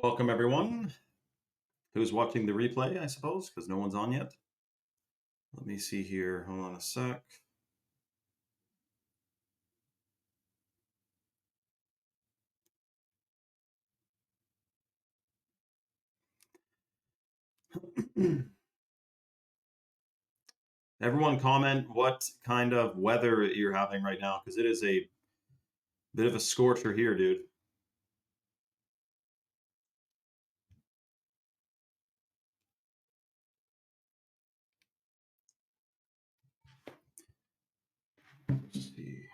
Welcome everyone who's watching the replay, I suppose, because no one's on yet. Let me see here. Hold on a sec. Everyone comment what kind of weather you're having right now, because it is a bit of a scorcher here, dude. Let's see.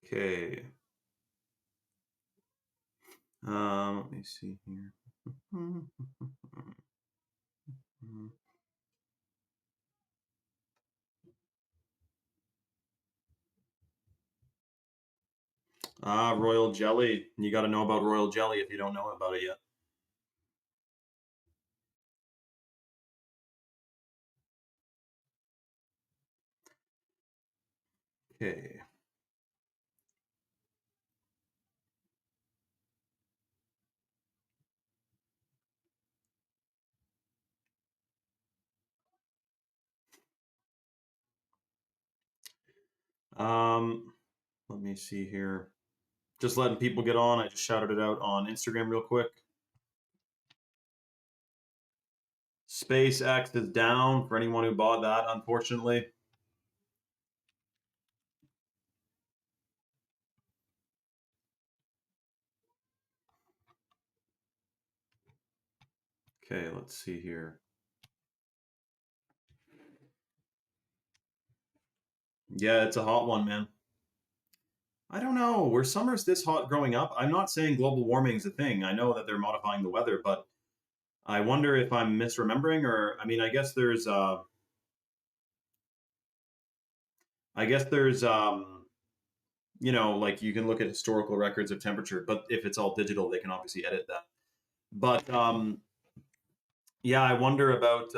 Okay. Let me see here. Royal jelly. You got to know about royal jelly if you don't know about it yet. Okay. Let me see here. Just letting people get on. I just shouted it out on Instagram real quick. SpaceX is down for anyone who bought that, unfortunately. Okay, let's see here. Yeah, it's a hot one, man. I don't know. Were summers this hot growing up? I'm not saying global warming is a thing. I know that they're modifying the weather, but I wonder if I'm misremembering, or I mean, I guess there's you know, like you can look at historical records of temperature, but if it's all digital, they can obviously edit that. But yeah, I wonder about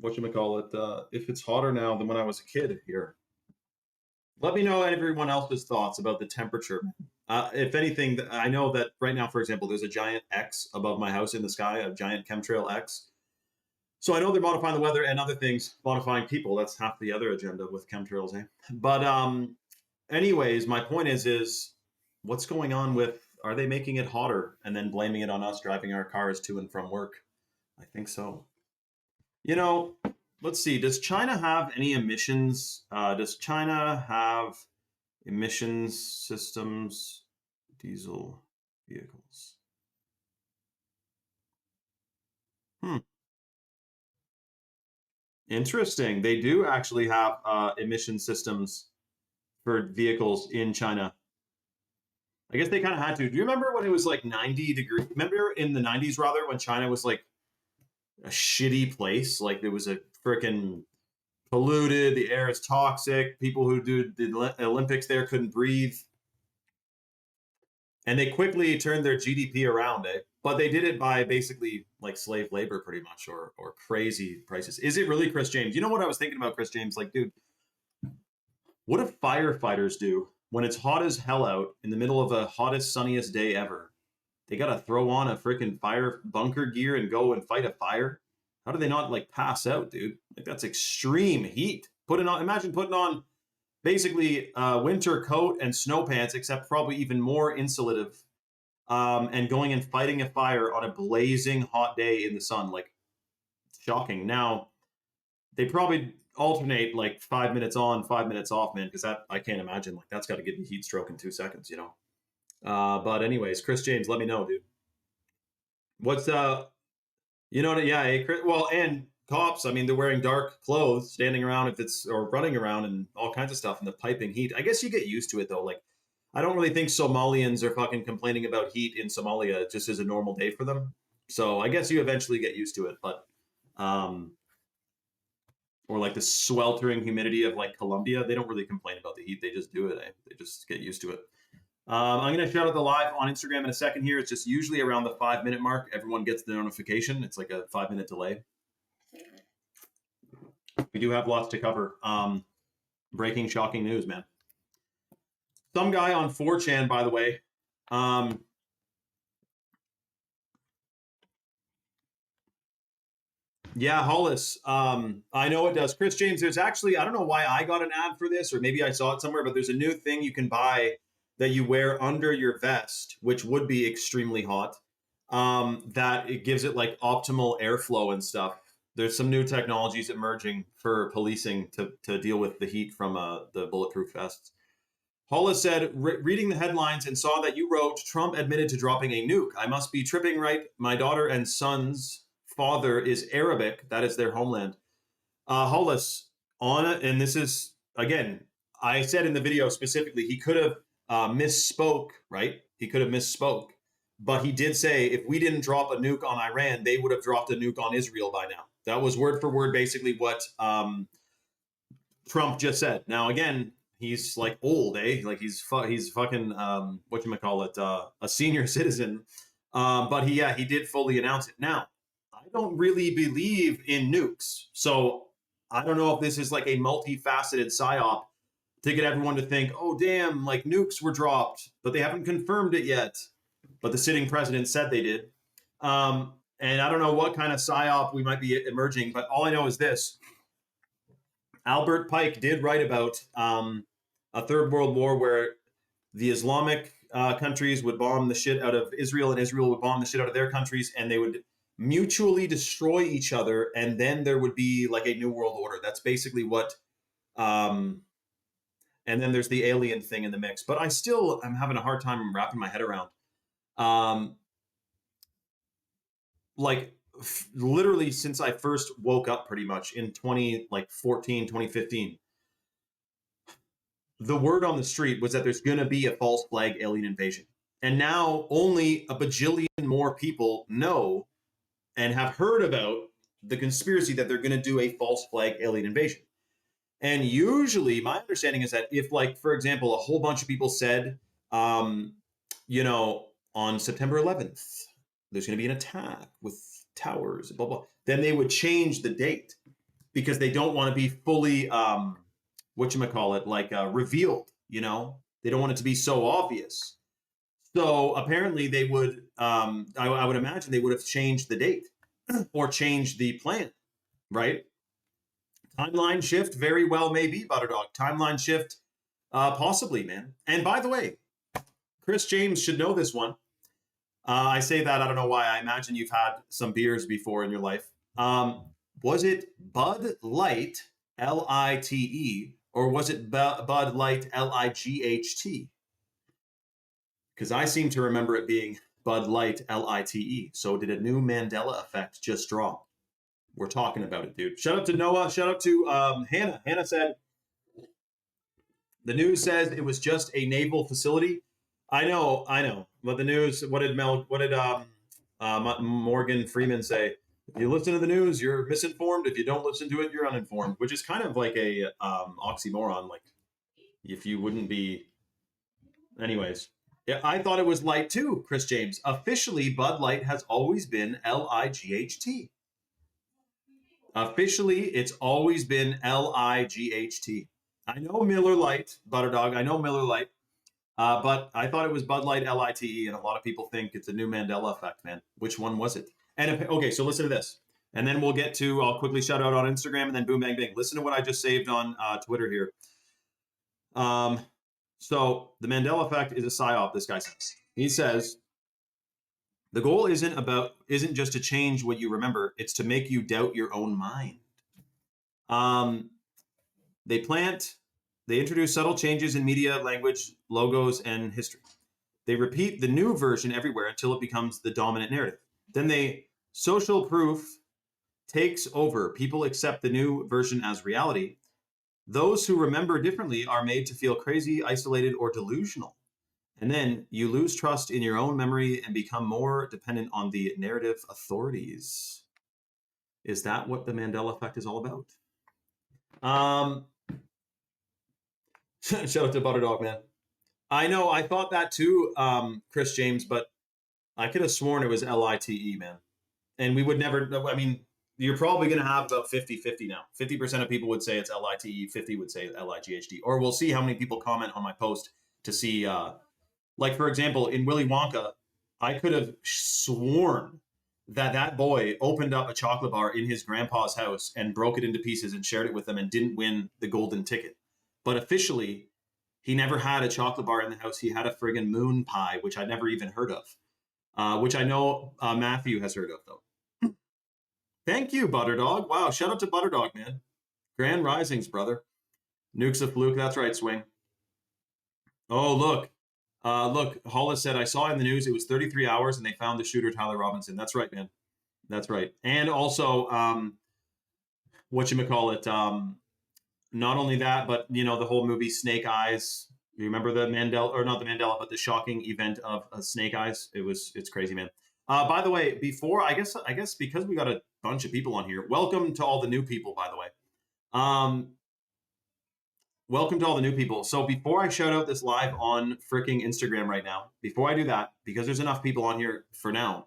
whatchamacallit, if it's hotter now than when I was a kid here. Let me know everyone else's thoughts about the temperature. If anything, I know that right now, for example, there's a giant X above my house in the sky, a giant chemtrail X. So I know they're modifying the weather and other things, modifying people. That's half the other agenda with chemtrails, eh? But anyways, my point is what's going on with? Are they making it hotter and then blaming it on us driving our cars to and from work? I think so. You know, let's see. Does China have any emissions? Does China have emissions systems, diesel vehicles? Interesting. They do actually have emission systems for vehicles in China. I guess they kind of had to. Do you remember when it was like 90 degrees? Remember in the 90s, rather, when China was like a shitty place? Like there was a freaking polluted, the air is toxic, people who do the Olympics there couldn't breathe. And they quickly turned their GDP around, eh? But they did it by basically like slave labor, pretty much, or crazy prices. Is it really, Chris James? You know what I was thinking about, Chris James? Like, dude, what do firefighters do when it's hot as hell out in the middle of the hottest, sunniest day ever? They gotta throw on a freaking fire bunker gear and go and fight a fire. How do they not like pass out, dude? Like that's extreme heat. Imagine putting on basically a winter coat and snow pants, except probably even more insulative, and going and fighting a fire on a blazing hot day in the sun. Like, shocking. Now, they probably alternate like 5 minutes on, 5 minutes off, man, because that I can't imagine. Like, that's got to give you heat stroke in 2 seconds, you know? But anyways, Chris James, let me know, dude. What's you know, yeah, hey, Chris, well, and cops, I mean, they're wearing dark clothes, standing around or running around and all kinds of stuff in the piping heat. I guess you get used to it though. Like, I don't really think Somalians are fucking complaining about heat in Somalia. It just is a normal day for them. So I guess you eventually get used to it, but or like the sweltering humidity of like Colombia, they don't really complain about the heat. They just do it. Eh? They just get used to it. I'm going to shout out the live on Instagram in a second here. It's just usually around the 5 minute mark. Everyone gets the notification. It's like a 5 minute delay. We do have lots to cover. Breaking, shocking news, man. Some guy on 4chan, by the way, yeah, Hollis. I know it does. Chris James, there's actually, I don't know why I got an ad for this, or maybe I saw it somewhere, but there's a new thing you can buy that you wear under your vest, which would be extremely hot. That it gives it like optimal airflow and stuff. There's some new technologies emerging for policing to deal with the heat from the bulletproof vests. Hollis said, reading the headlines and saw that you wrote, Trump admitted to dropping a nuke. I must be tripping right. My daughter and son's father is Arabic. That is their homeland. Hollis, on it, and this is, again, I said in the video specifically, he could have misspoke, right? He could have misspoke. But he did say if we didn't drop a nuke on Iran, they would have dropped a nuke on Israel by now. That was word for word basically what Trump just said. Now, again, he's like old, eh? Like he's fucking whatchamacallit, a senior citizen. But he did fully announce it. Now, I don't really believe in nukes. So I don't know if this is like a multifaceted psyop to get everyone to think, oh, damn, like nukes were dropped, but they haven't confirmed it yet. But the sitting president said they did. And I don't know what kind of psyop we might be emerging, but all I know is this. Albert Pike did write about a third world war where the Islamic countries would bomb the shit out of Israel and Israel would bomb the shit out of their countries, and they would mutually destroy each other, and then there would be like a new world order. That's basically what and then there's the alien thing in the mix. But I'm having a hard time wrapping my head around. Literally since I first woke up pretty much in 2015, the word on the street was that there's going to be a false flag alien invasion. And now only a bajillion more people know and have heard about the conspiracy that they're going to do a false flag alien invasion. And usually my understanding is that if, like, for example, a whole bunch of people said, on September 11th, there's going to be an attack with towers, blah, blah, then they would change the date because they don't want to be fully, revealed, They don't want it to be so obvious. So apparently they would, I would imagine they would have changed the date or changed the plan, right? Timeline shift, very well maybe, Butterdog. Timeline shift, possibly, man. And by the way, Chris James should know this one. I say that, I don't know why. I imagine you've had some beers before in your life. Was it Bud Light, L-I-T-E, or was it Bud Light, L-I-G-H-T? Because I seem to remember it being Bud Light, L-I-T-E. So did a new Mandela effect just drop? We're talking about it, dude. Shout out to Noah. Shout out to Hannah. Hannah said, the news says it was just a naval facility. I know. But the news, what did Morgan Freeman say? If you listen to the news, you're misinformed. If you don't listen to it, you're uninformed, which is kind of like a oxymoron. Like, if you wouldn't be... Anyways, yeah, I thought it was light too, Chris James. Officially, Bud Light has always been L-I-G-H-T. Officially, it's always been L-I-G-H-T. I know Miller Lite, Butterdog. I know Miller Lite. But I thought it was Bud Light, L-I-T-E, and a lot of people think it's a new Mandela effect, man. Which one was it? And okay, so listen to this. And then we'll get to, I'll quickly shout out on Instagram, and then boom, bang, bang. Listen to what I just saved on Twitter here. So the Mandela effect is a psyop, this guy says. He says, the goal isn't just to change what you remember, it's to make you doubt your own mind. They introduce subtle changes in media, language, logos, and history. They repeat the new version everywhere until it becomes the dominant narrative. Then social proof takes over. People accept the new version as reality. Those who remember differently are made to feel crazy, isolated, or delusional. And then you lose trust in your own memory and become more dependent on the narrative authorities. Is that what the Mandela effect is all about? Shout out to Butterdog, man. I know, I thought that too, Chris James, but I could have sworn it was L-I-T-E, man. And we would never, I mean, you're probably going to have about 50-50 now. 50% of people would say it's LITE, 50 would say LIGHT. Or we'll see how many people comment on my post to see, like, for example, in Willy Wonka, I could have sworn that boy opened up a chocolate bar in his grandpa's house and broke it into pieces and shared it with them and didn't win the golden ticket. But officially, he never had a chocolate bar in the house. He had a friggin' moon pie, which I'd never even heard of, which I know Matthew has heard of, though. Thank you, Butterdog. Wow, shout out to Butterdog, man. Grand Risings, brother. Nuke's a fluke. That's right, Swing. Oh, look. Look, Hollis said, I saw in the news it was 33 hours and they found the shooter, Tyler Robinson. That's right, man. That's right. And also, whatchamacallit, not only that, but, you know, the whole movie Snake Eyes. You remember the Mandela, or not the Mandela, but the shocking event of Snake Eyes? It's crazy, man. By the way, before, I guess because we got a bunch of people on here, welcome to all the new people, by the way. Welcome to all the new people. So before I shout out this live on freaking Instagram right now, before I do that, because there's enough people on here for now,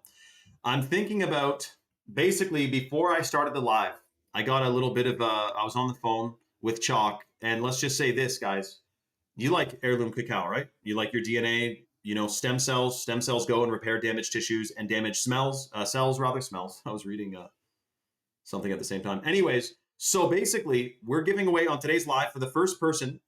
I'm thinking about, basically, before I started the live, I got a little bit of, I was on the phone with Chalk, and let's just say this, guys. You like heirloom cacao, right? You like your DNA, you know, stem cells. Stem cells go and repair damaged tissues and damaged cells. I was reading something at the same time. Anyways, so basically, we're giving away on today's live, for the first person,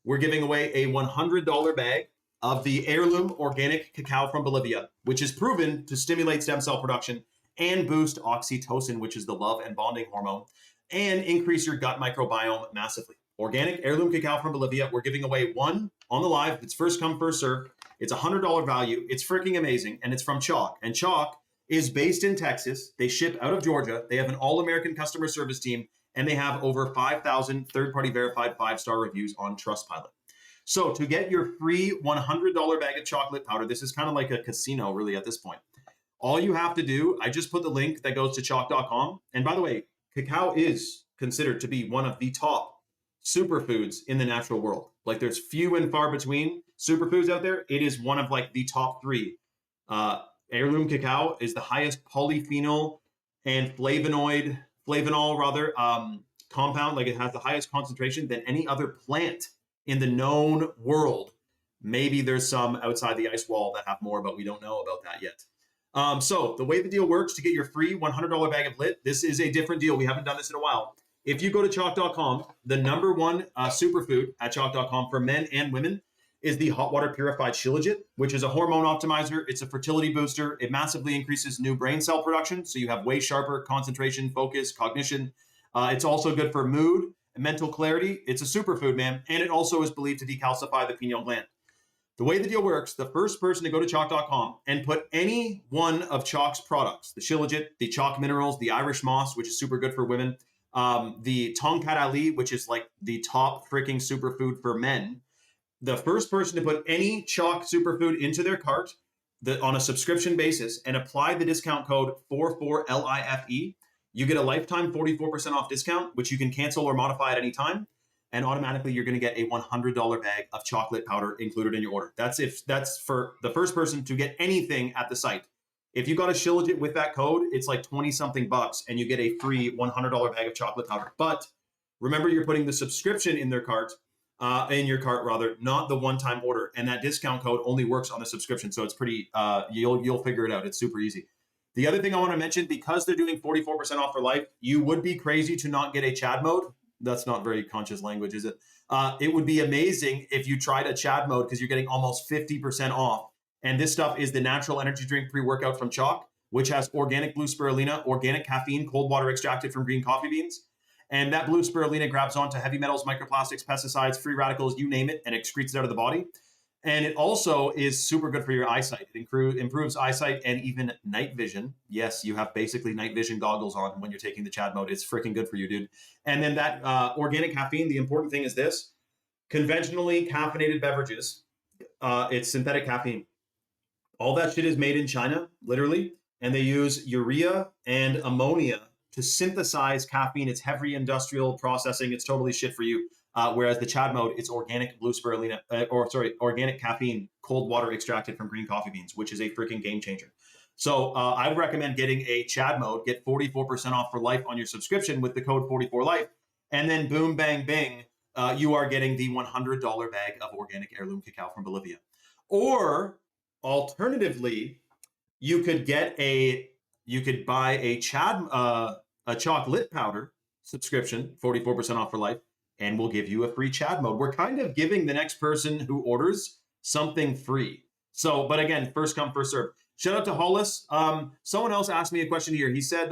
we're giving away a $100 bag of the heirloom organic cacao from Bolivia, which is proven to stimulate stem cell production and boost oxytocin, which is the love and bonding hormone, and increase your gut microbiome massively. Organic heirloom cacao from Bolivia. We're giving away one on the live. It's first come, first served. It's $100 value. It's freaking amazing, and it's from Chalk. And Chalk is based in Texas. They ship out of Georgia. They have an all-American customer service team, and they have over 5,000 third-party verified 5-star reviews on Trustpilot. So to get your free $100 bag of chocolate powder, this is kind of like a casino, really, at this point. All you have to do, I just put the link that goes to chalk.com. And by the way, cacao is considered to be one of the top superfoods in the natural world. Like, there's few and far between superfoods out there. It is one of like the top 3. Heirloom cacao is the highest polyphenol and flavanol compound. Like, it has the highest concentration than any other plant in the known world. Maybe there's some outside the ice wall that have more, but we don't know about that yet. So the way the deal works, to get your free $100 bag of lit, this is a different deal. We haven't done this in a while. If you go to chalk.com, the number one superfood at chalk.com for men and women is the hot water purified shilajit, which is a hormone optimizer. It's a fertility booster. It massively increases new brain cell production, so you have way sharper concentration, focus, cognition. It's also good for mood and mental clarity. It's a superfood, man, and it also is believed to decalcify the pineal gland. The way the deal works, the first person to go to chalk.com and put any one of Chalk's products, the shilajit, the chalk minerals, the Irish moss, which is super good for women, the Tongkat Ali, which is like the top freaking superfood for men. The first person to put any Chalk superfood into their cart on a subscription basis and apply the discount code 44LIFE, you get a lifetime 44% off discount, which you can cancel or modify at any time. And automatically you're going to get a $100 bag of chocolate powder included in your order. That's for the first person to get anything at the site. If you got a shilajit with that code, it's like 20 something bucks and you get a free $100 bag of chocolate powder. But remember, you're putting the subscription in your cart, not the one-time order. And that discount code only works on the subscription. So it's pretty, you'll figure it out. It's super easy. The other thing I want to mention, because they're doing 44% off for life, you would be crazy to not get a Chad mode. That's not very conscious language, is it? It would be amazing if you tried a Chad mode, because you're getting almost 50% off. And this stuff is the natural energy drink pre-workout from Chalk, which has organic blue spirulina, organic caffeine, cold water extracted from green coffee beans. And that blue spirulina grabs onto heavy metals, microplastics, pesticides, free radicals, you name it, and excretes it out of the body. And it also is super good for your eyesight. It improves eyesight and even night vision. Yes, you have basically night vision goggles on when you're taking the Chad mode. It's freaking good for you, dude. And then that organic caffeine, the important thing is this. Conventionally caffeinated beverages, it's synthetic caffeine. All that shit is made in China, literally. And they use urea and ammonia to synthesize caffeine. It's heavy industrial processing. It's totally shit for you. Whereas the Chad mode, it's organic blue spirulina, organic caffeine, cold water extracted from green coffee beans, which is a freaking game changer. So I would recommend getting a Chad mode, get 44% off for life on your subscription with the code 44life. And then boom, bang, bing, you are getting the $100 bag of organic heirloom cacao from Bolivia. Or alternatively, you could buy a chocolate powder subscription, 44% off for life, and we'll give you a free Chad mode. We're kind of giving the next person who orders something free. So, but again, first come, first serve. Shout out to Hollis. Someone else asked me a question here. He said,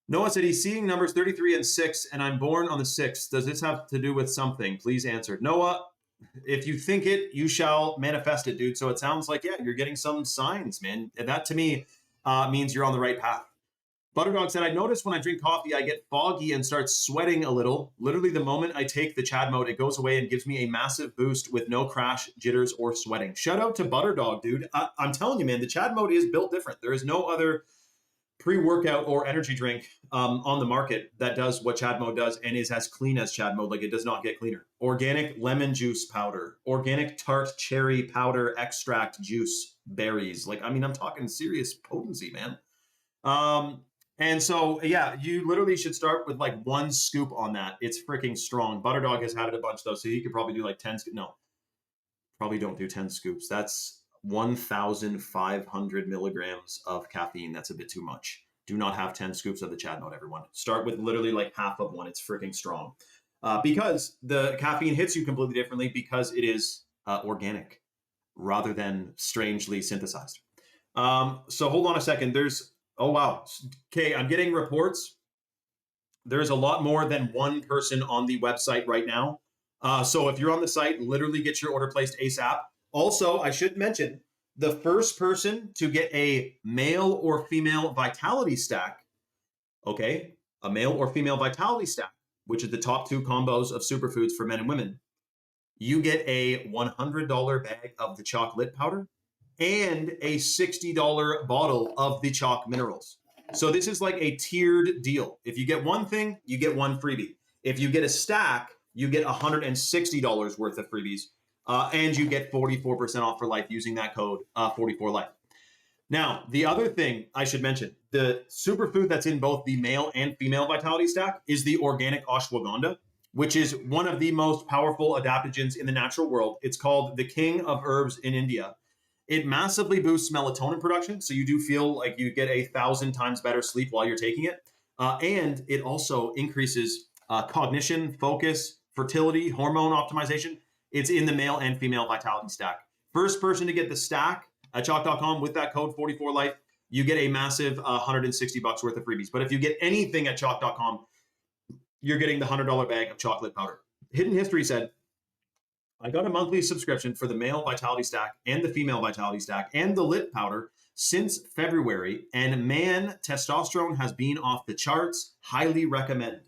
Noah said he's seeing numbers 33 and 6, and I'm born on the 6th. Does this have to do with something? Please answer. Noah, if you think it, you shall manifest it, dude. So it sounds like, yeah, you're getting some signs, man. And that to me means you're on the right path. Butterdog said, I notice when I drink coffee, I get foggy and start sweating a little. Literally the moment I take the Chad mode, it goes away and gives me a massive boost with no crash, jitters, or sweating. Shout out to Butterdog, dude. I'm telling you, man, the Chad mode is built different. There is no other pre-workout or energy drink on the market that does what Chad mode does and is as clean as Chad mode. Like, it does not get cleaner. Organic lemon juice powder, organic tart cherry powder extract juice berries. Like, I mean, I'm talking serious potency, man. And so, yeah, you literally should start with like 1 scoop on that. It's freaking strong. Butterdog has had it a bunch though, so he could probably do like 10. No, probably don't do 10 scoops. That's 1,500 milligrams of caffeine. That's a bit too much. Do not have 10 scoops of the Chad mode, everyone. Start with literally like half of one. It's freaking strong. Because the caffeine hits you completely differently because it is organic rather than strangely synthesized. So hold on a second. Oh, wow. Okay, I'm getting reports. There's a lot more than 1 person on the website right now. So if you're on the site, literally get your order placed ASAP. Also, I should mention, the first person to get a male or female vitality stack, okay, a male or female vitality stack, which is the top 2 combos of superfoods for men and women, you get a $100 bag of the chocolate powder and a $60 bottle of the chalk minerals. So this is like a tiered deal. If you get one thing, you get 1 freebie. If you get a stack, you get $160 worth of freebies, and you get 44% off for life using that code 44life. Now, the other thing I should mention, the superfood that's in both the male and female vitality stack is the organic ashwagandha, which is one of the most powerful adaptogens in the natural world. It's called the king of herbs in India. It massively boosts melatonin production, so you do feel like you get 1,000 times better sleep while you're taking it. And it also increases cognition, focus, fertility, hormone optimization. It's in the male and female vitality stack. First person to get the stack at chalk.com with that code 44life, you get a massive $160 worth of freebies. But if you get anything at chalk.com, you're getting the $100 bag of chocolate powder. Hidden History said, I got a monthly subscription for the male vitality stack and the female vitality stack and the lit powder since February, and man, testosterone has been off the charts. Highly recommend.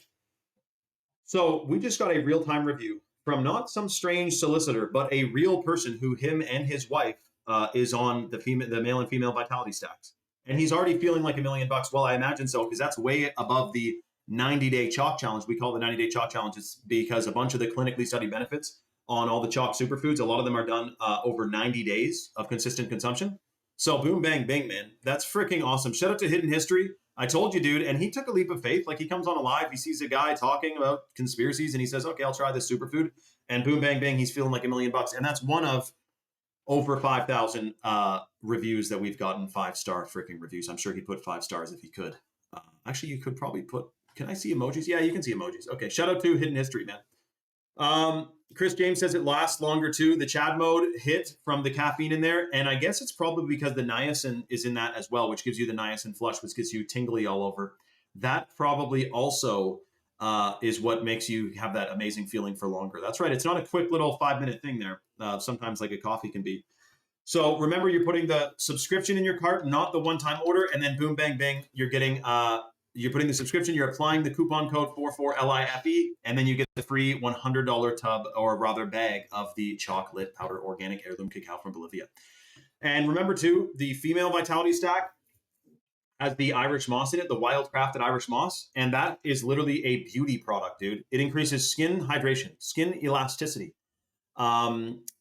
So we just got a real-time review from not some strange solicitor, but a real person who him and his wife is on the male and female vitality stacks. And he's already feeling like $1 million. Well, I imagine so, because that's way above the 90-day chalk challenge. We call the 90-day chalk challenge because a bunch of the clinically studied benefits on all the chalk superfoods, a lot of them are done over 90 days of consistent consumption. So boom, bang, bang, man. That's freaking awesome. Shout out to Hidden History. I told you, dude. And he took a leap of faith. Like, he comes on a live, he sees a guy talking about conspiracies, and he says, okay, I'll try this superfood. And boom, bang, bang, he's feeling like $1 million. And that's one of over 5,000 reviews that we've gotten, 5-star freaking reviews. I'm sure he'd put 5 stars if he could. Actually, you could probably put, can I see emojis? Yeah, you can see emojis. Okay, shout out to Hidden History, man. Chris James says it lasts longer too. The Chad mode hit from the caffeine in there. And I guess it's probably because the niacin is in that as well, which gives you the niacin flush, which gets you tingly all over. That probably also is what makes you have that amazing feeling for longer. That's right. It's not a quick little 5-minute thing there. Sometimes like a coffee can be. So remember, you're putting the subscription in your cart, not the one-time order. And then boom, bang, bang, you're getting... you're putting the subscription, you're applying the coupon code 44LIFE, and then you get the free $100 tub, or rather bag, of the chocolate powder organic heirloom cacao from Bolivia. And remember too, the female vitality stack has the Irish moss in it, the wild crafted Irish moss, and that is literally a beauty product, dude. It increases skin hydration, skin elasticity,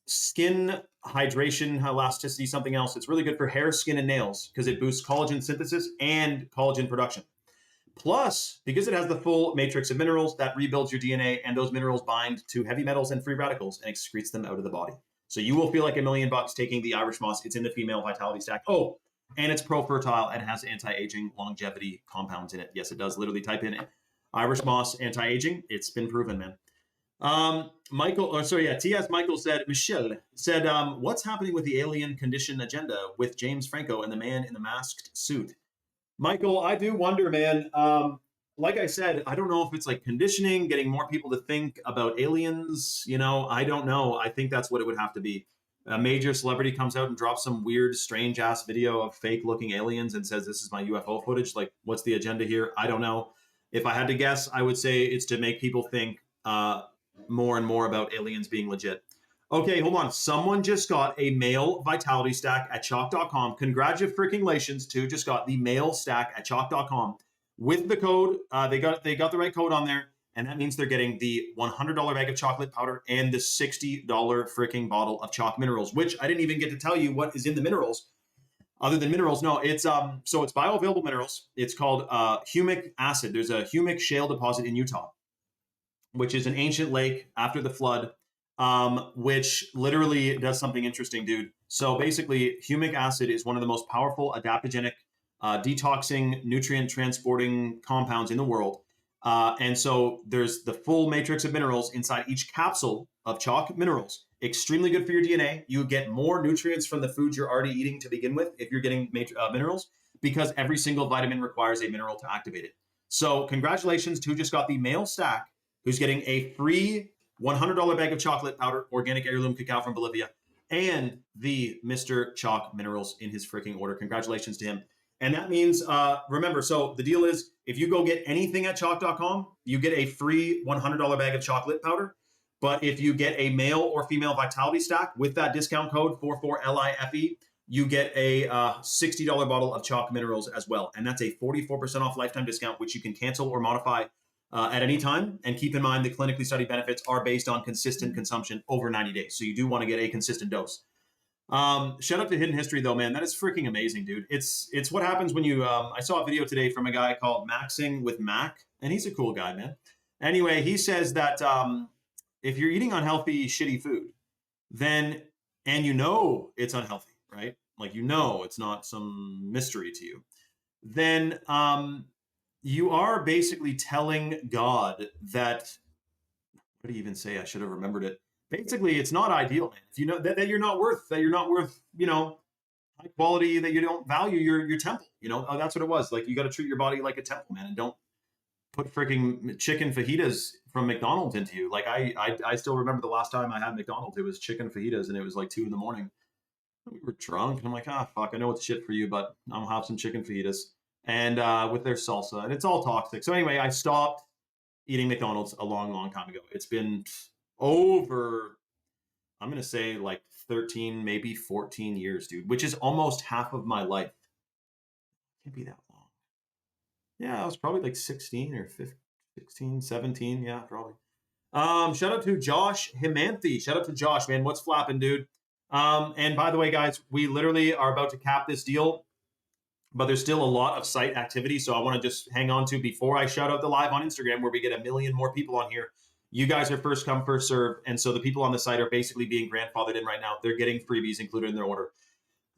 skin hydration, elasticity, something else. It's really good for hair, skin, and nails because it boosts collagen synthesis and collagen production. Plus, because it has the full matrix of minerals, that rebuilds your DNA, and those minerals bind to heavy metals and free radicals and excretes them out of the body. So you will feel like $1 million taking the Irish Moss. It's in the female vitality stack. Oh, and it's pro-fertile and has anti-aging longevity compounds in it. Yes, it does. Literally type in Irish Moss anti-aging. It's been proven, man. TS Michael said, Michelle said, what's happening with the alien condition agenda with James Franco and the man in the masked suit? Michael, I do wonder, man. Like I said, I don't know if it's like conditioning, getting more people to think about aliens. You know, I don't know. I think that's what it would have to be. A major celebrity comes out and drops some weird, strange ass video of fake looking aliens and says, this is my UFO footage. Like, what's the agenda here? I don't know. If I had to guess, I would say it's to make people think more and more about aliens being legit. Okay, hold on. Someone just got a male vitality stack at chalk.com. Congratulations to just got the male stack at chalk.com with the code. They got the right code on there, and that means they're getting the $100 bag of chocolate powder and the $60 freaking bottle of chalk minerals, which I didn't even get to tell you what is in the minerals. Other than minerals, no, it's so it's bioavailable minerals. It's called humic acid. There's a humic shale deposit in Utah, which is an ancient lake after the flood. Which literally does something interesting, dude. So basically, humic acid is one of the most powerful adaptogenic, detoxing, nutrient transporting compounds in the world. And so there's the full matrix of minerals inside each capsule of chalk minerals. Extremely good for your DNA. You get more nutrients from the food you're already eating to begin with if you're getting minerals, because every single vitamin requires a mineral to activate it. So congratulations to who just got the male stack, who's getting a free $100 bag of chocolate powder, organic heirloom cacao from Bolivia, and the Mr. Chalk minerals in his freaking order. Congratulations to him. And that means, remember, so the deal is, if you go get anything at chalk.com, you get a free $100 bag of chocolate powder. But if you get a male or female vitality stack with that discount code 44LIFE, you get a $60 bottle of chalk minerals as well. And that's a 44% off lifetime discount, which you can cancel or modify at any time. And keep in mind, the clinically studied benefits are based on consistent consumption over 90 days. So you do want to get a consistent dose. Shout out to Hidden History though, man. That is freaking amazing, dude. It's what happens when you, I saw a video today from a guy called Maxing with Mac, and he's a cool guy, man. Anyway, he says that if you're eating unhealthy, shitty food, then, and you know it's unhealthy, right? Like, you know, it's not some mystery to you. Then, you are basically telling God that, what do you even say? I should have remembered it. Basically, it's not ideal, man. If you know that you're not worth, you know, high quality, that you don't value your temple, you know, that's what it was. Like, you got to treat your body like a temple, man, and don't put freaking chicken fajitas from McDonald's into you. Like, I still remember the last time I had McDonald's, it was chicken fajitas, and it was like 2 a.m. We were drunk, and I'm like, fuck, I know it's shit for you, but I'm gonna have some chicken fajitas. And with their salsa, and it's all toxic. So anyway, I stopped eating McDonald's a long time ago. It's been over, I'm going to say like 13, maybe 14 years, dude, which is almost half of my life. Can't be that long. Yeah, I was probably like 16 or 15, 16, 17. Yeah, probably. Shout out to Josh Himanthi. Shout out to Josh, man. What's flapping, dude? And by the way, guys, we literally are about to cap this deal, but there's still a lot of site activity. So I want to just hang on to, before I shout out the live on Instagram where we get 1 million more people on here. You guys are first come, first serve. And so the people on the site are basically being grandfathered in right now. They're getting freebies included in their order.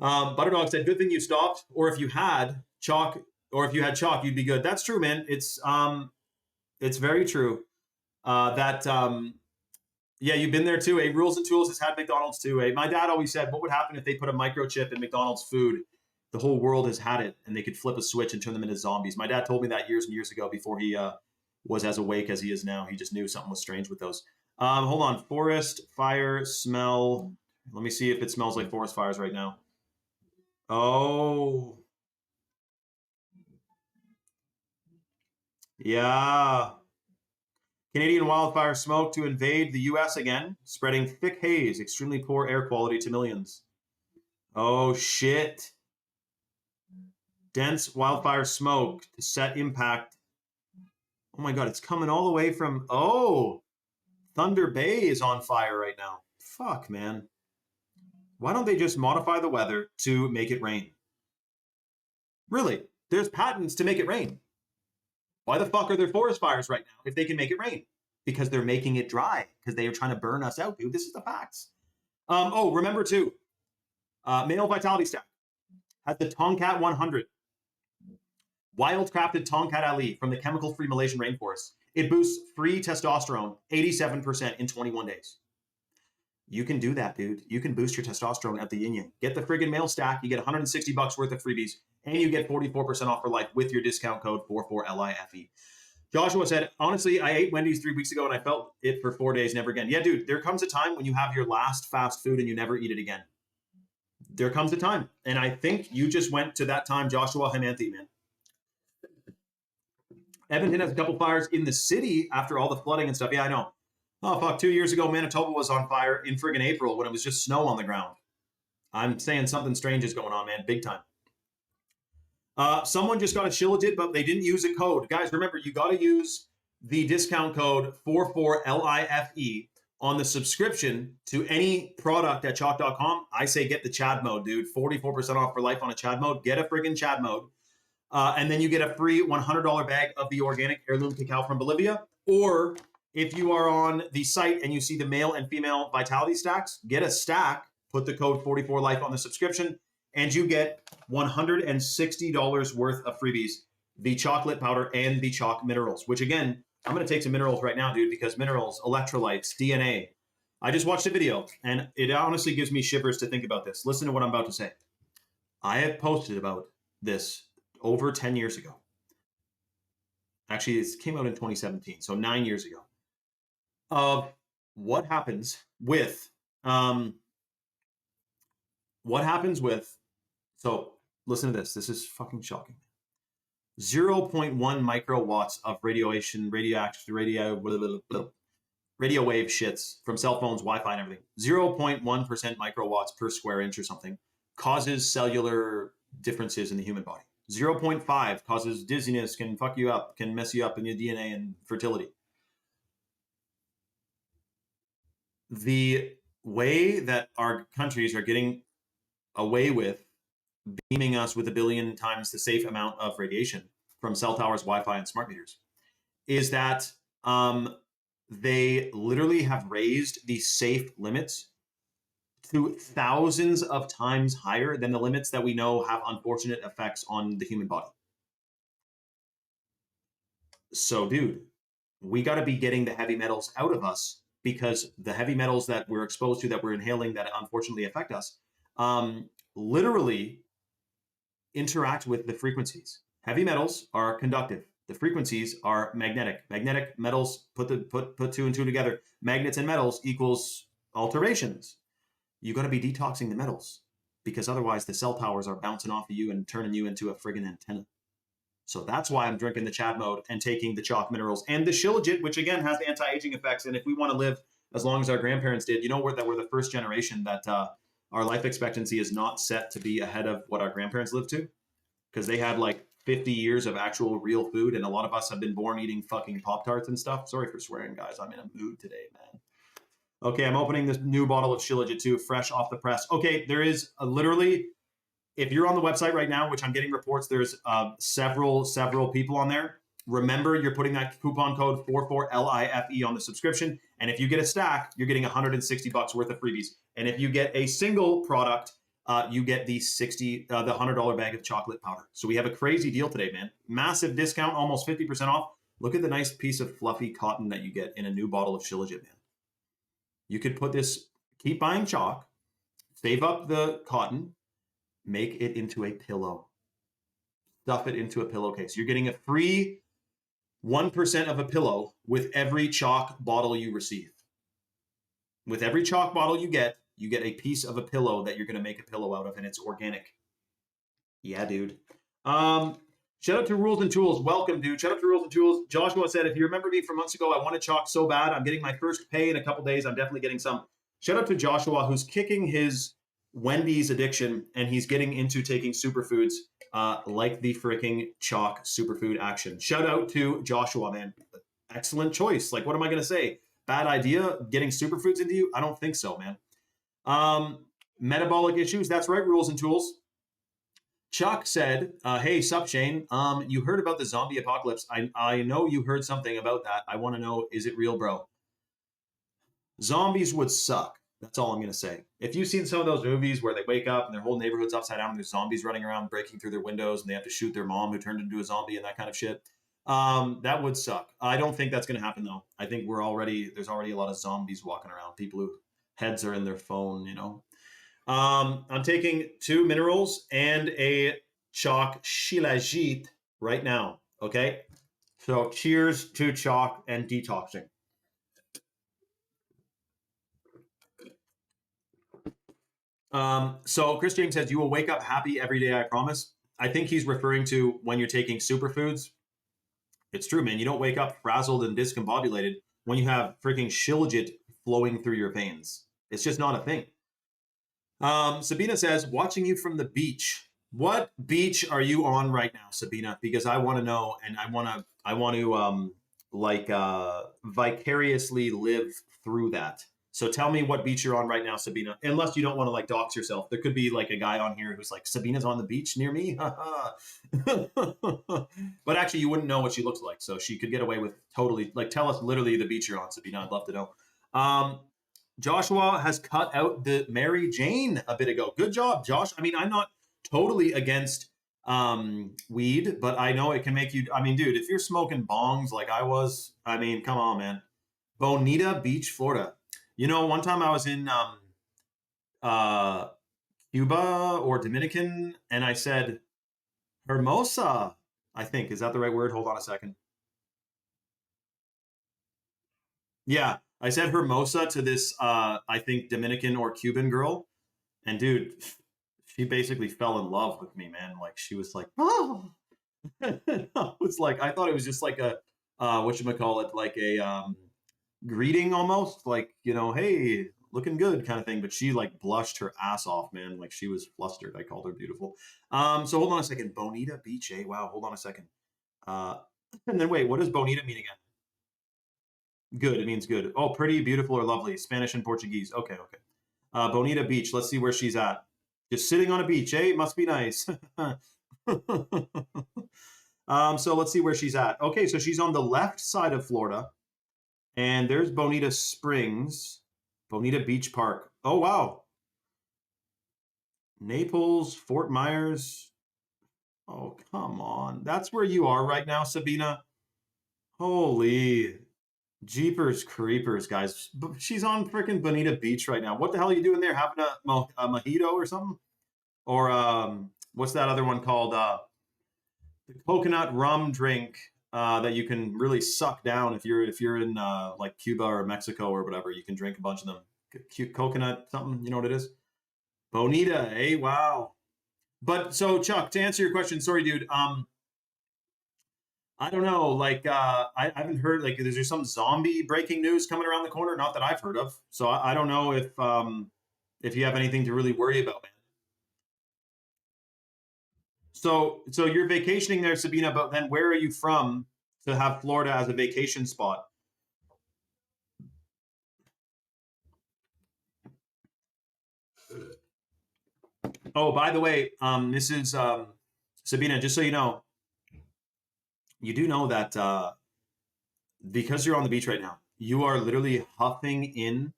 Butterdog said, good thing you stopped. Or if you had chalk, you'd be good. That's true, man. It's very true. Yeah, you've been there too. Rules and Tools has had McDonald's too. My dad always said, what would happen if they put a microchip in McDonald's food? The whole world has had it, and they could flip a switch and turn them into zombies. My dad told me that years and years ago, before he was as awake as he is now. He just knew something was strange with those. Hold on. Forest fire smell. Let me see if it smells like forest fires right now. Oh. Yeah. Canadian wildfire smoke to invade the U.S. again, spreading thick haze, extremely poor air quality to millions. Oh, shit. Dense wildfire smoke to set impact. Oh my God, it's coming all the way from, Thunder Bay is on fire right now. Fuck, man. Why don't they just modify the weather to make it rain? Really, there's patents to make it rain. Why the fuck are there forest fires right now if they can make it rain? Because they're making it dry, because they are trying to burn us out, dude. This is the facts. Oh, remember too, male vitality stack has the Tomcat 100. Wild-crafted Tomcat Ali from the chemical-free Malaysian rainforest. It boosts free testosterone 87% in 21 days. You can do that, dude. You can boost your testosterone at the yin yang. Get the friggin' male stack. You get $160 worth of freebies, and you get 44% off for life with your discount code 44LIFE. Joshua said, honestly, I ate Wendy's 3 weeks ago, and I felt it for 4 days, never again. Yeah, dude, there comes a time when you have your last fast food and you never eat it again. There comes a time. And I think you just went to that time, Joshua Hemanthi, man. Edmonton has a couple fires in the city after all the flooding and stuff. Yeah, I know. Oh, fuck. 2 years ago, Manitoba was on fire in friggin' April when it was just snow on the ground. I'm saying something strange is going on, man. Big time. Someone just got a Shilajit, but they didn't use a code. Guys, remember, you got to use the discount code 44LIFE on the subscription to any product at chalk.com. I say get the Chad mode, dude. 44% off for life on a Chad mode. Get a friggin' Chad mode. And then you get a free $100 bag of the organic heirloom cacao from Bolivia. Or if you are on the site and you see the male and female vitality stacks, get a stack, put the code 44LIFE on the subscription, and you get $160 worth of freebies, the chocolate powder and the chalk minerals, which again, I'm going to take some minerals right now, dude, because minerals, electrolytes, DNA. I just watched a video, and it honestly gives me shivers to think about this. Listen to what I'm about to say. I have posted about this over 10 years ago. Actually, it came out in 2017, so 9 years ago. Of what happens with, so listen to this. This is fucking shocking. 0.1 microwatts of radio wave shits from cell phones, Wi-Fi, and everything. 0.1% microwatts per square inch or something causes cellular differences in the human body. 0.5 causes dizziness, can fuck you up, can mess you up in your DNA and fertility. The way that our countries are getting away with beaming us with 1 billion times the safe amount of radiation from cell towers, Wi-Fi, and smart meters is that they literally have raised the safe limits to thousands of times higher than the limits that we know have unfortunate effects on the human body. So, dude, we got to be getting the heavy metals out of us, because the heavy metals that we're exposed to, that we're inhaling, that unfortunately affect us, literally interact with the frequencies. Heavy metals are conductive. The frequencies are magnetic. Magnetic metals, put two and two together. Magnets and metals equals alterations. You got to be detoxing the metals, because otherwise the cell towers are bouncing off of you and turning you into a friggin' antenna. So that's why I'm drinking the Chad mode and taking the chalk minerals and the Shilajit, which again has anti-aging effects. And if we want to live as long as our grandparents did, you know, that we're the first generation that our life expectancy is not set to be ahead of what our grandparents lived to, because they had like 50 years of actual real food, and a lot of us have been born eating fucking Pop-Tarts and stuff. Sorry for swearing, guys. I'm in a mood today, man. Okay, I'm opening this new bottle of Shilajit too, fresh off the press. Okay, there is literally, if you're on the website right now, which I'm getting reports, there's several people on there. Remember, you're putting that coupon code 44LIFE on the subscription. And if you get a stack, you're getting $160 worth of freebies. And if you get a single product, you get the $100 bag of chocolate powder. So we have a crazy deal today, man. Massive discount, almost 50% off. Look at the nice piece of fluffy cotton that you get in a new bottle of Shilajit, man. You could put this, keep buying chalk, save up the cotton, make it into a pillow. Stuff it into a pillowcase. You're getting a free 1% of a pillow with every chalk bottle you receive. With every chalk bottle you get a piece of a pillow that you're going to make a pillow out of, and it's organic. Yeah, dude. Shout out to Rules and Tools. Welcome, dude. Shout out to Rules and Tools. Joshua said, if you remember me from months ago, I wanted chalk so bad. I'm getting my first pay in a couple days. I'm definitely getting some. Shout out to Joshua, who's kicking his Wendy's addiction, and he's getting into taking superfoods like the freaking chalk superfood action. Shout out to Joshua, man. Excellent choice. Like, what am I going to say? Bad idea getting superfoods into you? I don't think so, man. metabolic issues. That's right, Rules and Tools. Chuck said, hey, sup, Shane. You heard about the zombie apocalypse. I know you heard something about that. I want to know, is it real, bro? Zombies would suck. That's all I'm going to say. If you've seen some of those movies where they wake up and their whole neighborhood's upside down and there's zombies running around, breaking through their windows, and they have to shoot their mom who turned into a zombie and that kind of shit, that would suck. I don't think that's going to happen, though. I think there's already a lot of zombies walking around, people whose heads are in their phone, you know. I'm taking 2 minerals and a chalk shilajit right now, okay? So cheers to chalk and detoxing. So Chris James says, you will wake up happy every day, I promise. I think he's referring to when you're taking superfoods. It's true, man. You don't wake up frazzled and discombobulated when you have freaking shilajit flowing through your veins. It's just not a thing. Sabina says, watching you from the beach. What beach are you on right now, Sabina? Because I want to know, and I want to vicariously live through that. So tell me what beach you're on right now, Sabina. Unless you don't want to like dox yourself. There could be like a guy on here who's like, Sabina's on the beach near me. But actually you wouldn't know what she looks like. So she could get away with totally, like, tell us literally the beach you're on, Sabina. I'd love to know. Joshua has cut out the Mary Jane a bit ago. Good job, Josh. I mean, I'm not totally against weed, but I know it can make you, I mean, dude, if you're smoking bongs like I was, I mean, come on, man. Bonita Beach, Florida. You know, one time I was in Cuba or Dominican, and I said, Hermosa, I think. Is that the right word? Hold on a second. Yeah, I said Hermosa to this, I think, Dominican or Cuban girl. And dude, she basically fell in love with me, man. Like, she was like, oh. I was like, I thought it was just like a, whatchamacallit, like a greeting almost. Like, you know, hey, looking good kind of thing. But she like blushed her ass off, man. Like, she was flustered. I called her beautiful. So hold on a second. Bonita Beach, eh? Wow, hold on a second. And then wait, what does Bonita mean again? Good, it means good. Oh, pretty, beautiful, or lovely. Spanish and Portuguese. Okay, okay. Bonita Beach. Let's see where she's at. Just sitting on a beach, eh? Must be nice. So let's see where she's at. Okay, so she's on the left side of Florida. And there's Bonita Springs. Bonita Beach Park. Oh, wow. Naples, Fort Myers. Oh, come on. That's where you are right now, Sabina. Holy Jeepers creepers, guys. She's on freaking Bonita Beach right now. What the hell are you doing there? Having a mojito or something? Or what's that other one called? The coconut rum drink that you can really suck down if you're in like Cuba or Mexico or whatever. You can drink a bunch of them. Coconut something, you know what it is? Bonita, hey, wow. But so Chuck, to answer your question, sorry, dude. I don't know, like, I haven't heard, like, is there some zombie breaking news coming around the corner? Not that I've heard of. So I don't know if you have anything to really worry about, man. So you're vacationing there, Sabina, but then where are you from to have Florida as a vacation spot? Oh, by the way, this is Sabina, just so you know, you do know that because you're on the beach right now, you are literally huffing in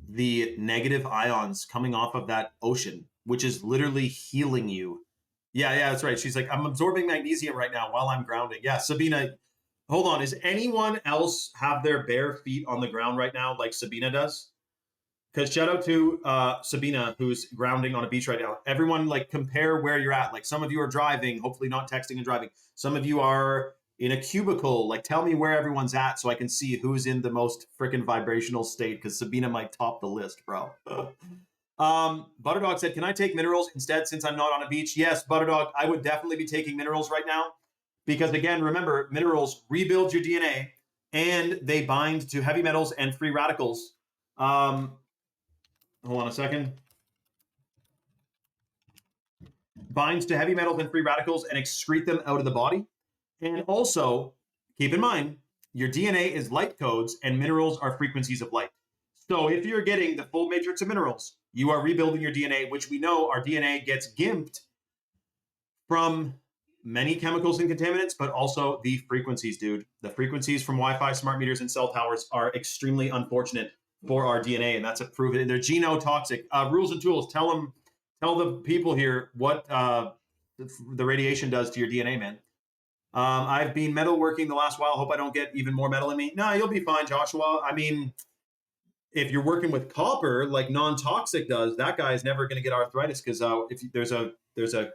the negative ions coming off of that ocean, which is literally healing you. Yeah, that's right. She's like, I'm absorbing magnesium right now while I'm grounding. Yeah, Sabina, hold on. Is anyone else have their bare feet on the ground right now like Sabina does? Because shout out to Sabina, who's grounding on a beach right now. Everyone, like, compare where you're at. Like, some of you are driving, hopefully not texting and driving. Some of you are in a cubicle. Like, tell me where everyone's at so I can see who's in the most freaking vibrational state, because Sabina might top the list, bro. Butterdog said, can I take minerals instead since I'm not on a beach? Yes, Butterdog, I would definitely be taking minerals right now. Because, again, remember, minerals rebuild your DNA, and they bind to heavy metals and free radicals. Hold on a second. Binds to heavy metals and free radicals and excrete them out of the body. And also, keep in mind, your DNA is light codes and minerals are frequencies of light. So if you're getting the full matrix of minerals You are rebuilding your DNA, which we know our DNA gets gimped from many chemicals and contaminants, but also the frequencies, dude. The frequencies from Wi-Fi, smart meters, and cell towers are extremely unfortunate for our DNA, and that's a proven. They're genotoxic. Rules and tools. Tell the people here what the radiation does to your DNA, man. I've been metalworking the last while. Hope I don't get even more metal in me. No, you'll be fine, Joshua. I mean, if you're working with copper, like non-toxic does, that guy is never going to get arthritis because if there's a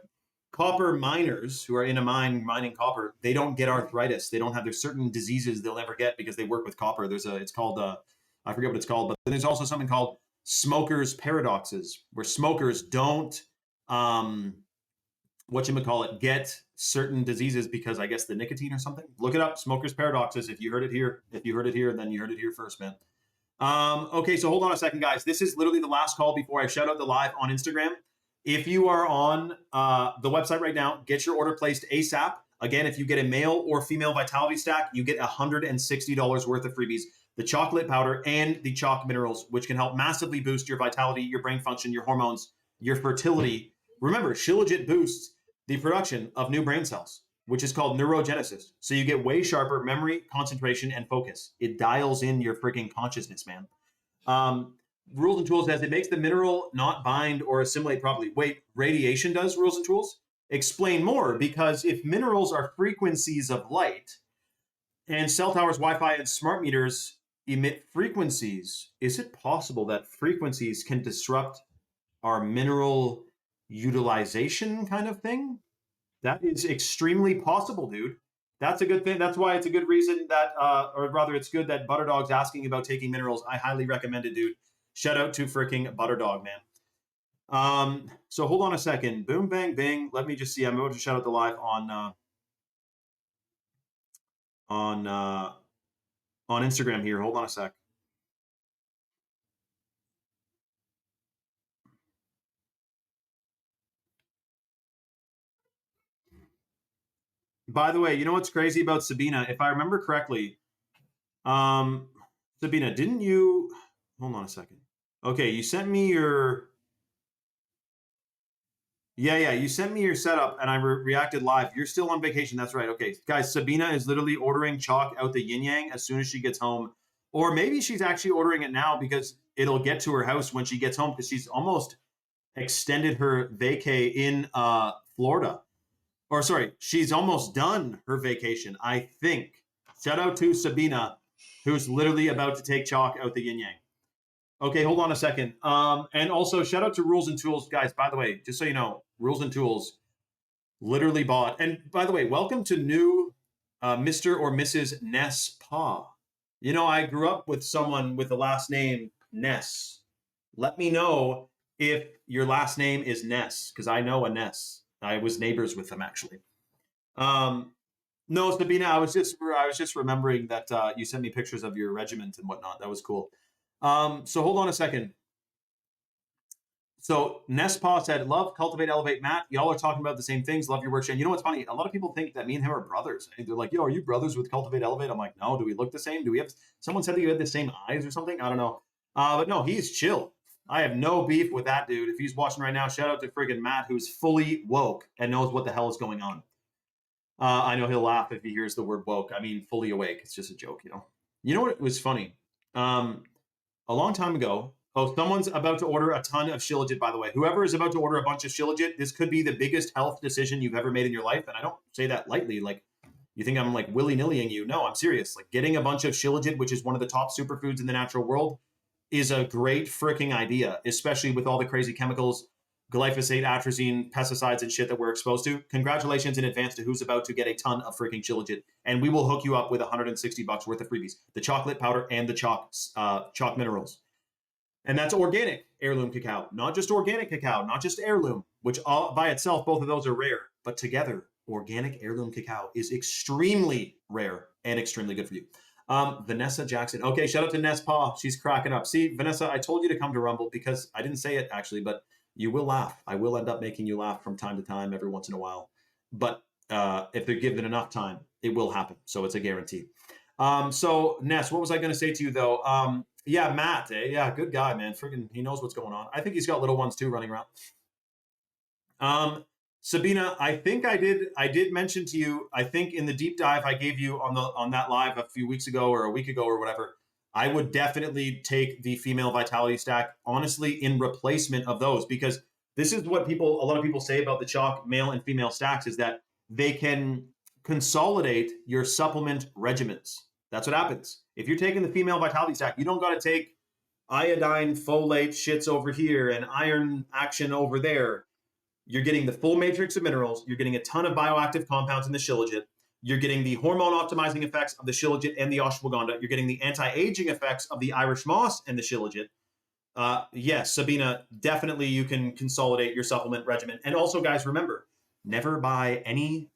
copper miners who are in a mine mining copper, they don't get arthritis. They don't have, there's certain diseases they'll never get because they work with copper. It's called I forget what it's called, but there's also something called smokers paradoxes, where smokers don't get certain diseases because I guess the nicotine or something. Look it up, smokers paradoxes. If you heard it here, then you heard it here first, man. Okay, so hold on a second, guys. This is literally the last call before I shout out the live on Instagram. If you are on the website right now, get your order placed ASAP. Again, if you get a male or female vitality stack, you get $160 worth of freebies. The chocolate powder and the chalk minerals, which can help massively boost your vitality, your brain function, your hormones, your fertility. Remember, Shilajit boosts the production of new brain cells, which is called neurogenesis. So you get way sharper memory, concentration, and focus. It dials in your freaking consciousness, man. Rules and tools says it makes the mineral not bind or assimilate properly. Wait, radiation does, rules and tools? Explain more, because if minerals are frequencies of light and cell towers, Wi-Fi, and smart meters emit frequencies, is it possible that frequencies can disrupt our mineral utilization kind of thing? That is extremely possible, dude. That's a good thing. That's why it's a good reason that, or rather, it's good that Butterdog's asking about taking minerals. I highly recommend it, dude. Shout out to freaking Butterdog, man. So hold on a second. Boom, bang, bing. Let me just see. I'm about to shout out the live on Instagram here. Hold on a sec. By the way, you know what's crazy about Sabina? If I remember correctly, Sabina, didn't you? Hold on a second. Okay, you sent me your. Yeah, you sent me your setup and I reacted live. You're still on vacation. That's right. Okay, guys, Sabina is literally ordering chalk out the yin yang as soon as she gets home. Or maybe she's actually ordering it now because it'll get to her house when she gets home, because she's almost extended her vacay in Florida. Or sorry, she's almost done her vacation, I think. Shout out to Sabina, who's literally about to take chalk out the yin yang. Okay, hold on a second. And also shout out to Rules and Tools, guys. By the way, just so you know, Rules and Tools literally bought. And by the way, welcome to new Mr. or Mrs. Ness Pa. You know, I grew up with someone with the last name Ness. Let me know if your last name is Ness, because I know a Ness. I was neighbors with them, actually. No, Sabina, I was just remembering that you sent me pictures of your regiment and whatnot. That was cool. So hold on a second. So Nespa said, love, cultivate, elevate, Matt. Y'all are talking about the same things. Love your work, Shane. You know what's funny? A lot of people think that me and him are brothers. They're like, yo, are you brothers with cultivate, elevate? I'm like, no. Do we look the same? Do we have, someone said that you had the same eyes or something? I don't know. But no, he's chill. I have no beef with that dude. If he's watching right now, shout out to friggin' Matt, who's fully woke and knows what the hell is going on. I know he'll laugh if he hears the word woke. I mean, fully awake. It's just a joke, you know. You know what was funny? A long time ago, someone's about to order a ton of Shilajit, by the way. Whoever is about to order a bunch of Shilajit, this could be the biggest health decision you've ever made in your life. And I don't say that lightly. Like, you think I'm like willy-nillying you. No, I'm serious. Like, getting a bunch of Shilajit, which is one of the top superfoods in the natural world, is a great freaking idea, especially with all the crazy chemicals, glyphosate, atrazine, pesticides, and shit that we're exposed to. Congratulations in advance to who's about to get a ton of freaking Shilajit. And we will hook you up with $160 worth of freebies. The chocolate powder and the chalk minerals. And that's organic heirloom cacao, not just organic cacao, not just heirloom, which all by itself, both of those are rare. But together, organic heirloom cacao is extremely rare and extremely good for you. Vanessa Jackson. Okay, shout out to Ness Pa. She's cracking up. See, Vanessa, I told you to come to Rumble because I didn't say it actually, but you will laugh. I will end up making you laugh from time to time, every once in a while. But if they're given enough time, it will happen. So it's a guarantee. So Ness, what was I going to say to you though? Yeah, Matt. Yeah, good guy, man. Friggin', he knows what's going on. I think he's got little ones too running around. Sabina, I think I did mention to you, I think in the deep dive I gave you on that live a few weeks ago or a week ago or whatever, I would definitely take the female vitality stack, honestly, in replacement of those, because this is what a lot of people say about the chalk male and female stacks, is that they can consolidate your supplement regimens. That's what happens. If you're taking the female vitality stack, you don't got to take iodine, folate shits over here and iron action over there. You're getting the full matrix of minerals. You're getting a ton of bioactive compounds in the shilajit. You're getting the hormone optimizing effects of the shilajit and the ashwagandha. You're getting the anti-aging effects of the Irish moss and the shilajit. Yes, Sabina, definitely you can consolidate your supplement regimen. And also, guys, remember, never buy any,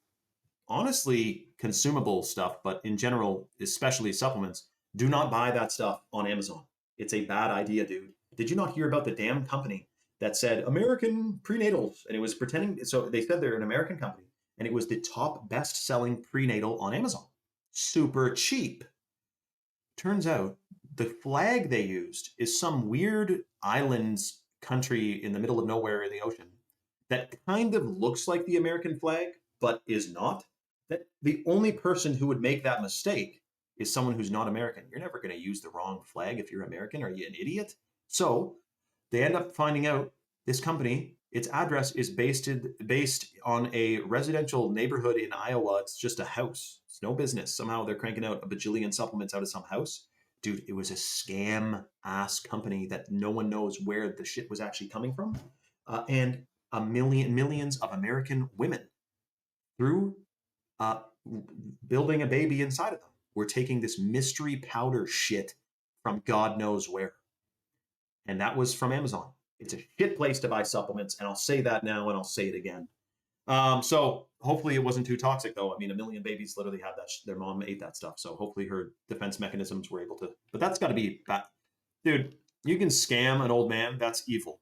honestly, consumable stuff, but in general, especially supplements, do not buy that stuff on Amazon. It's a bad idea, dude. Did you not hear about the damn company that said American prenatals? And it was pretending, so they said they're an American company, and it was the top best-selling prenatal on Amazon. Super cheap. Turns out the flag they used is some weird islands country in the middle of nowhere in the ocean that kind of looks like the American flag, but is not. That the only person who would make that mistake is someone who's not American. You're never going to use the wrong flag if you're American. Are you an idiot? So they end up finding out this company, its address is based on a residential neighborhood in Iowa. It's just a house. It's no business. Somehow they're cranking out a bajillion supplements out of some house. Dude, it was a scam ass company that no one knows where the shit was actually coming from. And millions of American women, through building a baby inside of them, were taking this mystery powder shit from God knows where. And that was from Amazon. It's a shit place to buy supplements, and I'll say that now, and I'll say it again. So hopefully it wasn't too toxic, though. I mean, a million babies literally had that. Their mom ate that stuff, so hopefully her defense mechanisms were able to. But that's got to be bad. Dude, you can scam an old man. That's evil.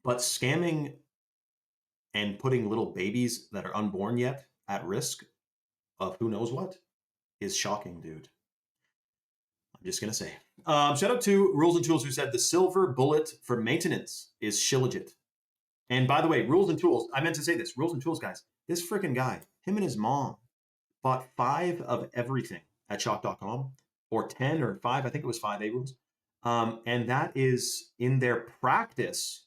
But scamming and putting little babies that are unborn yet at risk of who knows what is shocking, dude. I'm just going to say. Shout out to Rules and Tools, who said the silver bullet for maintenance is shilajit. And by the way, Rules and Tools, I meant to say this. Rules and Tools, guys, this freaking guy, him and his mom, bought 5 of everything at chalk.com, or 10 or 5, I think it was 5 A-Rules. And that is in their practice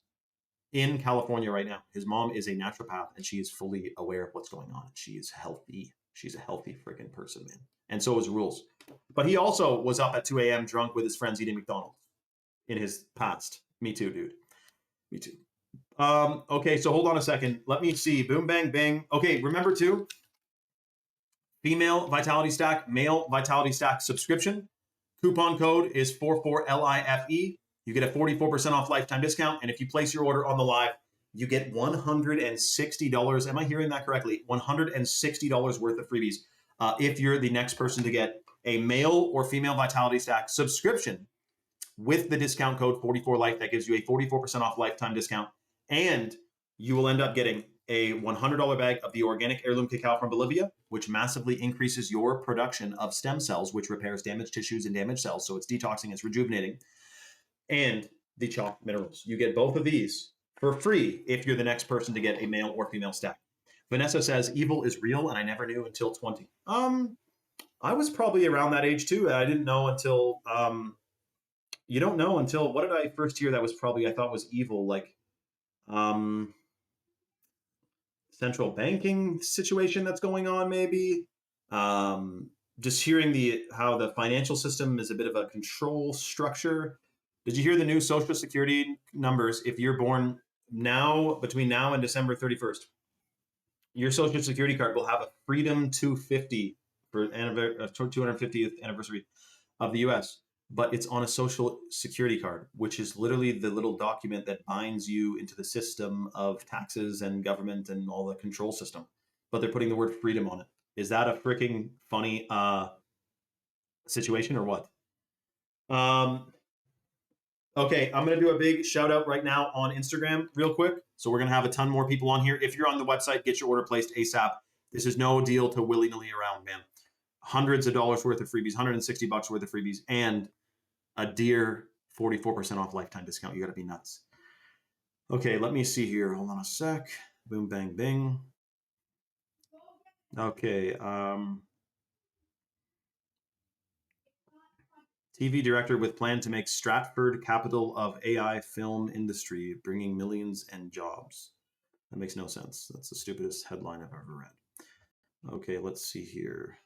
in California right now. His mom is a naturopath, and she is fully aware of what's going on. She is healthy. She's a healthy freaking person, man. And so is Rules. But he also was up at 2 a.m. drunk with his friends eating McDonald's in his past. Me too, dude. Me too. Okay, so hold on a second. Let me see. Boom, bang, bang. Okay, remember too, female Vitality Stack, male Vitality Stack subscription. Coupon code is 44LIFE. You get a 44% off lifetime discount. And if you place your order on the live, you get $160. Am I hearing that correctly? $160 worth of freebies if you're the next person to get a male or female Vitality Stack subscription with the discount code 44LIFE. That gives you a 44% off lifetime discount. And you will end up getting a $100 bag of the organic heirloom cacao from Bolivia, which massively increases your production of stem cells, which repairs damaged tissues and damaged cells. So it's detoxing, it's rejuvenating. And the chalk minerals. You get both of these for free if you're the next person to get a male or female stack. Vanessa says, evil is real, and I never knew until 20. I was probably around that age too. I didn't know until, you don't know until, what did I first hear that was probably, I thought was evil, like, central banking situation that's going on, maybe. Just hearing how the financial system is a bit of a control structure. Did you hear the new Social Security numbers? If you're born now, between now and December 31st, your Social Security card will have a Freedom 250 for 250th anniversary of the US, but it's on a Social Security card, which is literally the little document that binds you into the system of taxes and government and all the control system. But they're putting the word freedom on it. Is that a freaking funny situation or what? Okay, I'm going to do a big shout out right now on Instagram real quick. So we're going to have a ton more people on here. If you're on the website, get your order placed ASAP. This is no deal to willy-nilly around, man. hundreds of dollars worth of freebies, $160 worth of freebies, and a dear 44% off lifetime discount. You got to be nuts. Okay, let me see here. Hold on a sec. Boom, bang, bing. Okay. TV director with plan to make Stratford capital of AI film industry, bringing millions and jobs. That makes no sense. That's the stupidest headline I've ever read. Okay, let's see here.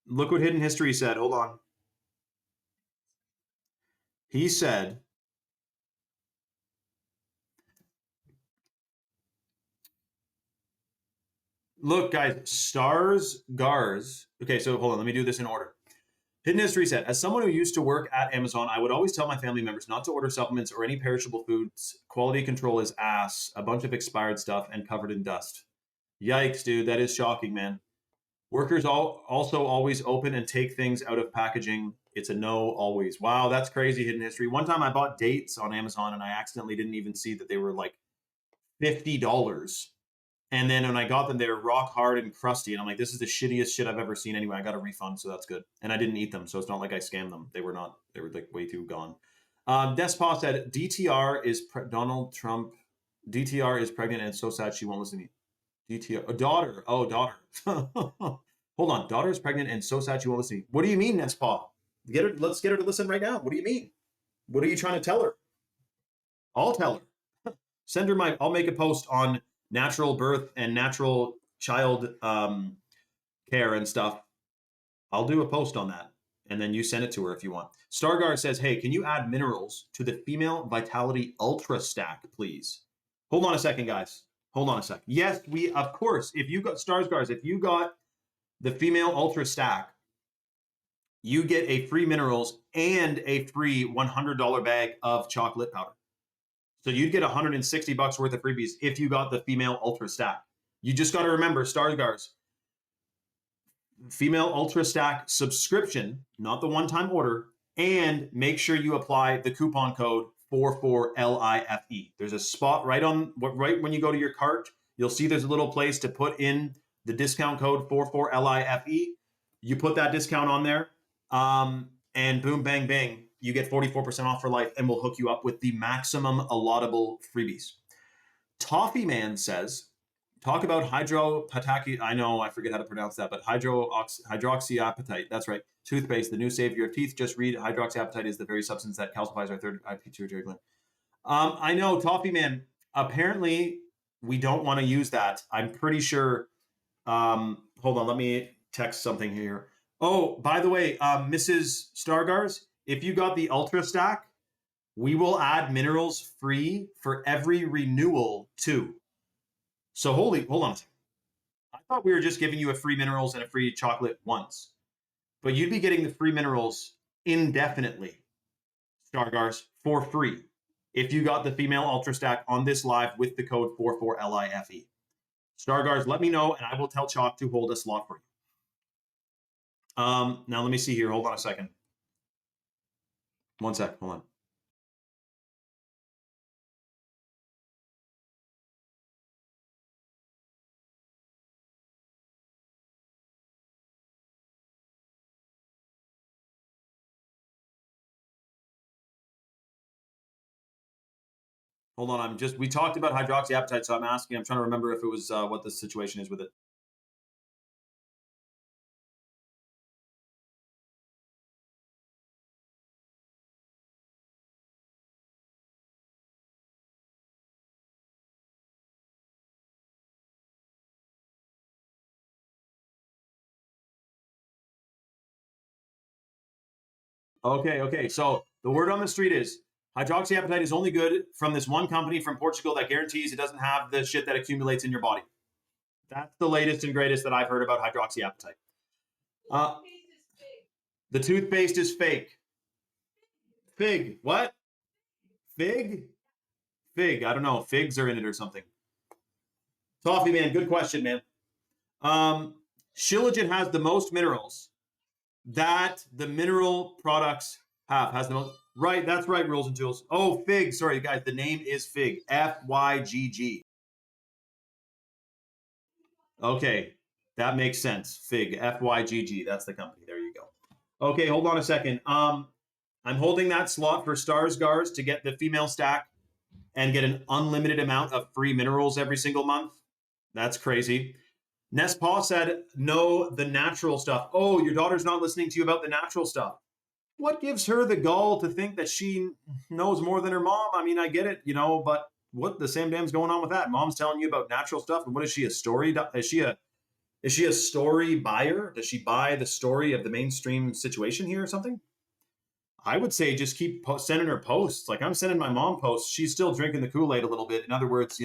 Look what Hidden History said. Hold on. He said, look, guys, stars, gars. Okay, so hold on. Let me do this in order. Hidden History said, as someone who used to work at Amazon, I would always tell my family members not to order supplements or any perishable foods. Quality control is ass, a bunch of expired stuff and covered in dust. Yikes, dude. That is shocking, man. Workers also always open and take things out of packaging. It's a no always. Wow, that's crazy, Hidden History. One time I bought dates on Amazon and I accidentally didn't even see that they were like $50. And then when I got them, they were rock hard and crusty. And I'm like, this is the shittiest shit I've ever seen anyway. I got a refund, so that's good. And I didn't eat them, so it's not like I scammed them. They were like way too gone. Despa said, DTR is Donald Trump. DTR is pregnant and so sad she won't listen to me. DTR, daughter. Oh, daughter. Hold on. Daughter is pregnant and so sad she won't listen to me. What do you mean, Nespa? Let's get her to listen right now. What do you mean? What are you trying to tell her? I'll tell her. Send her I'll make a post on natural birth and natural child care and stuff. I'll do a post on that. And then you send it to her if you want. Stargar says, hey, can you add minerals to the Female Vitality Ultra Stack, please? Hold on a second, guys. Hold on a sec. Yes, of course, if you got Starsgars, if you got the Female Ultra Stack, you get a free minerals and a free $100 bag of chocolate powder. So you'd get $160 worth of freebies if you got the Female Ultra Stack. You just got to remember, Starsgars, Female Ultra Stack subscription, not the one-time order, and make sure you apply the coupon code 44LIFE. There's a spot right when you go to your cart. You'll see there's a little place to put in the discount code 44LIFE. You put that discount on there, and boom, bang, bang, you get 44% off for life, and we'll hook you up with the maximum allotable freebies. Toffee Man says, talk about hydropataki. I know, I forget how to pronounce that, but hydroxyapatite. That's right. Toothpaste, the new savior of teeth. Just read, hydroxyapatite is the very substance that calcifies our third eye pituitary gland. I know, Toffee Man. Apparently, we don't want to use that. I'm pretty sure. Hold on, let me text something here. Oh, by the way, Mrs. Stargars, if you got the Ultra Stack, we will add minerals free for every renewal too. So hold on a second. I thought we were just giving you a free minerals and a free chocolate once, but you'd be getting the free minerals indefinitely, Stargars, for free if you got the Female Ultra Stack on this live with the code 44LIFE. Stargars, let me know and I will tell Chalk to hold a slot for you. Now let me see here. Hold on a second. One sec. Hold on. Hold on, we talked about hydroxyapatite, so I'm trying to remember if it was what the situation is with it. Okay. So the word on the street is hydroxyapatite is only good from this one company from Portugal that guarantees it doesn't have the shit that accumulates in your body. That's the latest and greatest that I've heard about hydroxyapatite. The toothpaste is fake. Fig. What? Fig? Fig. I don't know. Figs are in it or something. Toffee Man, good question, man. Shilajit has the most minerals that the mineral products have. Has the most. Right, that's right, Rules and Tools. Oh, Fig. Sorry, guys. The name is Fig. F-Y-G-G. Okay, that makes sense. Fig. F-Y-G-G. That's the company. There you go. Okay, hold on a second. I'm holding that slot for Stars Gars to get the female stack and get an unlimited amount of free minerals every single month. That's crazy. Nespa said, no, the natural stuff. Oh, your daughter's not listening to you about the natural stuff. What gives her the gall to think that she knows more than her mom? I mean, I get it, but what the Sam Dam's going on with that? Mom's telling you about natural stuff, and what is she, a story? Is she a story buyer? Does she buy the story of the mainstream situation here or something? I would say just keep sending her posts. Like I'm sending my mom posts. She's still drinking the Kool-Aid a little bit. In other words,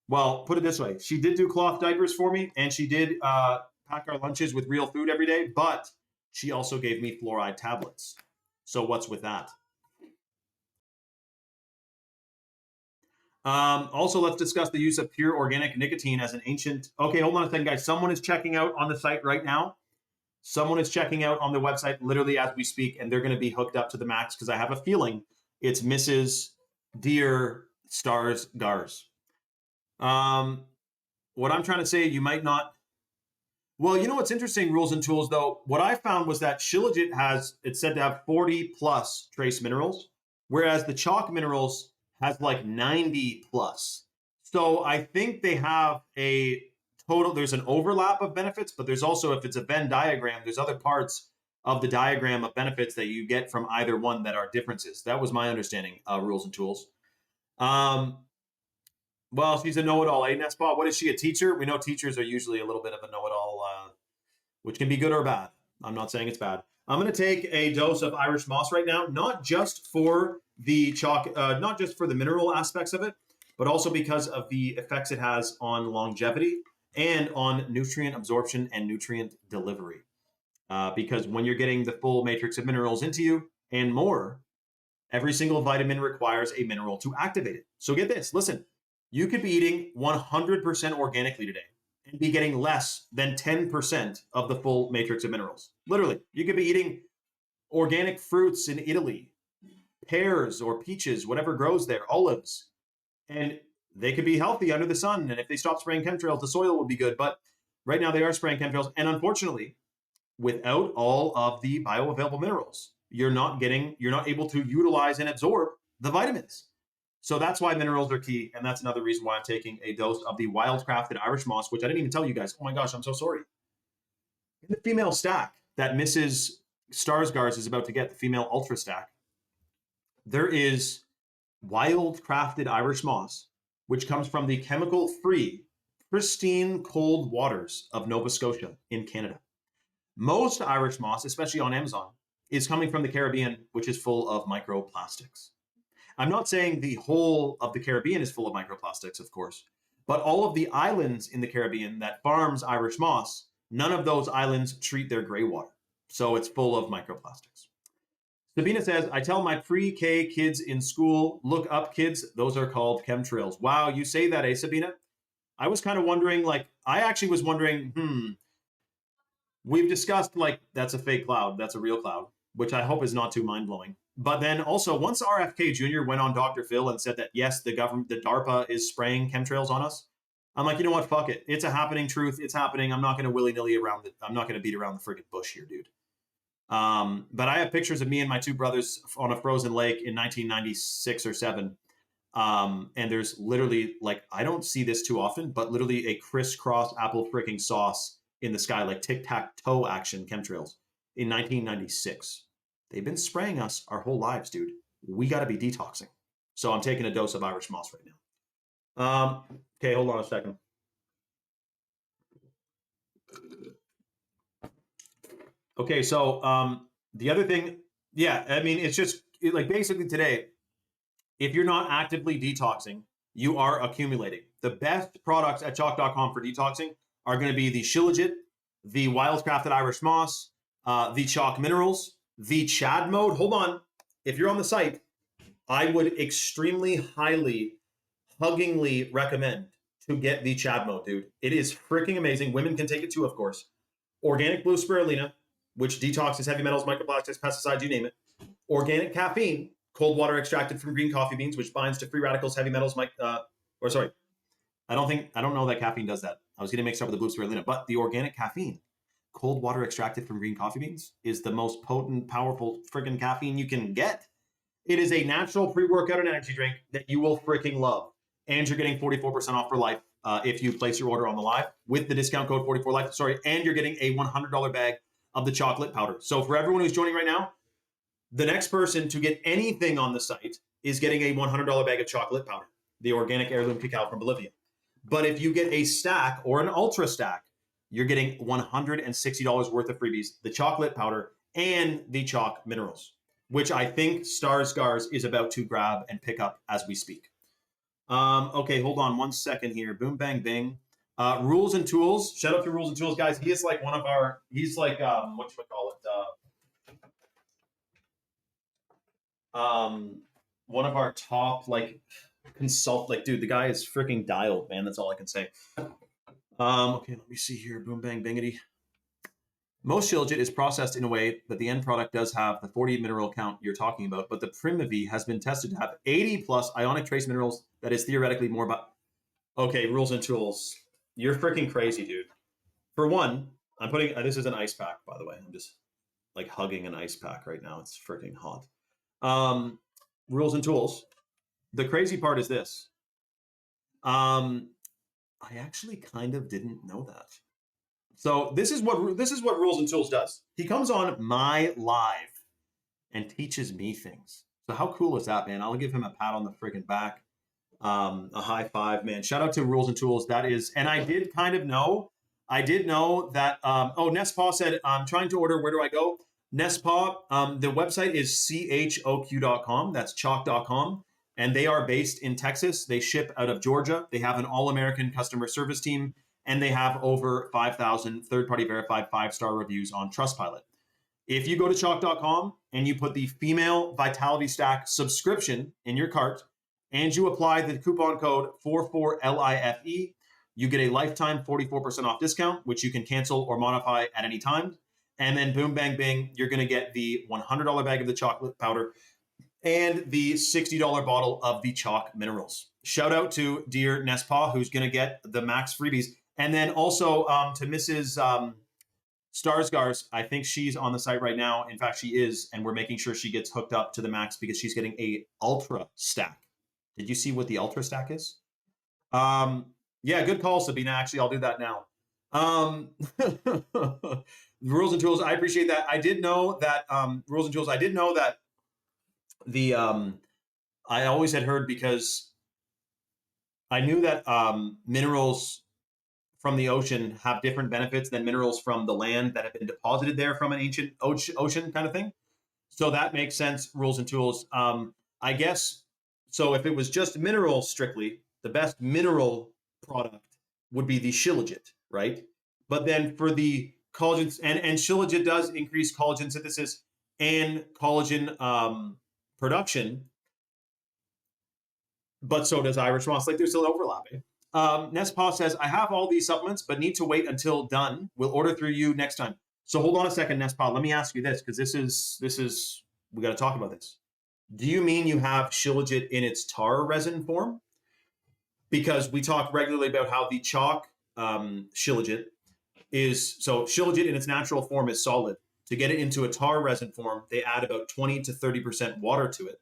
well, put it this way. She did do cloth diapers for me, and she did pack our lunches with real food every day, but she also gave me fluoride tablets. So what's with that? Also, let's discuss the use of pure organic nicotine as an ancient... Okay, hold on a second, guys. Someone is checking out on the site right now. Someone is checking out on the website literally as we speak, and they're going to be hooked up to the max because I have a feeling it's Mrs. Dear Stars Gars. What I'm trying to say, you might not... Well, you know what's interesting, Rules and Tools, though? What I found was that Shilajit it's said to have 40 plus trace minerals, whereas the chalk minerals has like 90 plus. So I think they have a total, there's an overlap of benefits, but there's also, if it's a Venn diagram, there's other parts of the diagram of benefits that you get from either one that are differences. That was my understanding, Rules and Tools. Well, she's a know-it-all, eh, Nespa? What is she, a teacher? We know teachers are usually a little bit of a know-it-all, which can be good or bad. I'm not saying it's bad. I'm going to take a dose of Irish moss right now, not just for the chalk, not just for the mineral aspects of it, but also because of the effects it has on longevity and on nutrient absorption and nutrient delivery. Because when you're getting the full matrix of minerals into you and more, every single vitamin requires a mineral to activate it. So get this, listen. You could be eating 100% organically today and be getting less than 10% of the full matrix of minerals. Literally, you could be eating organic fruits in Italy, pears or peaches, whatever grows there, olives, and they could be healthy under the sun. And if they stop spraying chemtrails, the soil will be good. But right now they are spraying chemtrails. And unfortunately, without all of the bioavailable minerals, you're not able to utilize and absorb the vitamins. So that's why minerals are key, and that's another reason why I'm taking a dose of the wild-crafted Irish moss, which I didn't even tell you guys. Oh my gosh, I'm so sorry. In the female stack that Mrs. Stars Gars is about to get, the female ultra stack, there is wild-crafted Irish moss, which comes from the chemical-free, pristine cold waters of Nova Scotia in Canada. Most Irish moss, especially on Amazon, is coming from the Caribbean, which is full of microplastics. I'm not saying the whole of the Caribbean is full of microplastics, of course, but all of the islands in the Caribbean that farms Irish moss, none of those islands treat their gray water. So it's full of microplastics. Sabina says, I tell my pre-K kids in school, look up kids, those are called chemtrails. Wow, you say that, eh, Sabina? I was kind of wondering, I actually was wondering, we've discussed, that's a fake cloud, that's a real cloud, which I hope is not too mind-blowing. But then also, once RFK Jr. went on Dr. Phil and said that, yes, the government, the DARPA is spraying chemtrails on us, I'm like, you know what, fuck it. It's a happening truth. It's happening. I'm not going to willy-nilly around it. I'm not going to beat around the friggin' bush here, dude. But I have pictures of me and my two brothers on a frozen lake in 1996 or 7. And there's literally, I don't see this too often, but literally a crisscross apple freaking sauce in the sky, like tic-tac-toe action chemtrails in 1996. They've been spraying us our whole lives, dude. We got to be detoxing. So I'm taking a dose of Irish moss right now. Okay, hold on a second. Okay, so the other thing, yeah, I mean, it's just basically today, if you're not actively detoxing, you are accumulating. The best products at chalk.com for detoxing are going to be the Shilajit, the Wildcrafted Irish Moss, the chalk minerals, the Chad mode. Hold on. If you're on the site, I would extremely highly, huggingly recommend to get the Chadmo, dude. It is freaking amazing. Women can take it too, of course. Organic blue spirulina, which detoxes heavy metals, microplastics, pesticides, you name it. Organic caffeine, cold water extracted from green coffee beans, which binds to free radicals, heavy metals, I don't know that caffeine does that. I was getting mixed up with the blue spirulina, but the organic caffeine, cold water extracted from green coffee beans, is the most potent, powerful freaking caffeine you can get. It is a natural pre-workout and energy drink that you will freaking love. And you're getting 44% off for life if you place your order on the live with the discount code 44life. Sorry, and you're getting a $100 bag of the chocolate powder. So for everyone who's joining right now, the next person to get anything on the site is getting a $100 bag of chocolate powder, the organic heirloom cacao from Bolivia. But if you get a stack or an ultra stack, you're getting $160 worth of freebies, the chocolate powder and the chalk minerals, which I think Stars Scars is about to grab and pick up as we speak. Okay, hold on 1 second here. Boom, bang, bing. Rules and Tools. Shout out to Rules and Tools, guys. He is like one of our, he's like, what should we call it? One of our top, like, dude, the guy is freaking dialed, man. That's all I can say. Okay, let me see here. Boom, bang, bangity. Most shilajit is processed in a way that the end product does have the 40 mineral count you're talking about, but the Primavi has been tested to have 80 plus ionic trace minerals that is theoretically more about. Okay, Rules and Tools. You're freaking crazy, dude. For one, I'm putting, this is an ice pack, by the way. I'm just like hugging an ice pack right now. It's freaking hot. Rules and Tools. The crazy part is this. I actually kind of didn't know that. So this is what Rules and Tools does. He comes on my live and teaches me things. So how cool is that, man? I'll give him a pat on the freaking back, a high five, man. Shout out to Rules and Tools. That is, and I did kind of know. I did know that. Nespa said, "I'm trying to order. Where do I go?" Nespa. The website is choq.com. That's chalk.com. And they are based in Texas. They ship out of Georgia. They have an all-American customer service team, and they have over 5,000 third-party verified 5-star reviews on Trustpilot. If you go to chalk.com and you put the Female Vitality Stack subscription in your cart, and you apply the coupon code 44LIFE, you get a lifetime 44% off discount, which you can cancel or modify at any time. And then boom, bang, bing, you're going to get the $100 bag of the chocolate powder and the $60 bottle of the chalk minerals. Shout out to dear Nespa, who's going to get the max freebies. And then also to Mrs. Starsgars, I think she's on the site right now. In fact, she is, and we're making sure she gets hooked up to the max because she's getting a ultra stack. Did you see what the ultra stack is? Yeah, good call, Sabina. Actually, I'll do that now. Rules and Tools, I appreciate that. I did know that Rules and Tools, I did know that the I always had heard, because I knew that minerals from the ocean have different benefits than minerals from the land that have been deposited there from an ancient ocean kind of thing. So that makes sense, Rules and Tools. I guess, so if it was just minerals strictly, the best mineral product would be the shilajit, right? But then for the collagen, and shilajit does increase collagen synthesis and collagen production, but so does Irish moss. Like, there's still overlapping. Nespa says, I have all these supplements, but need to wait until done. We'll order through you next time. So hold on a second, Nespa. Let me ask you this, because this is we got to talk about this. Do you mean you have shilajit in its tar resin form? Because we talk regularly about how the chalk shilajit is, so shilajit in its natural form is solid. To get it into a tar resin form, they add about 20 to 30% water to it.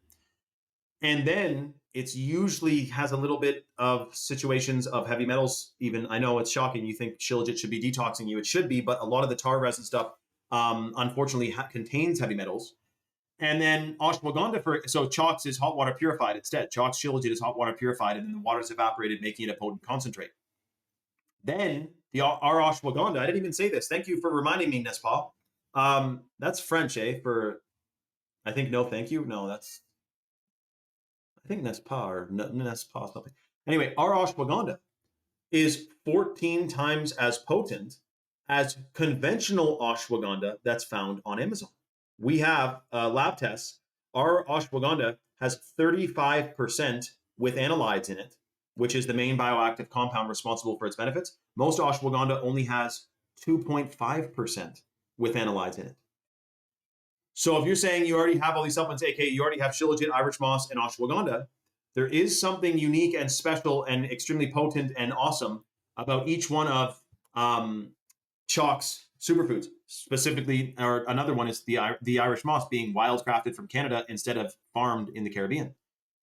And then it's usually has a little bit of situations of heavy metals. Even, I know it's shocking. You think shilajit should be detoxing you. It should be, but a lot of the tar resin stuff, unfortunately, contains heavy metals. And then ashwagandha, so chalks is hot water purified instead. Chalk's shilajit is hot water purified, and then the water is evaporated, making it a potent concentrate. Then our ashwagandha, I didn't even say this. Thank you for reminding me, Nespa. That's French, for, I think, no thank you. No, that's, I think Nespa or Nespa something. Anyway, our ashwagandha is 14 times as potent as conventional ashwagandha that's found on Amazon. We have lab tests. Our ashwagandha has 35% with analytes in it, which is the main bioactive compound responsible for its benefits, most ashwagandha only has 2.5% with analytes in it. So if you're saying you already have all these supplements, aka you already have shilajit, Irish moss, and ashwagandha, there is something unique and special and extremely potent and awesome about each one of Chalk's superfoods. Specifically, or another one is the Irish moss being wildcrafted from Canada instead of farmed in the Caribbean.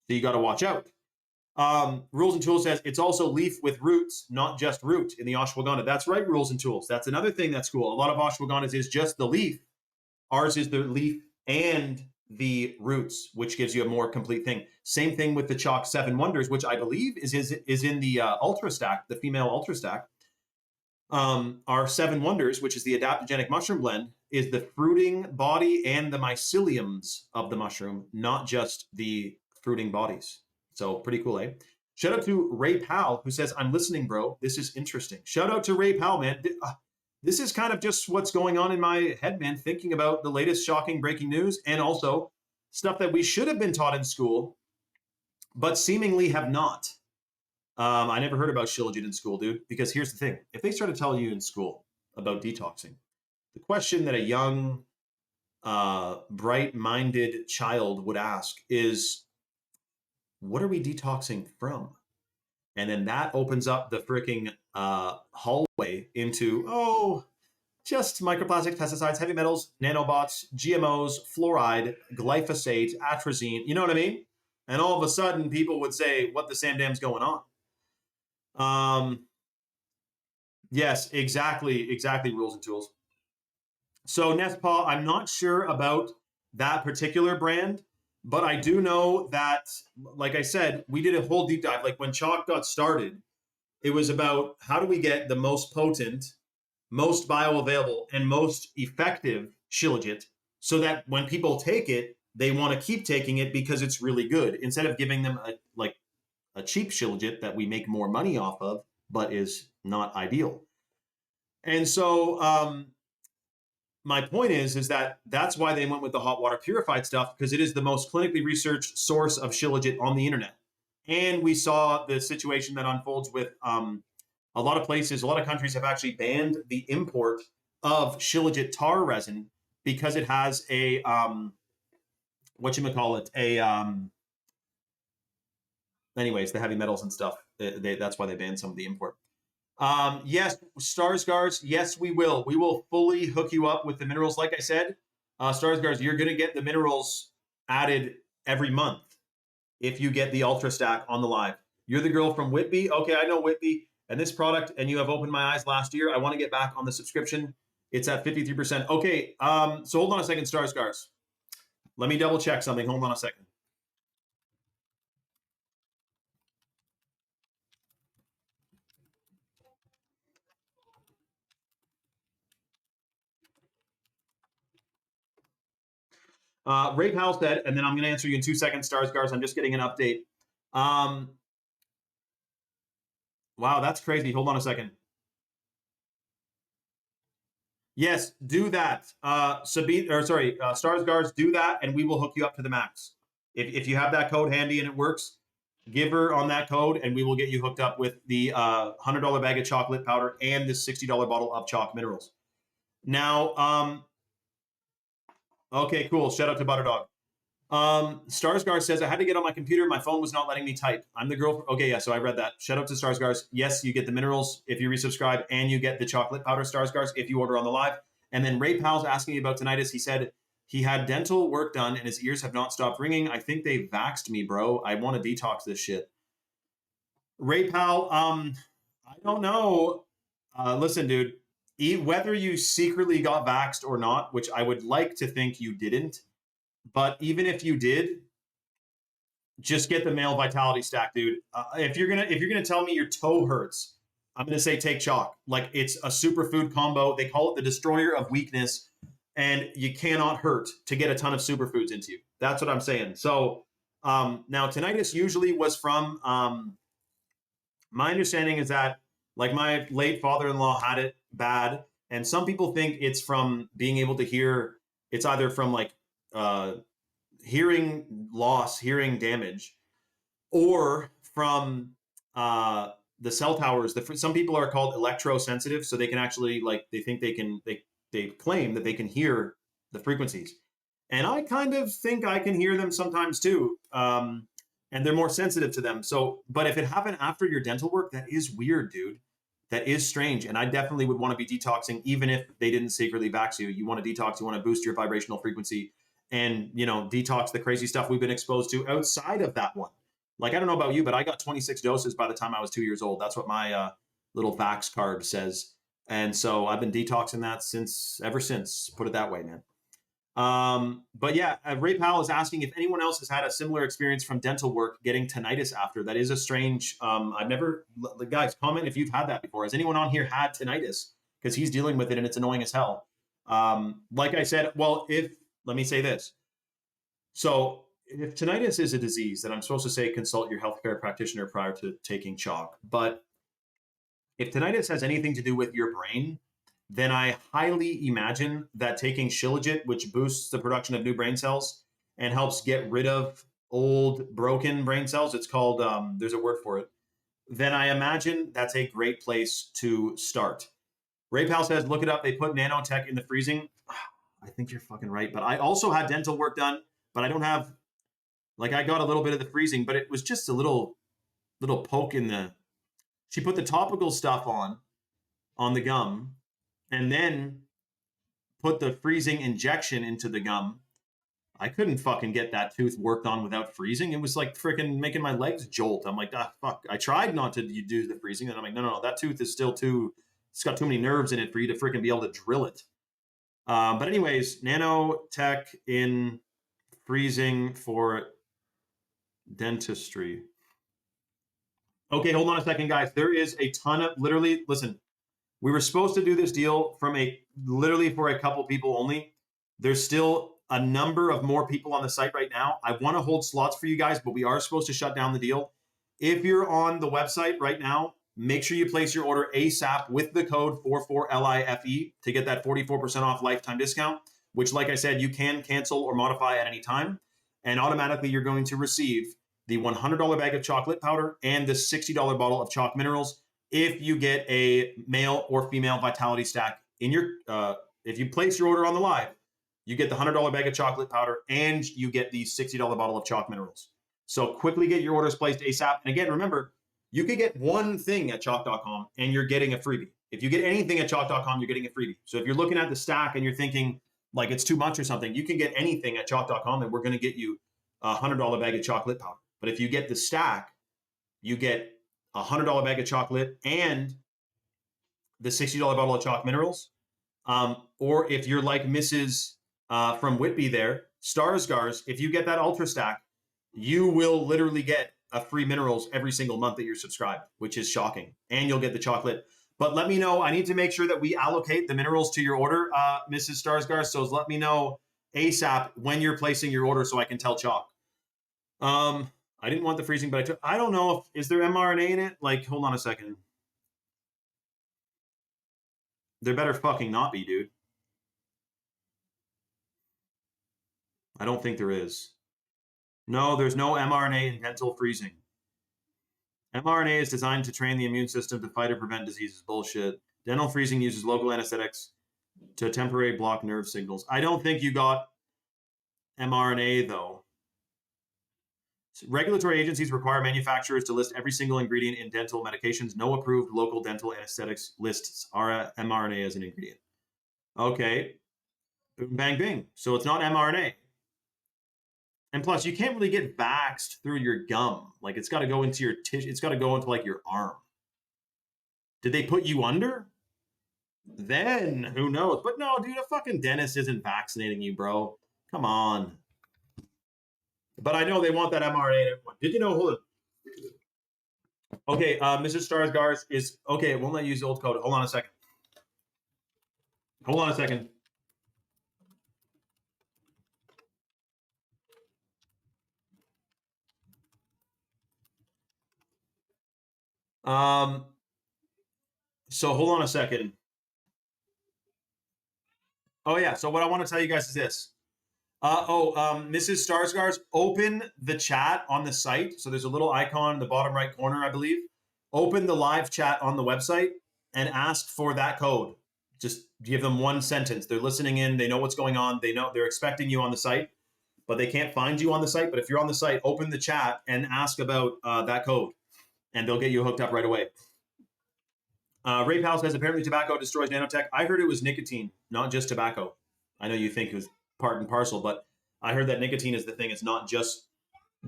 So you got to watch out. Rules and Tools says it's also leaf with roots, not just root in the ashwagandha. That's right, Rules and Tools. That's another thing that's cool. A lot of ashwagandhas is just the leaf. Ours is the leaf and the roots, which gives you a more complete thing. Same thing with the Chalk 7 Wonders, which I believe is in the Ultra Stack, the female Ultra Stack. Our 7 Wonders, which is the adaptogenic mushroom blend, is the fruiting body and the myceliums of the mushroom, not just the fruiting bodies. So pretty cool, eh? Shout out to Ray Powell, who says, I'm listening, bro. This is interesting. Shout out to Ray Powell, man. This is kind of just what's going on in my head, man, thinking about the latest shocking breaking news and also stuff that we should have been taught in school, but seemingly have not. I never heard about shilajit in school, dude, because here's the thing. If they started telling you in school about detoxing, the question that a young, bright-minded child would ask is, what are we detoxing from? And then that opens up the freaking hallway into, just microplastics, pesticides, heavy metals, nanobots, GMOs, fluoride, glyphosate, atrazine, you know what I mean? And all of a sudden, people would say, what the Sam Dam's going on? Yes, exactly, Rules and Tools. So Nespa, I'm not sure about that particular brand, but I do know that, like I said, we did a whole deep dive. Like when Chalk got started, it was about how do we get the most potent, most bioavailable, and most effective shilajit so that when people take it, they want to keep taking it because it's really good, instead of giving them a cheap shilajit that we make more money off of, but is not ideal. And so my point is that that's why they went with the hot water purified stuff, because it is the most clinically researched source of shilajit on the internet. And we saw the situation that unfolds with a lot of places, a lot of countries have actually banned the import of shilajit tar resin because it has a, anyways, the heavy metals and stuff. That's why they banned some of the import. Yes, Starsgars, yes, we will. We will fully hook you up with the minerals. Like I said, Starsgars, you're going to get the minerals added every month if you get the Ultra Stack on the live. You're the girl from Whitby. Okay, I know Whitby and this product, and you have opened my eyes last year. I want to get back on the subscription. It's at 53%. Okay, so hold on a second, Starsgars. Let me double check something. Hold on a second. Ray Powell said, and then I'm going to answer you in 2 seconds, Starsgars. I'm just getting an update. Wow, that's crazy. Hold on a second. Yes, do that. Starsgars, do that, and we will hook you up to the max. If you have that code handy and it works, give her on that code, and we will get you hooked up with the $100 bag of chocolate powder and the $60 bottle of chalk minerals. Now, okay, cool. Shout out to Butterdog. Starsgars says, I had to get on my computer. My phone was not letting me type. I'm the girl. Okay, yeah, so I read that. Shout out to Starsgars. Yes, you get the minerals if you resubscribe, and you get the chocolate powder, Starsgars, if you order on the live. And then Ray Powell's asking me about tinnitus. He said he had dental work done and his ears have not stopped ringing. I think they vaxxed me, bro. I want to detox this shit. Ray Powell, I don't know. Listen, dude, whether you secretly got vaxxed or not, which I would like to think you didn't, but even if you did, just get the male vitality stack, dude. If you're gonna tell me your toe hurts, I'm gonna say take chalk. Like, it's a superfood combo. They call it the destroyer of weakness, and you cannot hurt to get a ton of superfoods into you. That's what I'm saying. So now tinnitus usually was from my understanding is that, like, my late father-in-law had it bad, and some people think it's from being able to hear. It's either from like hearing loss, hearing damage, or from the cell towers. Some people are called electrosensitive, so they can actually like they think they claim that they can hear the frequencies, and I kind of think I can hear them sometimes too. And they're more sensitive to them. So, but if it happened after your dental work, that is weird, dude. That is strange. And I definitely would want to be detoxing, even if they didn't secretly vax you. You want to detox, you want to boost your vibrational frequency and, you know, detox the crazy stuff we've been exposed to outside of that one. Like, I don't know about you, but I got 26 doses by the time I was 2 years old. That's what my little vax card says. And so I've been detoxing that ever since, put it that way, man. But yeah, Ray Powell is asking if anyone else has had a similar experience from dental work getting tinnitus after. That is a strange, I've never, guys, comment if you've had that before. Has anyone on here had tinnitus? Because he's dealing with it and it's annoying as hell. Like I said, well, let me say this. So if tinnitus is a disease, then I'm supposed to say consult your healthcare practitioner prior to taking chalk. But if tinnitus has anything to do with your brain, then I highly imagine that taking Shilajit, which boosts the production of new brain cells and helps get rid of old broken brain cells, it's called, there's a word for it, then I imagine that's a great place to start. Ray Powell says, look it up. They put nanotech in the freezing. I think you're fucking right. But I also had dental work done, but I don't have, like I got a little bit of the freezing, but it was just a little poke in the, she put the topical stuff on the gum, and then put the freezing injection into the gum. I couldn't fucking get that tooth worked on without freezing. It was like freaking making my legs jolt. I'm like, fuck. I tried not to do the freezing, and I'm like, no, that tooth is still it's got too many nerves in it for you to freaking be able to drill it. But anyways, nanotech in freezing for dentistry. Okay, hold on a second, guys. There is a ton of, literally, listen, we were supposed to do this deal literally for a couple people only. There's still a number of more people on the site right now. I want to hold slots for you guys, but we are supposed to shut down the deal. If you're on the website right now, make sure you place your order ASAP with the code 44LIFE to get that 44% off lifetime discount, which, like I said, you can cancel or modify at any time. And automatically you're going to receive the $100 bag of chocolate powder and the $60 bottle of chalk minerals if you get a male or female vitality stack in your, if you place your order on the live, you get the $100 bag of chocolate powder and you get the $60 bottle of chalk minerals. So quickly get your orders placed ASAP. And again, remember, you could get one thing at chalk.com and you're getting a freebie. If you get anything at chalk.com, you're getting a freebie. So if you're looking at the stack and you're thinking like it's too much or something, you can get anything at chalk.com and we're going to get you a $100 bag of chocolate powder. But if you get the stack, you get a $100 bag of chocolate and the $60 bottle of chalk minerals. Or if you're like Mrs. From Whitby there, Starsgars, if you get that ultra stack, you will literally get a free minerals every single month that you're subscribed, which is shocking. And you'll get the chocolate. But let me know. I need to make sure that we allocate the minerals to your order, Mrs. Starsgars. So let me know ASAP when you're placing your order so I can tell Chalk. I didn't want the freezing, but I don't know is there mRNA in it? Like, hold on a second. There better fucking not be, dude. I don't think there is. No, there's no mRNA in dental freezing. mRNA is designed to train the immune system to fight or prevent diseases. Bullshit. Dental freezing uses local anesthetics to temporarily block nerve signals. I don't think you got mRNA, though. Regulatory agencies require manufacturers to list every single ingredient in dental medications. No approved local dental anesthetics lists mRNA as an ingredient. Okay. Boom, bang, bing. So it's not mRNA. And plus, you can't really get vaxxed through your gum. Like, it's got to go into your tissue. It's got to go into, like, your arm. Did they put you under? Then, who knows? But no, dude, a fucking dentist isn't vaccinating you, bro. Come on. But I know they want that mRNA in everyone. Did you know? Hold on. Okay, Mrs. Starsgars is... Okay, it won't let you use the old code. Hold on a second. Hold on a second. So hold on a second. Oh yeah. So what I want to tell you guys is this. Mrs. Starsgars, open the chat on the site. So there's a little icon in the bottom right corner, I believe. open the live chat on the website and ask for that code. Just give them one sentence. They're listening in. They know what's going on. They know they're expecting you on the site, but they can't find you on the site. But if you're on the site, open the chat and ask about that code, and they'll get you hooked up right away. Ray Powell says, apparently tobacco destroys nanotech. I heard it was nicotine, not just tobacco. I know you think it was part and parcel, but I heard that nicotine is the thing. It's not just,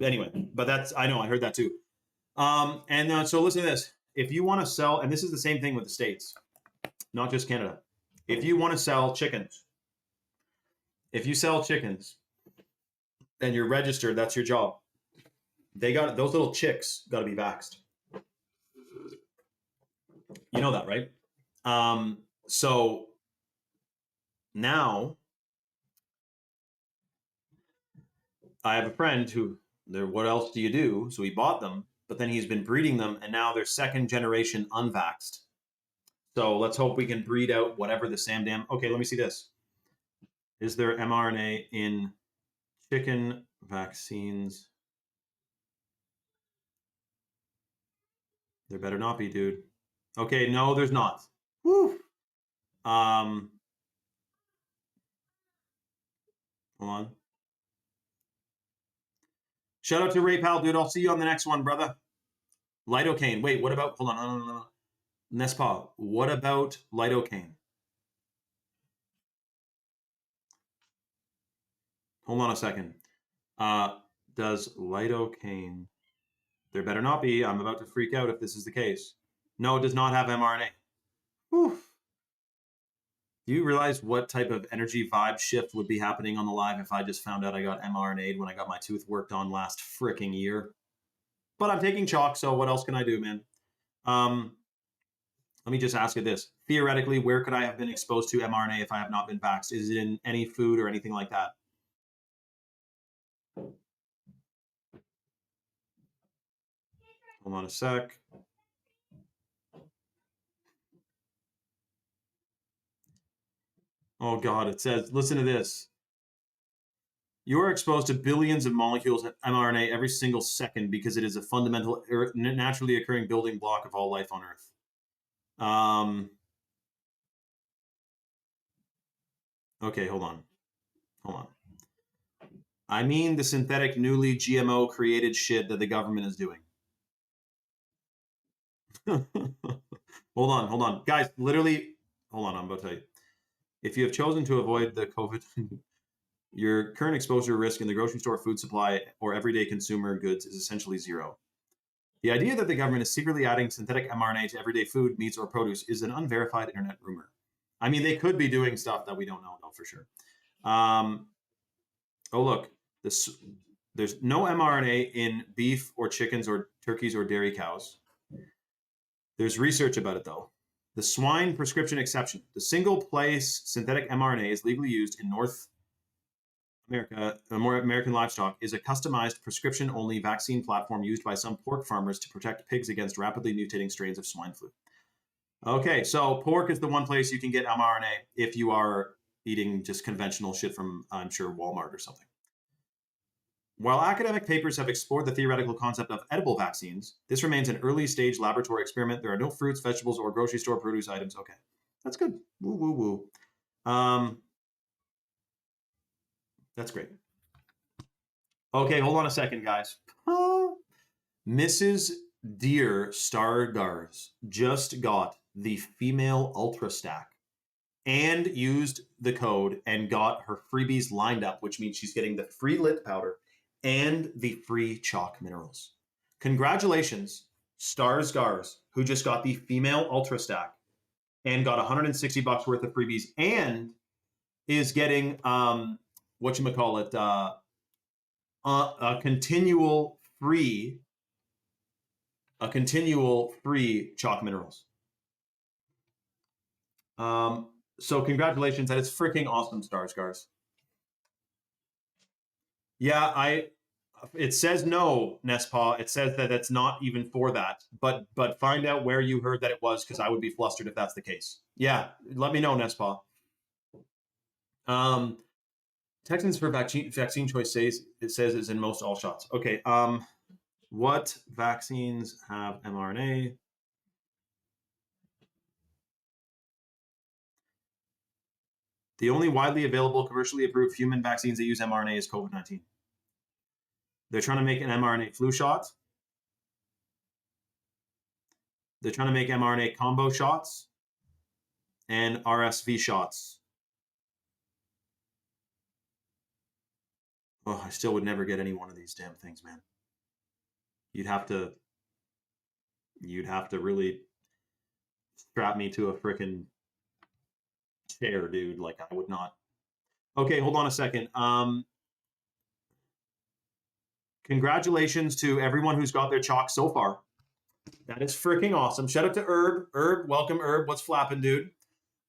anyway, but I know, I heard that too. So listen to this. If you want to sell, and this is the same thing with the States, not just Canada. If you want to sell chickens, if you sell chickens and you're registered, that's your job. Those little chicks got to be vaxxed. You know that, right? So now I have a friend who, what else do you do? So he bought them, but then he's been breeding them, and now they're second generation unvaxxed. So let's hope we can breed out whatever the Samdam. Okay, let me see this. Is there mRNA in chicken vaccines? There better not be, dude. Okay, no, there's not. Woo. Hold on. Shout out to Ray Powell, dude. I'll see you on the next one, brother. Lidocaine. Wait, what about, hold on, no. Nespa, what about lidocaine? Hold on a second. Does lidocaine, there better not be, I'm about to freak out if this is the case. No, it does not have mRNA. Whew. Do you realize what type of energy vibe shift would be happening on the live if I just found out I got mRNA'd when I got my tooth worked on last fricking year? But I'm taking chalk, so what else can I do, man? Let me just ask you this. Theoretically, where could I have been exposed to mRNA if I have not been vaxxed? Is it in any food or anything like that? Hold on a sec. Oh, God, it says, listen to this. You are exposed to billions of molecules of mRNA every single second because it is a fundamental, naturally occurring building block of all life on Earth. Okay, hold on. I mean the synthetic, newly GMO created shit that the government is doing. Hold on. Guys, literally, hold on, I'm about to tell you. If you have chosen to avoid the COVID, your current exposure risk in the grocery store, food supply, or everyday consumer goods is essentially zero. The idea that the government is secretly adding synthetic mRNA to everyday food, meats, or produce is an unverified internet rumor. I mean, they could be doing stuff that we don't know, for sure. Oh, look, there's no mRNA in beef or chickens or turkeys or dairy cows. There's research about it, though. The swine prescription exception. The single-place synthetic mRNA is legally used in North America, American livestock, is a customized prescription-only vaccine platform used by some pork farmers to protect pigs against rapidly mutating strains of swine flu. Okay, so pork is the one place you can get mRNA if you are eating just conventional shit from, I'm sure, Walmart or something. While academic papers have explored the theoretical concept of edible vaccines, this remains an early-stage laboratory experiment. There are no fruits, vegetables, or grocery store produce items. Okay, that's good. Woo, woo, woo. That's great. Okay, hold on a second, guys. Mrs. Deer Stargars just got the female Ultra Stack and used the code and got her freebies lined up, which means she's getting the free lit powder and the free chalk minerals. Congratulations, Starsgars, who just got the female Ultra Stack and got $160 worth of freebies and is getting whatchamacallit, a continual free chalk minerals. So congratulations, that is freaking awesome, Starsgars. Yeah, it says no, Nespa. It says that it's not even for that. But find out where you heard that it was, because I would be flustered if that's the case. Yeah, let me know, Nespa. Texans for vaccine choice says is in most all shots. Okay. What vaccines have mRNA? The only widely available commercially approved human vaccines that use mRNA is COVID-19. They're trying to make an mRNA flu shot. They're trying to make mRNA combo shots and RSV shots. Oh, I still would never get any one of these damn things, man. You'd have to really strap me to a freaking chair, dude. Like, I would not. Okay, hold on a second. Congratulations to everyone who's got their chalk so far. That is freaking awesome. Shout out to Herb. Herb, welcome, Herb. What's flapping, dude?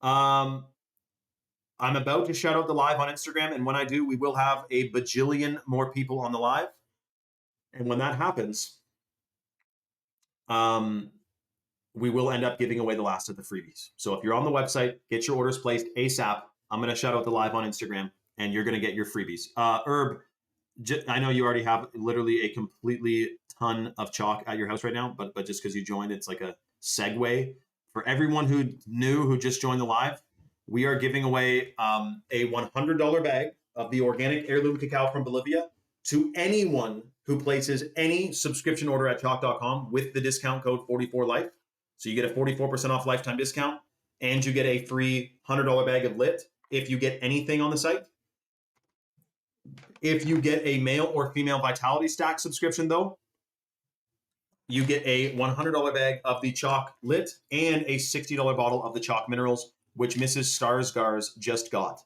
I'm about to shout out the live on Instagram, and when I do, we will have a bajillion more people on the live. And when that happens, we will end up giving away the last of the freebies. So if you're on the website, get your orders placed ASAP. I'm going to shout out the live on Instagram, and you're going to get your freebies. Herb, I know you already have literally a completely ton of chalk at your house right now, but just because you joined, it's like a segue. For everyone who just joined the live, we are giving away a $100 bag of the organic heirloom cacao from Bolivia to anyone who places any subscription order at chalk.com with the discount code 44life. So you get a 44% off lifetime discount, and you get a free $100 bag of lit if you get anything on the site. If you get a male or female Vitality Stack subscription, though, you get a $100 bag of the chalk lit and a $60 bottle of the chalk minerals, which Mrs. Starsgars just got.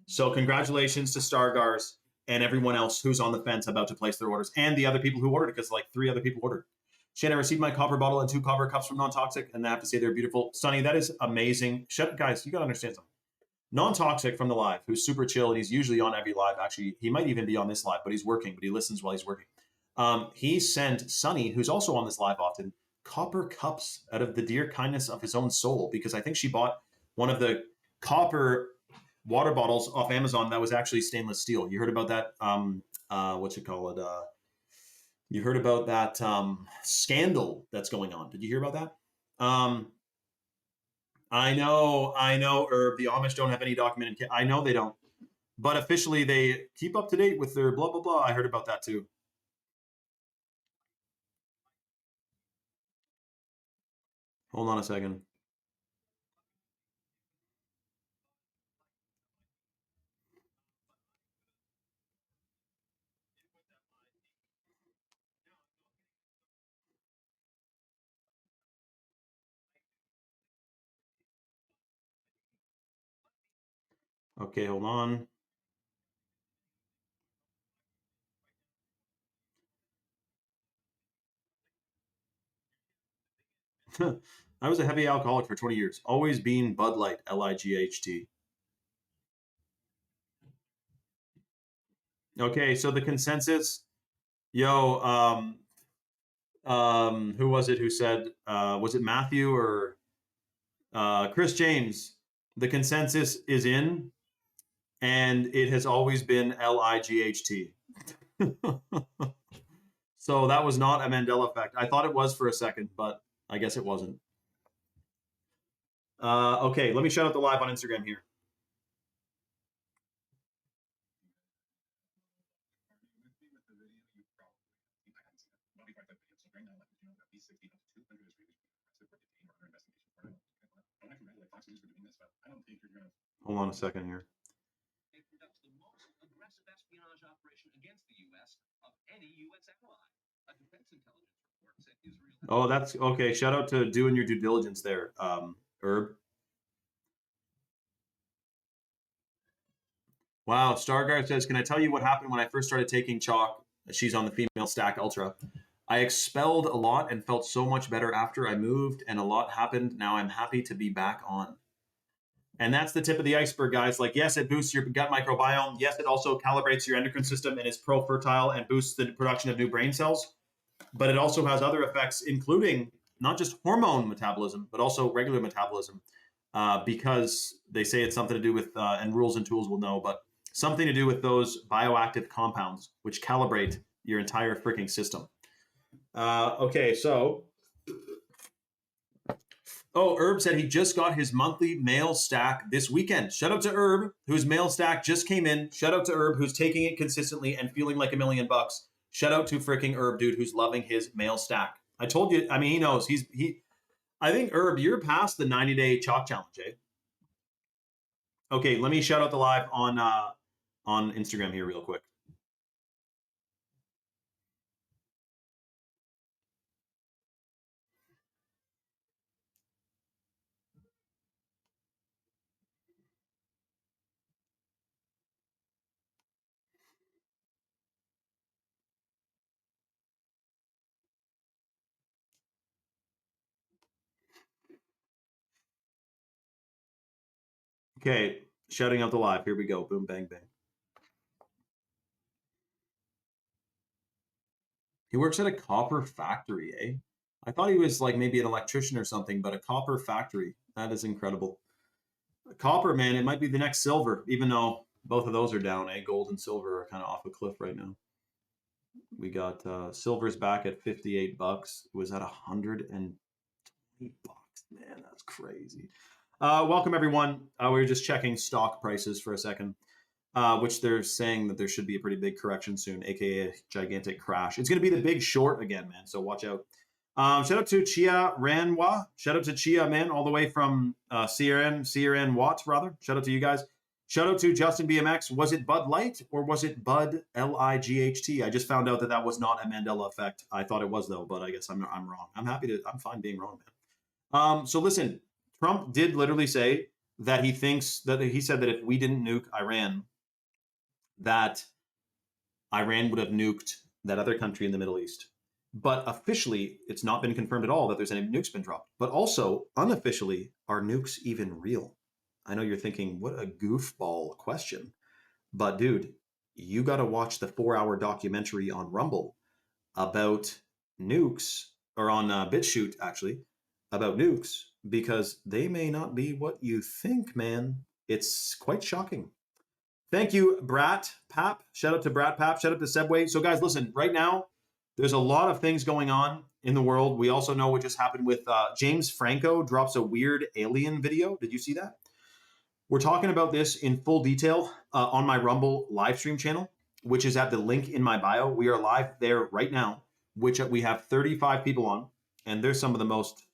So congratulations to Stargars and everyone else who's on the fence about to place their orders, and the other people who ordered, because like 3 other people ordered. Shane, I received my copper bottle and 2 copper cups from Non-Toxic, and I have to say they're beautiful. Sonny, that is amazing. Guys, you got to understand something. Non-Toxic from the live, who's super chill, and he's usually on every live. Actually, he might even be on this live, but he's working, but he listens while he's working. He sent Sonny, who's also on this live often, copper cups out of the dear kindness of his own soul, because I think she bought one of the copper water bottles off Amazon that was actually stainless steel. You heard about that? You heard about that scandal that's going on. Did you hear about that? I know, Herb. The Amish don't have any documented. I know they don't, but officially they keep up to date with their blah blah blah. I heard about that too. Hold on a second. Okay, hold on. I was a heavy alcoholic for 20 years, always being Bud Light, Light. Okay, so the consensus, who was it who said, was it Matthew or Chris James? The consensus is in, and it has always been Light. So that was not a Mandela effect. I thought it was for a second, but I guess it wasn't. Okay, let me shout out the live on Instagram here. Hold on a second here. Oh, that's okay. Shout out to doing your due diligence there, Herb. Wow, Stargard says, can I tell you what happened when I first started taking chalk? She's on the female stack ultra. I expelled a lot and felt so much better after I moved, and a lot happened. Now I'm happy to be back on. And that's the tip of the iceberg, guys. Like, yes, it boosts your gut microbiome. Yes, it also calibrates your endocrine system and is pro-fertile and boosts the production of new brain cells. But it also has other effects, including not just hormone metabolism, but also regular metabolism, because they say it's something to do with, and Rules and Tools will know, but something to do with those bioactive compounds, which calibrate your entire freaking system. Okay, so Oh, Herb said he just got his monthly mail stack this weekend. Shout out to Herb, whose mail stack just came in. Shout out to Herb, who's taking it consistently and feeling like $1 million bucks. Shout out to freaking Herb, dude, who's loving his mail stack. I told you, I mean, he knows. I think, Herb, you're past the 90-day chalk challenge, eh? Okay, let me shout out the live on Instagram here real quick. Okay, shouting out the live. Here we go. Boom, bang, bang. He works at a copper factory, eh? I thought he was like maybe an electrician or something, but a copper factory. That is incredible. Copper, man, it might be the next silver, even though both of those are down, eh? Gold and silver are kind of off a cliff right now. We got silver's back at 58 bucks. It was at 120 bucks. Man, that's crazy. Welcome, everyone. We were just checking stock prices for a second. Which they're saying that there should be a pretty big correction soon, aka a gigantic crash. It's going to be the big short again, man. So watch out. Shout out to Chia Ranwa. Shout out to Chia, man, all the way from CRN Watts, rather. Shout out to you guys. Shout out to Justin BMX. Was it Bud Light or was it Bud Light? I just found out that was not a Mandela effect. I thought it was though, but I guess I'm wrong. I'm fine being wrong, man. So listen, Trump did literally say that he said that if we didn't nuke Iran, that Iran would have nuked that other country in the Middle East. But officially, it's not been confirmed at all that there's any nukes been dropped. But also, unofficially, are nukes even real? I know you're thinking, what a goofball question. But dude, you got to watch the 4-hour documentary on Rumble about nukes, or on BitChute, actually, about nukes, because they may not be what you think, man. It's quite shocking. Thank you, Brat Pap. Shout out to Brat Pap. Shout out to Sebway. So guys, listen, right now, there's a lot of things going on in the world. We also know what just happened with James Franco drops a weird alien video. Did you see that? We're talking about this in full detail on my Rumble live stream channel, which is at the link in my bio. We are live there right now, which we have 35 people on, and they're some of the most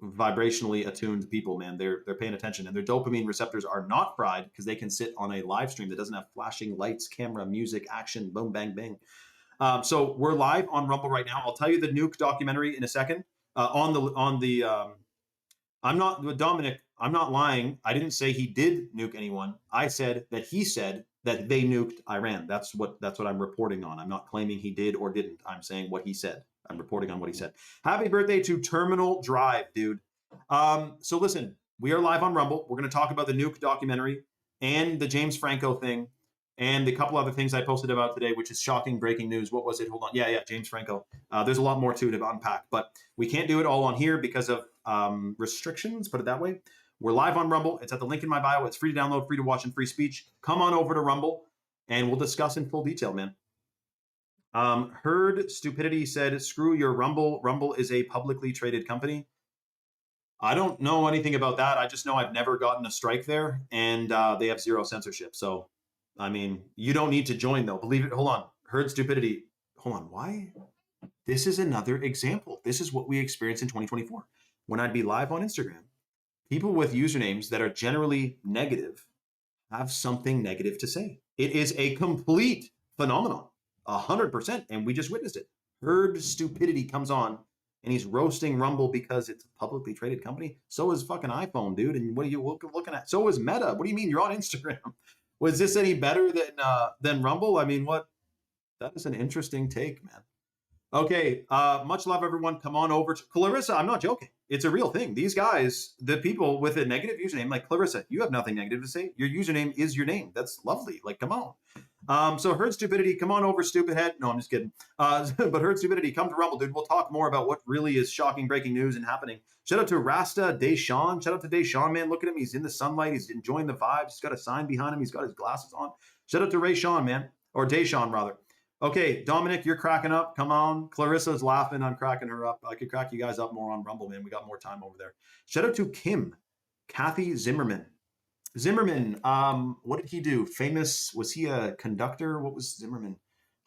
vibrationally attuned people, man. They're paying attention, and their dopamine receptors are not fried because they can sit on a live stream that doesn't have flashing lights, camera, music, action, boom, bang, bang. So we're live on Rumble right now. I'll tell you the nuke documentary in a second. I'm not Dominic. I'm not lying. I didn't say he did nuke anyone. I said that he said that they nuked Iran. That's what I'm reporting on. I'm not claiming he did or didn't. I'm saying what he said. I'm reporting on what he said. Happy birthday to Terminal Drive, dude. So listen, we are live on Rumble. We're going to talk about the nuke documentary and the James Franco thing and a couple other things I posted about today, which is shocking breaking news. What was it? Hold on. Yeah, James Franco. There's a lot more to unpack, but we can't do it all on here because of restrictions, put it that way. We're live on Rumble. It's at the link in my bio. It's free to download, free to watch, and free speech. Come on over to Rumble, and we'll discuss in full detail, man. Herd Stupidity said, screw your Rumble. Rumble is a publicly traded company. I don't know anything about that. I just know I've never gotten a strike there, and they have zero censorship. So, I mean, you don't need to join, though. Believe it. Hold on. Herd Stupidity. Hold on. Why? This is another example. This is what we experienced in 2024. When I'd be live on Instagram, people with usernames that are generally negative have something negative to say. It is a complete phenomenon. 100%, and we just witnessed it. Herd Stupidity comes on, and he's roasting Rumble because it's a publicly traded company. So is fucking iPhone, dude. And what are you looking at? So is Meta. What do you mean you're on Instagram? Was this any better than Rumble? I mean, what? That is an interesting take, man. Okay, much love, everyone. Come on over to Clarissa. I'm not joking. It's a real thing. These guys, the people with a negative username, like Clarissa, you have nothing negative to say. Your username is your name. That's lovely. Like, come on. So Herd Stupidity, come on over, stupid head. No, I'm just kidding. But Herd Stupidity, come to Rumble, dude. We'll talk more about what really is shocking breaking news and happening. Shout out to Rasta Deshawn. Shout out to Deshawn, man. Look at him. He's in the sunlight. He's enjoying the vibes. He's got a sign behind him. He's got his glasses on. Shout out to Ray Sean, man. Or Deshawn, rather. Okay, Dominic, you're cracking up. Come on. Clarissa's laughing. I'm cracking her up. I could crack you guys up more on Rumble, man. We got more time over there. Shout out to Kim, Kathy Zimmerman. Zimmerman, what did he do? Famous, was he a conductor? What was Zimmerman?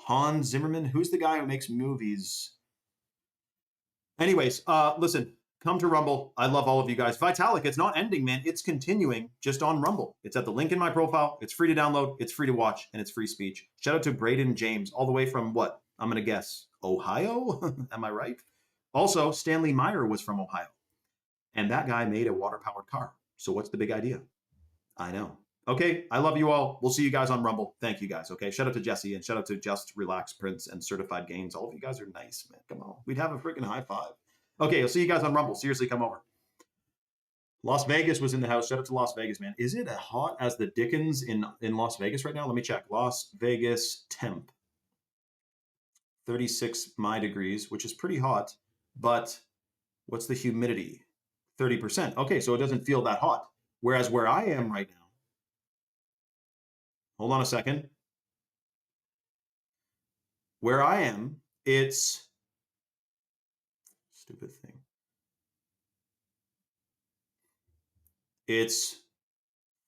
Hans Zimmerman? Who's the guy who makes movies? Anyways, listen, come to Rumble. I love all of you guys. Vitalik, it's not ending, man. It's continuing just on Rumble. It's at the link in my profile. It's free to download. It's free to watch, and it's free speech. Shout out to Braden James, all the way from what? I'm going to guess. Ohio? Am I right? Also, Stanley Meyer was from Ohio. And that guy made a water-powered car. So what's the big idea? I know. Okay, I love you all. We'll see you guys on Rumble. Thank you guys, okay? Shout out to Jesse and shout out to Just Relax Prince and Certified Gains. All of you guys are nice, man. Come on. We'd have a freaking high five. Okay, I'll see you guys on Rumble. Seriously, come over. Las Vegas was in the house. Shout out to Las Vegas, man. Is it hot as the Dickens in Las Vegas right now? Let me check. Las Vegas temp. 36 my degrees, which is pretty hot. But what's the humidity? 30%. Okay, so it doesn't feel that hot. Whereas where I am right now, hold on a second. Where I am, it's stupid thing. It's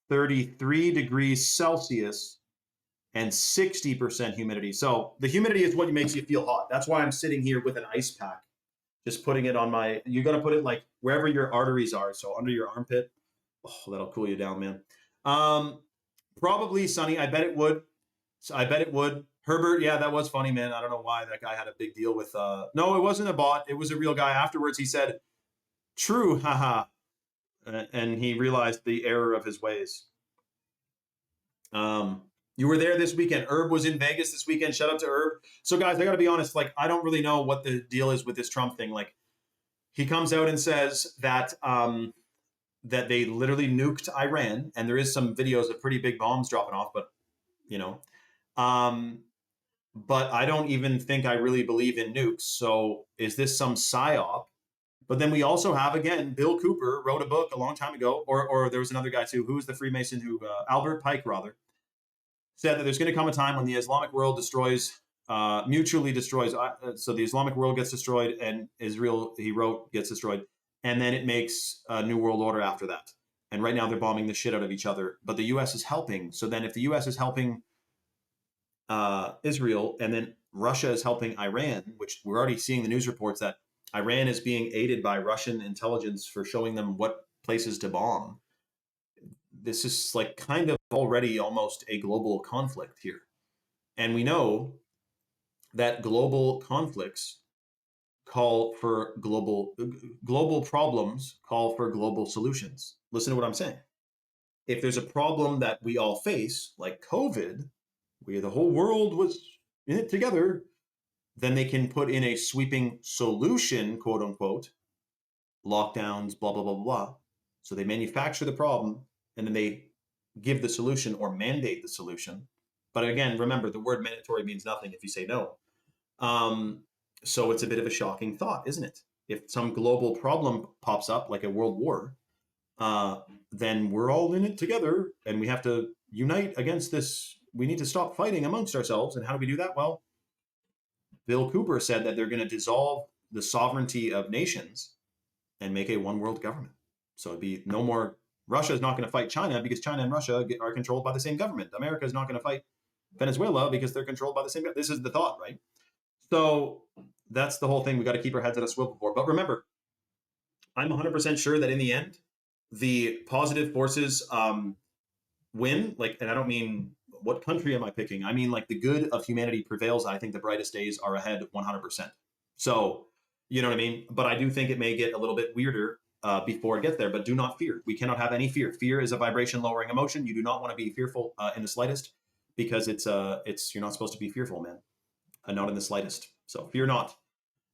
33 degrees Celsius and 60% humidity. So the humidity is what makes you feel hot. That's why I'm sitting here with an ice pack, just putting it on my, you got to put it like wherever your arteries are. So under your armpit. Oh, that'll cool you down, man. Probably sunny. I bet it would. I bet it would. Herbert, yeah, that was funny, man. I don't know why that guy had a big deal with. No, it wasn't a bot. It was a real guy. Afterwards, he said, "True, haha," and he realized the error of his ways. You were there this weekend. Herb was in Vegas this weekend. Shout out to Herb. So, guys, I got to be honest. Like, I don't really know what the deal is with this Trump thing. Like, he comes out and says that. That they literally nuked Iran, and there is some videos of pretty big bombs dropping off, but you know, but I don't even think I really believe in nukes. So is this some psyop? But then we also have, again, Bill Cooper wrote a book a long time ago, or there was another guy too, who was the Freemason who, Albert Pike rather, said that there's going to come a time when the Islamic world destroys, mutually destroys. So the Islamic world gets destroyed and Israel, he wrote, gets destroyed. And then it makes a new world order after that. And right now they're bombing the shit out of each other. But the U.S. is helping. So then if the U.S. is helping Israel and then Russia is helping Iran, which we're already seeing the news reports that Iran is being aided by Russian intelligence for showing them what places to bomb. This is like kind of already almost a global conflict here. And we know that global conflicts call for global problems, call for global solutions. Listen to what I'm saying. If there's a problem that we all face, like COVID, where the whole world was in it together, then they can put in a sweeping solution, quote unquote, lockdowns, blah, blah, blah, blah. So they manufacture the problem and then they give the solution or mandate the solution. But again, remember, the word mandatory means nothing if you say no. So it's a bit of a shocking thought, isn't it? If some global problem pops up, like a world war, then we're all in it together and we have to unite against this. We need to stop fighting amongst ourselves. And how do we do that? Well, Bill Cooper said that they're going to dissolve the sovereignty of nations and make a one world government. So it'd be no more. Russia is not going to fight China because China and Russia are controlled by the same government. America is not going to fight Venezuela because they're controlled by the same government. This is the thought, right? So that's the whole thing we got to keep our heads at a swivel for. But remember, I'm 100% sure that in the end, the positive forces win. Like, and I don't mean what country am I picking? I mean, like, the good of humanity prevails. I think the brightest days are ahead 100%. So, you know what I mean? But I do think it may get a little bit weirder before it gets there. But do not fear. We cannot have any fear. Fear is a vibration lowering emotion. You do not want to be fearful in the slightest because it's you're not supposed to be fearful, man. Not in the slightest. So fear not.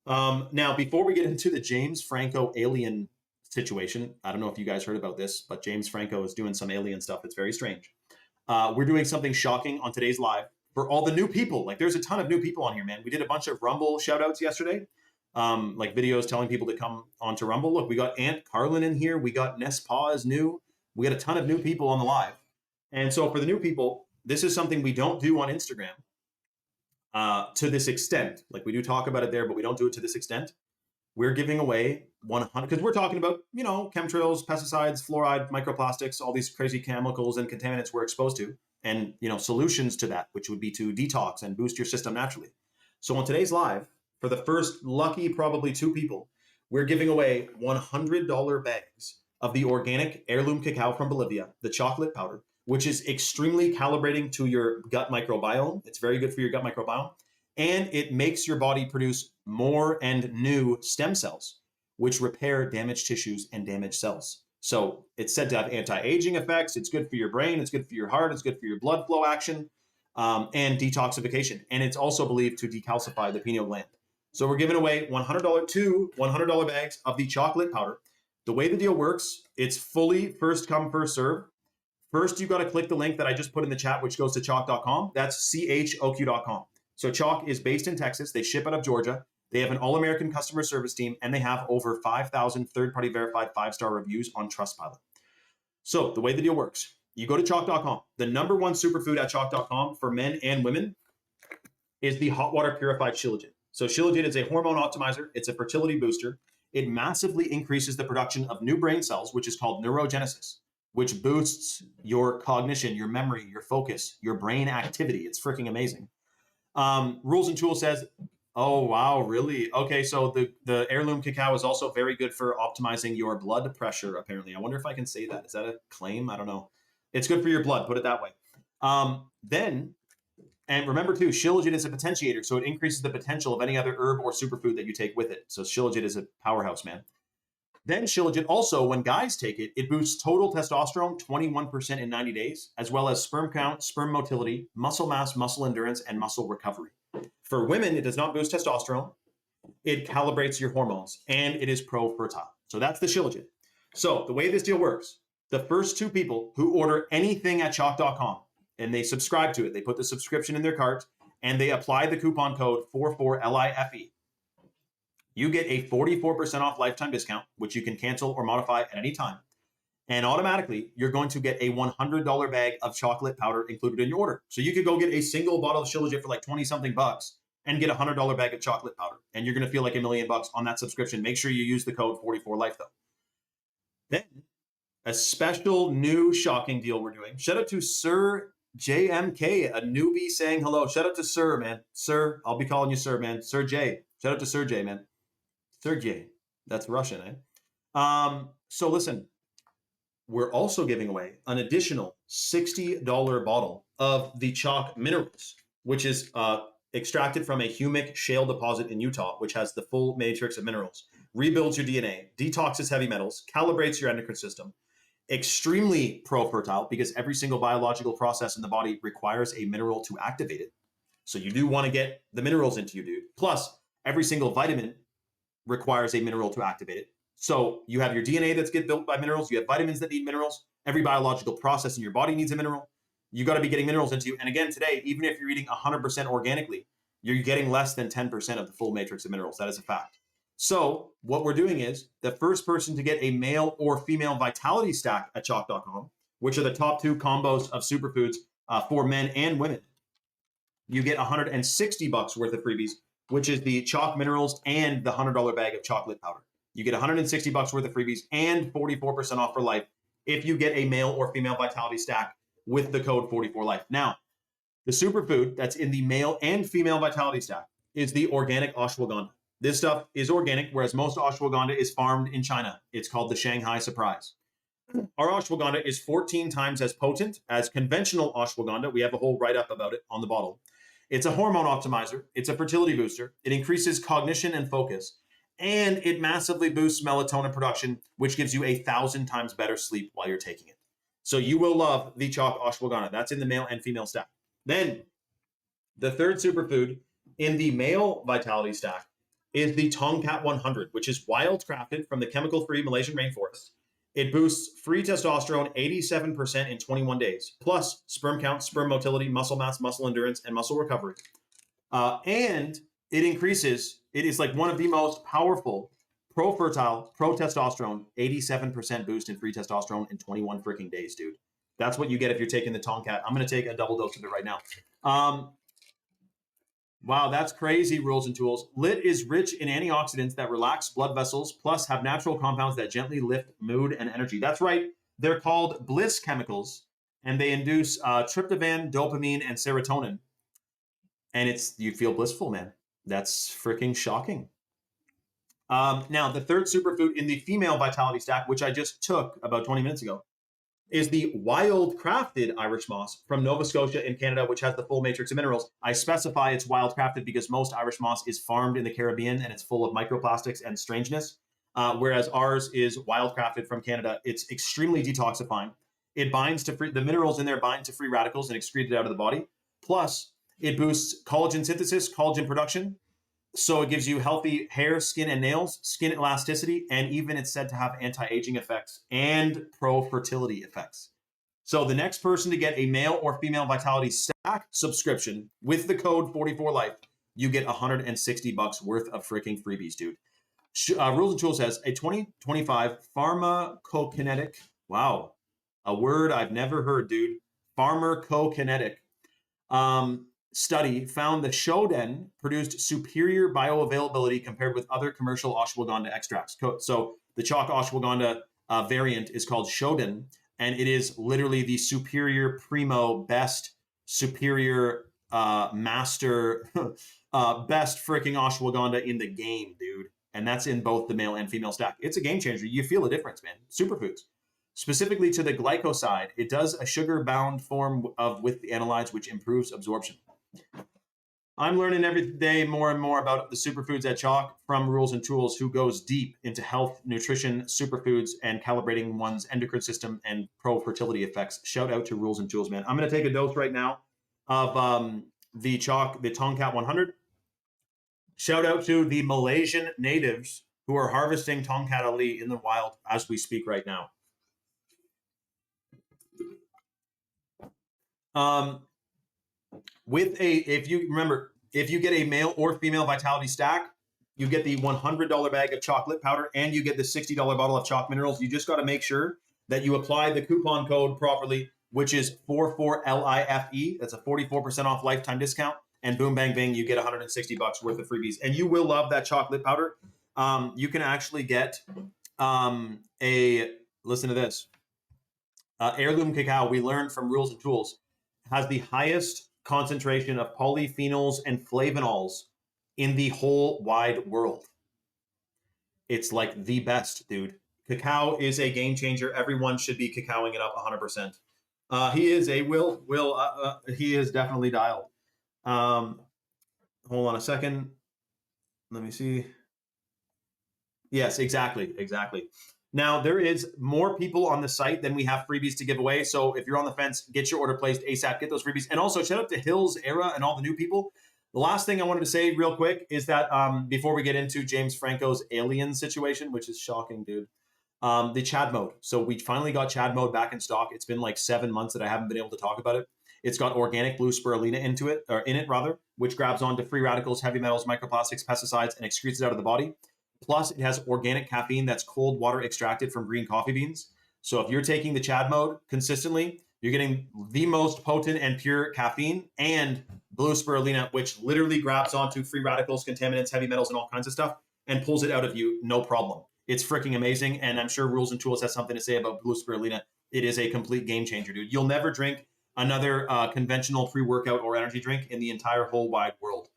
Now, before we get into the James Franco alien situation, I don't know if you guys heard about this, but James Franco is doing some alien stuff that's very strange. We're doing something shocking on today's live for all the new people. Like, there's a ton of new people on here, man. We did a bunch of Rumble shout outs yesterday, like videos telling people to come onto Rumble. Look, we got Aunt Carlin in here. We got Nespa is new. We got a ton of new people on the live. And so for the new people, this is something we don't do on Instagram. to this extent. Like we do talk about it there, but we don't do it to this extent. We're giving away 100, because we're talking about, you know, chemtrails, pesticides, fluoride, microplastics, all these crazy chemicals and contaminants we're exposed to, and, you know, solutions to that, which would be to detox and boost your system naturally. So on today's live, for the first lucky probably 2 people, we're giving away $100 bags of the organic heirloom cacao from Bolivia, the chocolate powder, which is extremely calibrating to your gut microbiome. It's very good for your gut microbiome. And it makes your body produce more and new stem cells, which repair damaged tissues and damaged cells. So it's said to have anti-aging effects. It's good for your brain. It's good for your heart. It's good for your blood flow action, and detoxification. And it's also believed to decalcify the pineal gland. So we're giving away $100 bags of the chocolate powder. The way the deal works, it's fully first come, first serve. First, you got to click the link that I just put in the chat, which goes to chalk.com. That's CHOQ.com. So Chalk is based in Texas. They ship out of Georgia. They have an all-American customer service team, and they have over 5,000 third-party verified 5-star reviews on Trustpilot. So the way the deal works, you go to chalk.com. The number 1 superfood at chalk.com for men and women is the hot water purified Shilajit. So Shilajit is a hormone optimizer. It's a fertility booster. It massively increases the production of new brain cells, which is called neurogenesis, which boosts your cognition, your memory, your focus, your brain activity. It's freaking amazing. Rules and Tools says, oh, wow, really? Okay, so the heirloom cacao is also very good for optimizing your blood pressure, apparently. I wonder if I can say that. Is that a claim? I don't know. It's good for your blood, put it that way. And remember too, Shilajit is a potentiator, so it increases the potential of any other herb or superfood that you take with it. So Shilajit is a powerhouse, man. Then Shilajit also, when guys take it, it boosts total testosterone 21% in 90 days, as well as sperm count, sperm motility, muscle mass, muscle endurance, and muscle recovery. For women, it does not boost testosterone. It calibrates your hormones, and it is pro-fertile. So that's the Shilajit. So the way this deal works, the first 2 people who order anything at chalk.com, and they subscribe to it, they put the subscription in their cart, and they apply the coupon code 44LIFE, you get a 44% off lifetime discount, which you can cancel or modify at any time. And automatically, you're going to get a $100 bag of chocolate powder included in your order. So you could go get a single bottle of Shilajit for like 20-something bucks and get a $100 bag of chocolate powder. And you're going to feel like $1 million on that subscription. Make sure you use the code 44LIFE, though. Then, a special new shocking deal we're doing. Shout out to Sir JMK, a newbie saying hello. Shout out to Sir, man. Sir, I'll be calling you Sir, man. Sir J. Shout out to Sir J, man. Sergey, that's Russian, eh? So listen, we're also giving away an additional $60 bottle of the chalk minerals, which is extracted from a humic shale deposit in Utah, which has the full matrix of minerals, rebuilds your DNA, detoxes heavy metals, calibrates your endocrine system, extremely pro-fertile because every single biological process in the body requires a mineral to activate it. So you do want to get the minerals into you, dude. Plus, every single vitamin requires a mineral to activate it. So you have your DNA that's get built by minerals. You have vitamins that need minerals. Every biological process in your body needs a mineral. You got to be getting minerals into you. And again, today, even if you're eating 100% organically, you're getting less than 10% of the full matrix of minerals. That is a fact. So what we're doing is the first person to get a male or female vitality stack at chalk.com, which are the top 2 combos of superfoods for men and women, you get $160 worth of freebies, which is the chalk minerals and the $100 bag of chocolate powder. You get $160 worth of freebies and 44% off for life if you get a male or female vitality stack with the code 44LIFE. Now, the superfood that's in the male and female vitality stack is the organic ashwagandha. This stuff is organic, whereas most ashwagandha is farmed in China. It's called the Shanghai Surprise. Our ashwagandha is 14 times as potent as conventional ashwagandha. We have a whole write-up about it on the bottle. It's a hormone optimizer. It's a fertility booster. It increases cognition and focus, and it massively boosts melatonin production, which gives you 1,000 times better sleep while you're taking it. So you will love the chalk ashwagandha. That's in the male and female stack. Then the third superfood in the male vitality stack is the Tongkat 100, which is wild crafted from the chemical-free Malaysian rainforest. It boosts free testosterone 87% in 21 days, plus sperm count, sperm motility, muscle mass, muscle endurance, and muscle recovery. And it increases, it is like one of the most powerful pro-fertile, pro-testosterone, 87% boost in free testosterone in 21 freaking days, dude. That's what you get if you're taking the Tongkat. I'm going to take a double dose of it right now. Wow, that's crazy, Rules and Tools. Lit is rich in antioxidants that relax blood vessels, plus have natural compounds that gently lift mood and energy. That's right. They're called bliss chemicals, and they induce tryptophan, dopamine, and serotonin. And you feel blissful, man. That's freaking shocking. Now, the third superfood in the female vitality stack, which I just took about 20 minutes ago, is the wild crafted Irish moss from Nova Scotia in Canada, which has the full matrix of minerals. I specify it's wild crafted because most Irish moss is farmed in the Caribbean and it's full of microplastics and strangeness, whereas ours is wild crafted from Canada. It's extremely detoxifying. It binds to the minerals in there bind to free radicals and excrete it out of the body. Plus, it boosts collagen synthesis, collagen production, so it gives you healthy hair, skin, and nails, skin elasticity, and even it's said to have anti-aging effects and pro-fertility effects. So the next person to get a male or female vitality stack subscription with the code 44life, you get $160 worth of freaking freebies, dude. Rules and Tools says a 2025 pharmacokinetic, wow, a word I've never heard, dude. Pharmacokinetic study found the Shoden produced superior bioavailability compared with other commercial ashwagandha extracts. So the chalk ashwagandha variant is called Shoden, and it is literally the superior, primo, best, superior, master, best freaking ashwagandha in the game, dude. And that's in both the male and female stack. It's a game changer. You feel a difference, man. Superfoods. Specifically to the glycoside, it does a sugar-bound form with the analytes, which improves absorption. I'm learning every day more and more about the superfoods at Chalk from Rules and Tools, who goes deep into health, nutrition, superfoods, and calibrating one's endocrine system and pro-fertility effects. Shout out to Rules and Tools, man. I'm going to take a dose right now of the Chalk, the Tongkat 100. Shout out to the Malaysian natives who are harvesting Tongkat Ali in the wild as we speak right now. If you get a male or female vitality stack, you get the $100 bag of chocolate powder and you get the $60 bottle of chalk minerals. You just got to make sure that you apply the coupon code properly, which is 44LIFE. That's a 44% off lifetime discount. And boom, bang, bang, you get $160 worth of freebies. And you will love that chocolate powder. You can actually get listen to this. Heirloom cacao, we learned from Rules and Tools, has the highest concentration of polyphenols and flavonols in the whole wide world. It's like the best, dude. Cacao is a game changer. Everyone should be cacaoing it up 100%. He is a he is definitely dialed. Hold on a second. Let me see. Yes, exactly. Now, there is more people on the site than we have freebies to give away. So if you're on the fence, get your order placed ASAP, get those freebies. And also, shout out to Hills Era and all the new people. The last thing I wanted to say real quick is that before we get into James Franco's alien situation, which is shocking, dude, the Chad mode. So we finally got Chad mode back in stock. It's been like 7 months that I haven't been able to talk about it. It's got organic blue spirulina in it, which grabs onto free radicals, heavy metals, microplastics, pesticides, and excretes it out of the body. Plus, it has organic caffeine that's cold water extracted from green coffee beans. So if you're taking the Chad mode consistently, you're getting the most potent and pure caffeine and blue spirulina, which literally grabs onto free radicals, contaminants, heavy metals, and all kinds of stuff and pulls it out of you, no problem. It's freaking amazing. And I'm sure Rules and Tools has something to say about blue spirulina. It is a complete game changer, dude. You'll never drink another conventional pre-workout or energy drink in the entire whole wide world.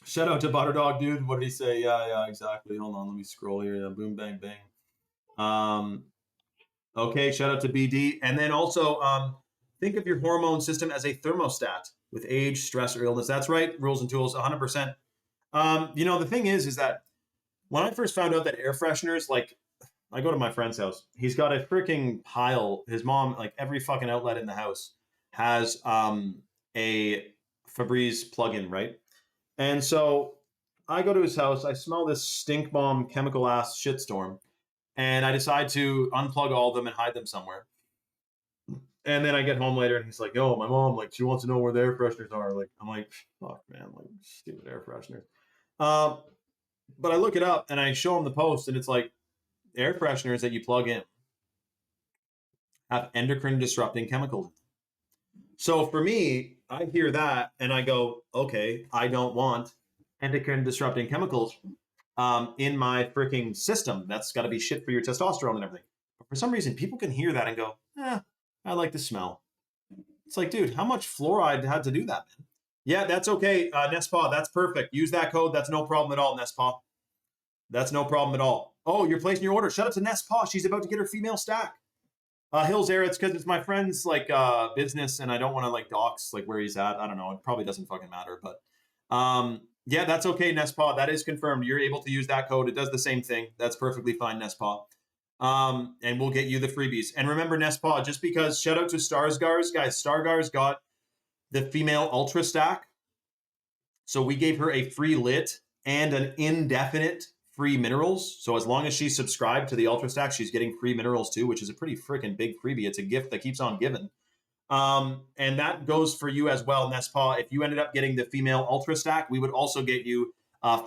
Shout out to Butterdog, dude. What did he say? Yeah, exactly. Hold on, let me scroll here. Yeah, boom, bang, bang. Okay, shout out to BD. And then also, think of your hormone system as a thermostat with age, stress, or illness. That's right, Rules and Tools, 100%. The thing is that when I first found out that air fresheners, like, I go to my friend's house. He's got a freaking pile. His mom, like every fucking outlet in the house, has a Febreze plug-in, right? And so I go to his house. I smell this stink bomb chemical ass shitstorm, and I decide to unplug all of them and hide them somewhere. And then I get home later, and he's like, "Yo, my mom, like, she wants to know where the air fresheners are." Like, I'm like, "Fuck, man, like, stupid air fresheners." But I look it up, and I show him the post, and it's like, air fresheners that you plug in have endocrine disrupting chemicals. So for me, I hear that and I go, okay, I don't want endocrine disrupting chemicals in my freaking system. That's got to be shit for your testosterone and everything. But for some reason, people can hear that and go, I like the smell. It's like, dude, how much fluoride had to do that, man? Yeah, that's okay, Nespa. That's perfect. Use that code. That's no problem at all, Nespa. That's no problem at all. Oh, you're placing your order. Shut up to Nespa. She's about to get her female stack. Hills Air, it's because it's my friend's like business, and I don't want to like dox like where he's at. I don't know. It probably doesn't fucking matter, but yeah, that's okay, Nespa. That is confirmed. You're able to use that code. It does the same thing. That's perfectly fine, Nespa. And we'll get you the freebies. And remember, Nespa, just because shout out to Starsgars, guys. Stargars got the female ultra stack, so we gave her a free lit and an indefinite free minerals. So as long as she's subscribed to the ultra stack, she's getting free minerals too, which is a pretty freaking big freebie. It's a gift that keeps on giving. And that goes for you as well, Nespa. If you ended up getting the female ultra stack, we would also get you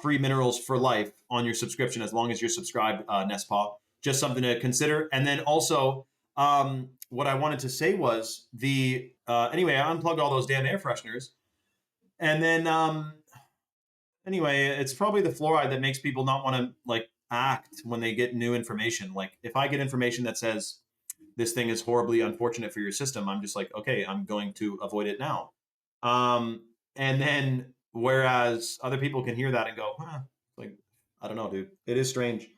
free minerals for life on your subscription as long as you're subscribed, Nespa. Just something to consider. And then also, what I wanted to say was anyway, I unplugged all those damn air fresheners. And then anyway, it's probably the fluoride that makes people not want to like act when they get new information. Like if I get information that says this thing is horribly unfortunate for your system, I'm just like, okay, I'm going to avoid it now. And then whereas other people can hear that and go, like, I don't know, dude. It is strange.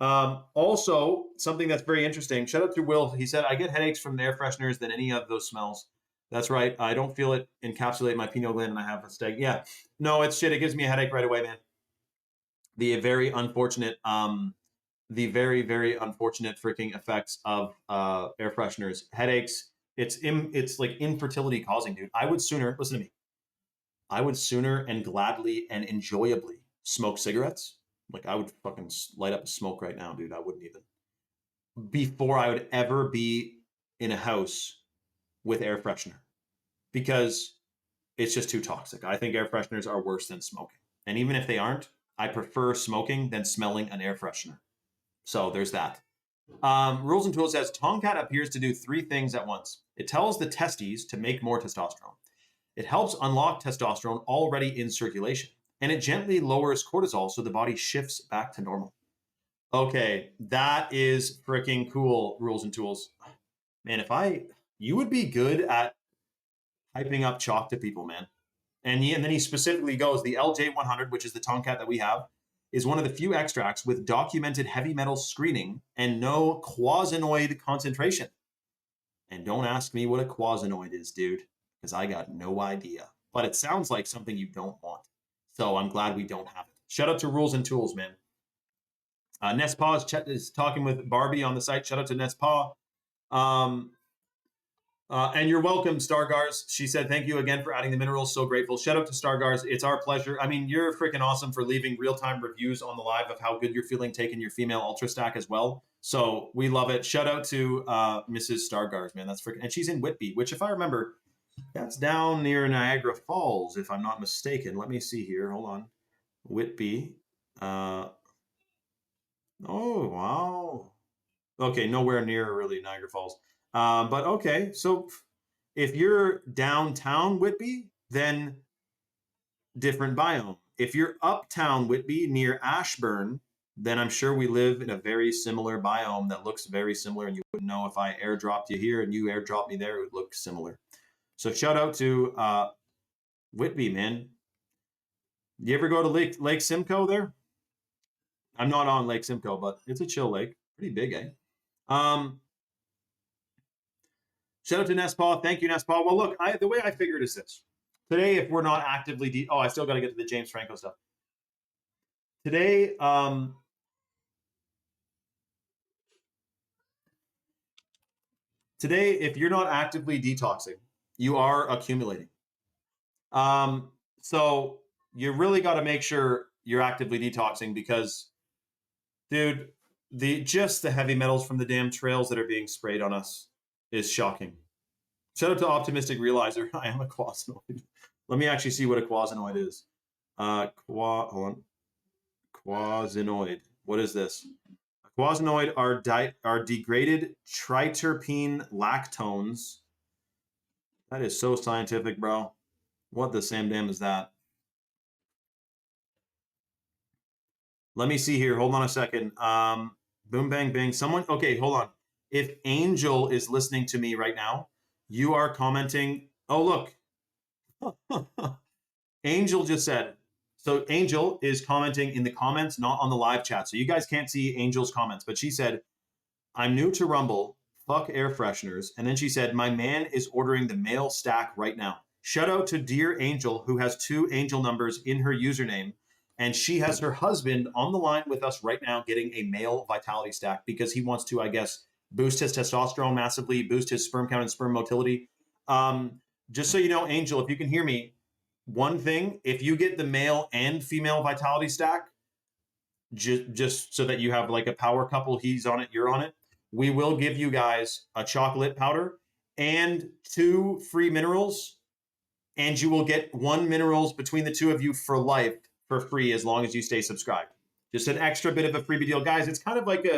Also, something that's very interesting. Shout out to Will. He said, I get headaches from the air fresheners than any of those smells. That's right. I don't feel it encapsulate my pineal gland and I have a stag. Yeah. No, it's shit. It gives me a headache right away, man. The very, very unfortunate freaking effects of air fresheners, headaches. It's like infertility causing, dude. I would sooner, listen to me, I would sooner and gladly and enjoyably smoke cigarettes. Like I would fucking light up a smoke right now, dude. I wouldn't even. Before I would ever be in a house with air freshener because it's just too toxic. I think air fresheners are worse than smoking. And even if they aren't, I prefer smoking than smelling an air freshener. So there's that. Rules and Tools says Tomcat appears to do 3 things at once. It tells the testes to make more testosterone. It helps unlock testosterone already in circulation. And it gently lowers cortisol so the body shifts back to normal. Okay, that is freaking cool, Rules and Tools. Man, you would be good at hyping up chalk to people, man. And then he specifically goes, the LJ100, which is the Tomcat that we have, is one of the few extracts with documented heavy metal screening and no quasinoid concentration. And don't ask me what a quasinoid is, dude, because I got no idea. But it sounds like something you don't want. So I'm glad we don't have it. Shout out to Rules and Tools, man. Nespa is talking with Barbie on the site. Shout out to Nespa. And you're welcome, Stargars. She said, thank you again for adding the minerals. So grateful. Shout out to Stargars. It's our pleasure. I mean, you're freaking awesome for leaving real-time reviews on the live of how good you're feeling taking your female Ultra Stack as well. So we love it. Shout out to Mrs. Stargars, man. That's freaking... And she's in Whitby, which if I remember, that's down near Niagara Falls, if I'm not mistaken. Let me see here. Hold on. Whitby. Oh, wow. Okay, nowhere near really Niagara Falls. But okay, so if you're downtown Whitby, then different biome. If you're uptown Whitby near Ashburn, then I'm sure we live in a very similar biome that looks very similar, and you wouldn't know if I airdropped you here and you airdropped me there, it would look similar. So shout out to Whitby, man. You ever go to Lake Simcoe there? I'm not on Lake Simcoe, but it's a chill lake. Pretty big, eh? Shout out to Nespa. Thank you, Nespa. Well, look, the way I figured is this. Today, if we're not actively... I still got to get to the James Franco stuff. Today, if you're not actively detoxing, you are accumulating. So you really got to make sure you're actively detoxing because, dude, just the heavy metals from the damn trails that are being sprayed on us is shocking. Shout out to Optimistic Realizer. I am a quasinoid. Let me actually see what a quasinoid is. Hold on. Quasinoid. What is this? A quasinoid are degraded triterpene lactones. That is so scientific, bro. What the Sam Dam is that? Let me see here. Hold on a second. Boom, bang, bing. Someone, okay, hold on. If Angel is listening to me right now, you are commenting. Oh, look. Angel just said, so Angel is commenting in the comments, not on the live chat. So you guys can't see Angel's comments, but she said, I'm new to Rumble. Fuck air fresheners. And then she said, my man is ordering the mail stack right now. Shout out to dear Angel, who has 2 Angel numbers in her username. And she has her husband on the line with us right now getting a male vitality stack because he wants to, I guess, boost his testosterone massively, boost his sperm count and sperm motility. Just so you know, Angel, if you can hear me, one thing, if you get the male and female vitality stack, just so that you have like a power couple, he's on it, you're on it, we will give you guys a chocolate powder and 2 free minerals, and you will get 1 minerals between the 2 of you for life for free as long as you stay subscribed. Just an extra bit of a freebie deal. Guys, it's kind of like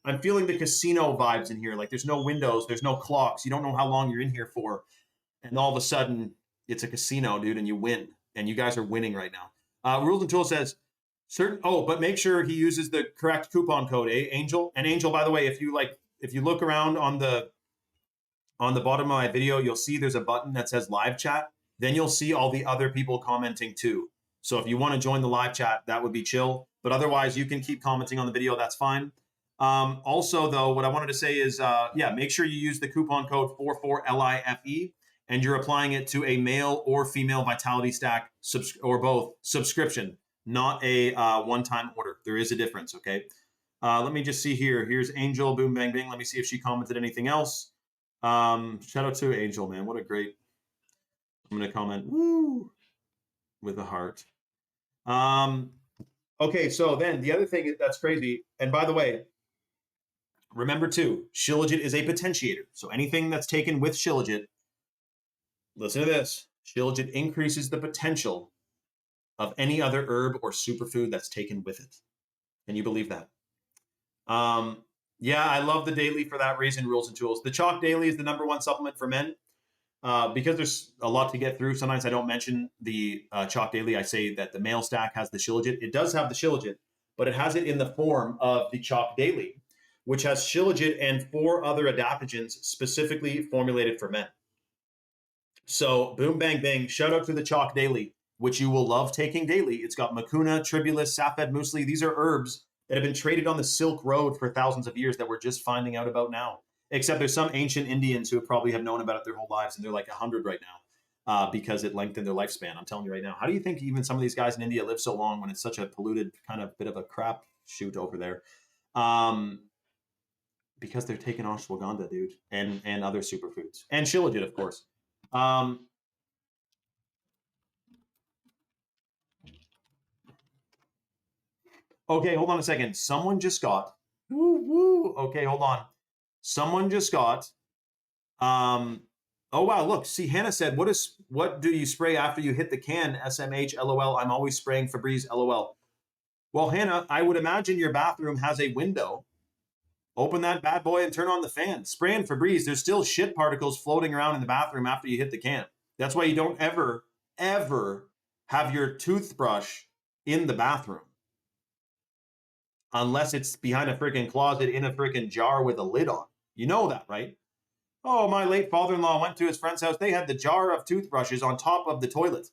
I'm feeling the casino vibes in here. Like there's no windows, there's no clocks. You don't know how long you're in here for. And all of a sudden, it's a casino, dude, and you win. And you guys are winning right now. Rules and Tools says, but make sure he uses the correct coupon code, Angel? And Angel, by the way, if you look around on the bottom of my video, you'll see there's a button that says live chat. Then you'll see all the other people commenting too. So if you want to join the live chat, that would be chill. But otherwise, you can keep commenting on the video. That's fine. Also, though, what I wanted to say is, make sure you use the coupon code 44LIFE, and you're applying it to a male or female vitality stack or both subscription, not a one-time order. There is a difference, okay? Let me just see here. Here's Angel, boom, bang, bing. Let me see if she commented anything else. Shout out to Angel, man. What a great... I'm going to comment, woo, with a heart. Okay, so then the other thing that's crazy, and by the way, remember too, Shilajit is a potentiator. So anything that's taken with Shilajit, listen to this, Shilajit increases the potential of any other herb or superfood that's taken with it. Can you believe that? Yeah, I love the daily for that reason, Rules and Tools. The Chalk Daily is the #1 supplement for men. Because there's a lot to get through, sometimes I don't mention the Chalk Daily. I say that the male stack has the Shilajit. It does have the Shilajit, but it has it in the form of the Chalk Daily, which has Shilajit and 4 other adaptogens specifically formulated for men. So boom, bang, bang, shout out to the Chalk Daily, which you will love taking daily. It's got Mucuna, Tribulus, Safed Muesli. These are herbs that have been traded on the Silk Road for thousands of years that we're just finding out about now. Except there's some ancient Indians who probably have known about it their whole lives, and they're like 100 right now because it lengthened their lifespan. I'm telling you right now. How do you think even some of these guys in India live so long when it's such a polluted kind of bit of a crap shoot over there? Because they're taking ashwagandha, dude, and other superfoods. And Shilajit, of course. Okay, hold on a second. Someone just got... Okay, hold on. Someone just got... oh, wow, look. See, Hannah said, what do you spray after you hit the can? SMH, LOL. I'm always spraying Febreze, LOL. Well, Hannah, I would imagine your bathroom has a window. Open that bad boy and turn on the fan. Spraying Febreze. There's still shit particles floating around in the bathroom after you hit the can. That's why you don't ever, ever have your toothbrush in the bathroom. Unless it's behind a freaking closet in a freaking jar with a lid on. You know that, right? Oh, my late father-in-law went to his friend's house. They had the jar of toothbrushes on top of the toilet.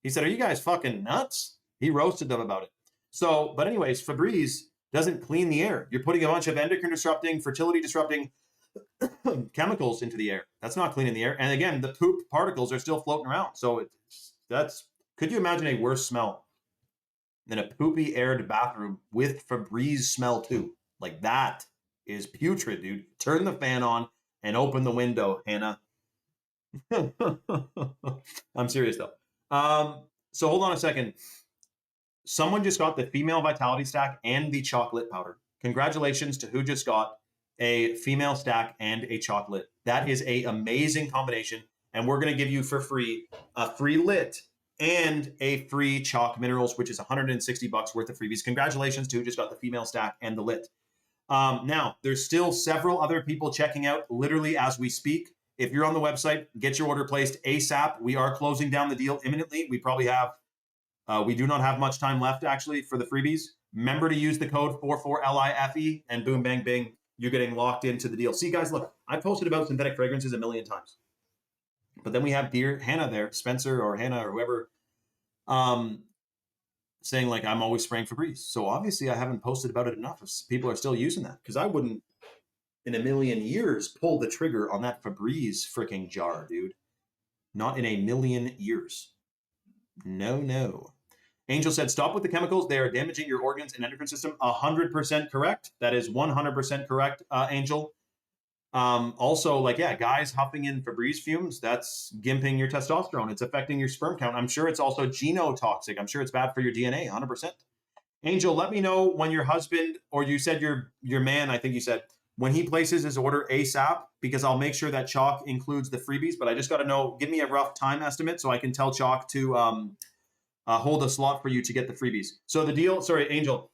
He said, are you guys fucking nuts? He roasted them about it. So, but anyways, Febreze doesn't clean the air. You're putting a bunch of endocrine disrupting, fertility disrupting chemicals into the air. That's not cleaning the air. And again, the poop particles are still floating around. So could you imagine a worse smell than a poopy aired bathroom with Febreze smell too? Like that is putrid, dude. Turn the fan on and open the window, Hannah. I'm serious though. So hold on a second. Someone just got the female vitality stack and the chocolate powder. Congratulations to who just got a female stack and a chocolate. That is an amazing combination. And we're going to give you for free a free lit and a free chalk minerals, which is $160 worth of freebies. Congratulations to who just got the female stack and the lit. Now, there's still several other people checking out literally as we speak. if you're on the website, get your order placed ASAP. We are closing down the deal imminently. We probably have, we do not have much time left actually for the freebies. Remember to use the code 44LIFE and boom, bang, bing, you're getting locked into the deal. See guys, look, I posted about synthetic fragrances a million times, but then we have dear Hannah there, Spencer or Hannah or whoever, saying like, I'm always spraying Febreze. So obviously I haven't posted about it enough if people are still using that, because I wouldn't in a million years pull the trigger on that Febreze freaking jar, dude. Not in a million years. No, no. Angel said, stop with the chemicals. They are damaging your organs and endocrine system. 100% correct. That is 100% correct, Angel. Also, like, yeah, guys huffing in Febreze fumes, that's gimping your testosterone. It's affecting your sperm count. I'm sure it's also genotoxic. I'm sure it's bad for your DNA, 100%. Angel, let me know when your husband, or you said your man, I think you said, when he places his order ASAP, because I'll make sure that Chalk includes the freebies, but I just got to know, give me a rough time estimate so I can tell Chalk to hold a slot for you to get the freebies. So the deal, sorry, Angel,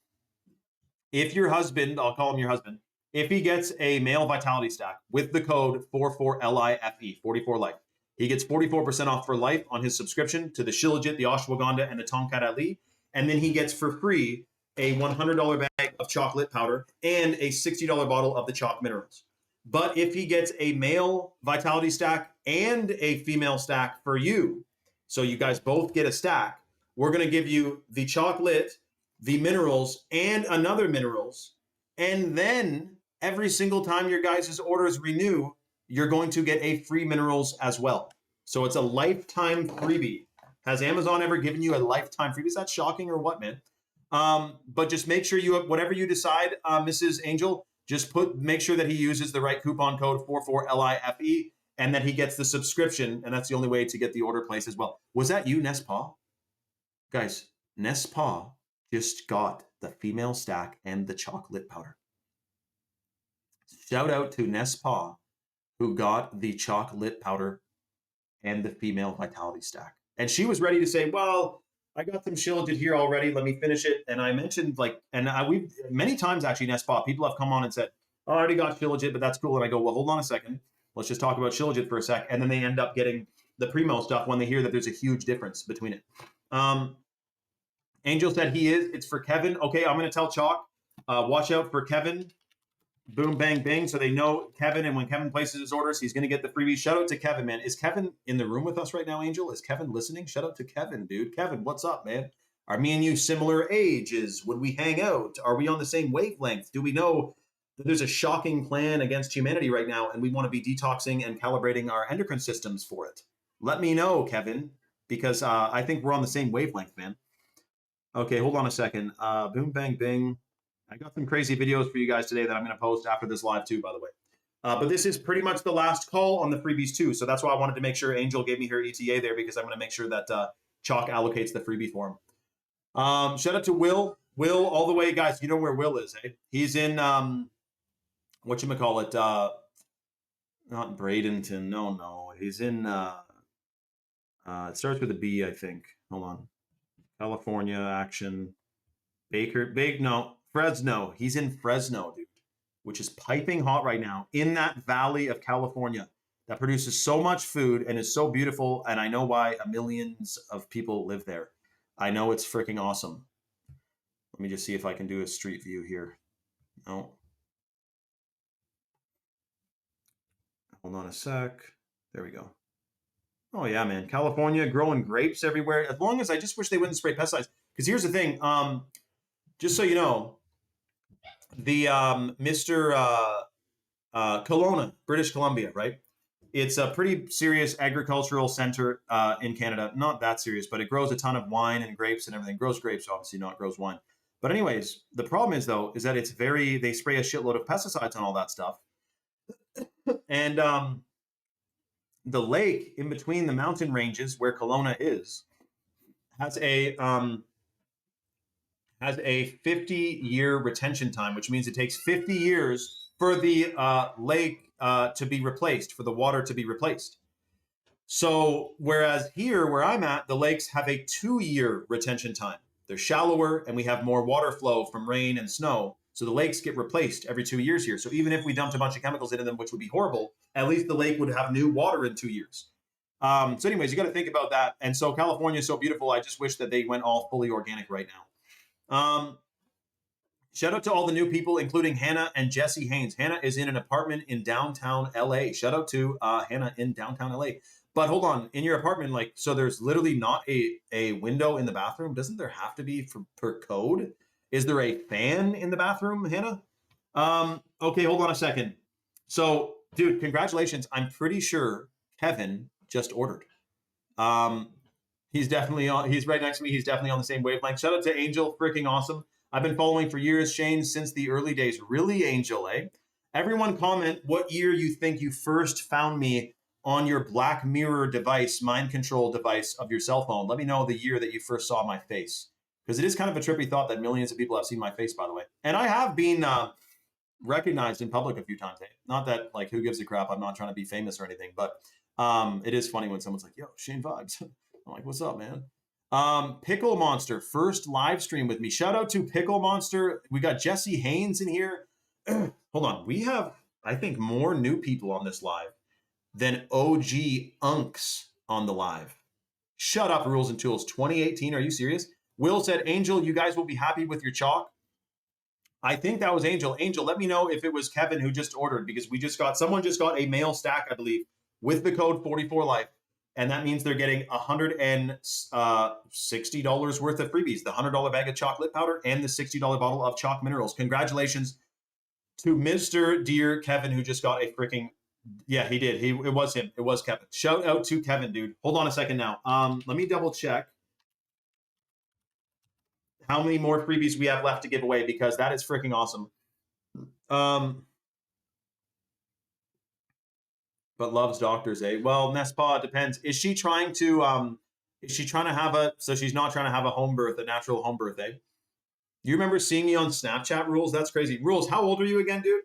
if your husband, I'll call him your husband, if he gets a male vitality stack with the code 44LIFE, 44life, he gets 44% off for life on his subscription to the Shilajit, the Ashwagandha, and the Tongkat Ali. And then he gets for free a $100 bag of chocolate powder and a $60 bottle of the chalk minerals. But if he gets a male vitality stack and a female stack for you, so you guys both get a stack, we're going to give you the chocolate, the minerals, and another minerals. And then every single time your guys' orders renew, you're going to get a free minerals as well. So it's a lifetime freebie. Has Amazon ever given you a lifetime freebie? Is that shocking or what, man? But just make sure you have, whatever you decide, Mrs. Angel, just make sure that he uses the right coupon code 44LIFE and that he gets the subscription. And that's the only way to get the order placed as well. Was that you, Nespa? Guys, Nespa just got the female stack and the chocolate powder. Shout out to Nespa, who got the chocolate powder and the female vitality stack. And she was ready to say, well, I got some Shilajit here already. Let me finish it. And I mentioned like, and we've many times actually, Nespa, people have come on and said, oh, I already got Shilajit, but that's cool. And I go, well, hold on a second. Let's just talk about Shilajit for a sec. And then they end up getting the Primo stuff when they hear that there's a huge difference between it. Angel said it's for Kevin. Okay, I'm going to tell Chalk, watch out for Kevin. Boom, bang, bing. So they know Kevin, and when Kevin places his orders, he's going to get the freebie. Shout out to Kevin, man. Is Kevin in the room with us right now, Angel? Is Kevin listening? Shout out to Kevin, dude. Kevin, what's up, man? Are me and you similar ages? Would we hang out? Are we on the same wavelength? Do we know that there's a shocking plan against humanity right now, and we want to be detoxing and calibrating our endocrine systems for it? Let me know, Kevin, because I think we're on the same wavelength, man. Okay, hold on a second. Boom, bang, bing. I got some crazy videos for you guys today that I'm going to post after this live too, by the way. But this is pretty much the last call on the freebies too. So that's why I wanted to make sure Angel gave me her ETA there, because I'm going to make sure that Chalk allocates the freebie for him. Shout out to Will. Will, all the way, guys. You know where Will is, eh? He's in, whatchamacallit, not Bradenton. No. He's in, it starts with a B, I think. Hold on. California action. Fresno. He's in Fresno, dude, which is piping hot right now in that valley of California that produces so much food and is so beautiful. And I know why millions of people live there. I know it's freaking awesome. Let me just see if I can do a street view here. No. Hold on a sec. There we go. Oh yeah, man. California growing grapes everywhere. As long as I just wish they wouldn't spray pesticides. Because here's the thing. Just so you know, the Mr. Kelowna, British Columbia, right? It's a pretty serious agricultural center in Canada. Not that serious, but it grows a ton of wine and grapes and everything. It grows grapes, obviously, not grows wine. But anyways, the problem is, though, is that they spray a shitload of pesticides on all that stuff. And the lake in between the mountain ranges where Kelowna is has a 50-year retention time, which means it takes 50 years for the lake to be replaced, for the water to be replaced. So whereas here, where I'm at, the lakes have a 2-year retention time. They're shallower and we have more water flow from rain and snow. So the lakes get replaced every 2 years here. So even if we dumped a bunch of chemicals into them, which would be horrible, at least the lake would have new water in 2 years. So anyways, you got to think about that. And so California is so beautiful. I just wish that they went all fully organic right now. Shout out to all the new people, including Hannah and Jesse Haynes. Hannah is in an apartment in downtown LA. Shout out to Hannah in downtown LA. But hold on, in your apartment, like, so there's literally not a window in the bathroom. Doesn't there have to be per code? Is there a fan in the bathroom, Hannah? Okay, hold on a second. So, dude, congratulations. I'm pretty sure Kevin just ordered. He's definitely on. He's right next to me. He's definitely on the same wavelength. Shout out to Angel, freaking awesome. I've been following for years, Shane, since the early days. Really, Angel, eh? Everyone comment what year you think you first found me on your Black Mirror device, mind control device of your cell phone. Let me know the year that you first saw my face. Because it is kind of a trippy thought that millions of people have seen my face, by the way. And I have been recognized in public a few times. Eh? Not that, like, who gives a crap? I'm not trying to be famous or anything. But it is funny when someone's like, yo, Shane Vibes. I'm like, what's up, man? Pickle Monster, first live stream with me. Shout out to Pickle Monster. We got Jesse Haynes in here. Hold on. We have, I think, more new people on this live than OG Unks on the live. Shut up, Rules and Tools. 2018. Are you serious? Will said, Angel, you guys will be happy with your chalk. I think that was Angel. Angel, let me know if it was Kevin who just ordered, because someone just got a mail stack, I believe, with the code 44life. And that means they're getting $160 worth of freebies, the $100 bag of chocolate powder and the $60 bottle of chalk minerals. Congratulations to Mr. Dear Kevin, who just got a freaking, yeah, he did. It was him. It was Kevin. Shout out to Kevin, dude. Hold on a second now. Let me double check how many more freebies we have left to give away, because that is freaking awesome. But loves doctors, eh? Well, Nespa, it depends. Is she trying to have so she's not trying to have a home birth, a natural home birth, eh? You remember seeing me on Snapchat, Rules? That's crazy. Rules, how old are you again, dude?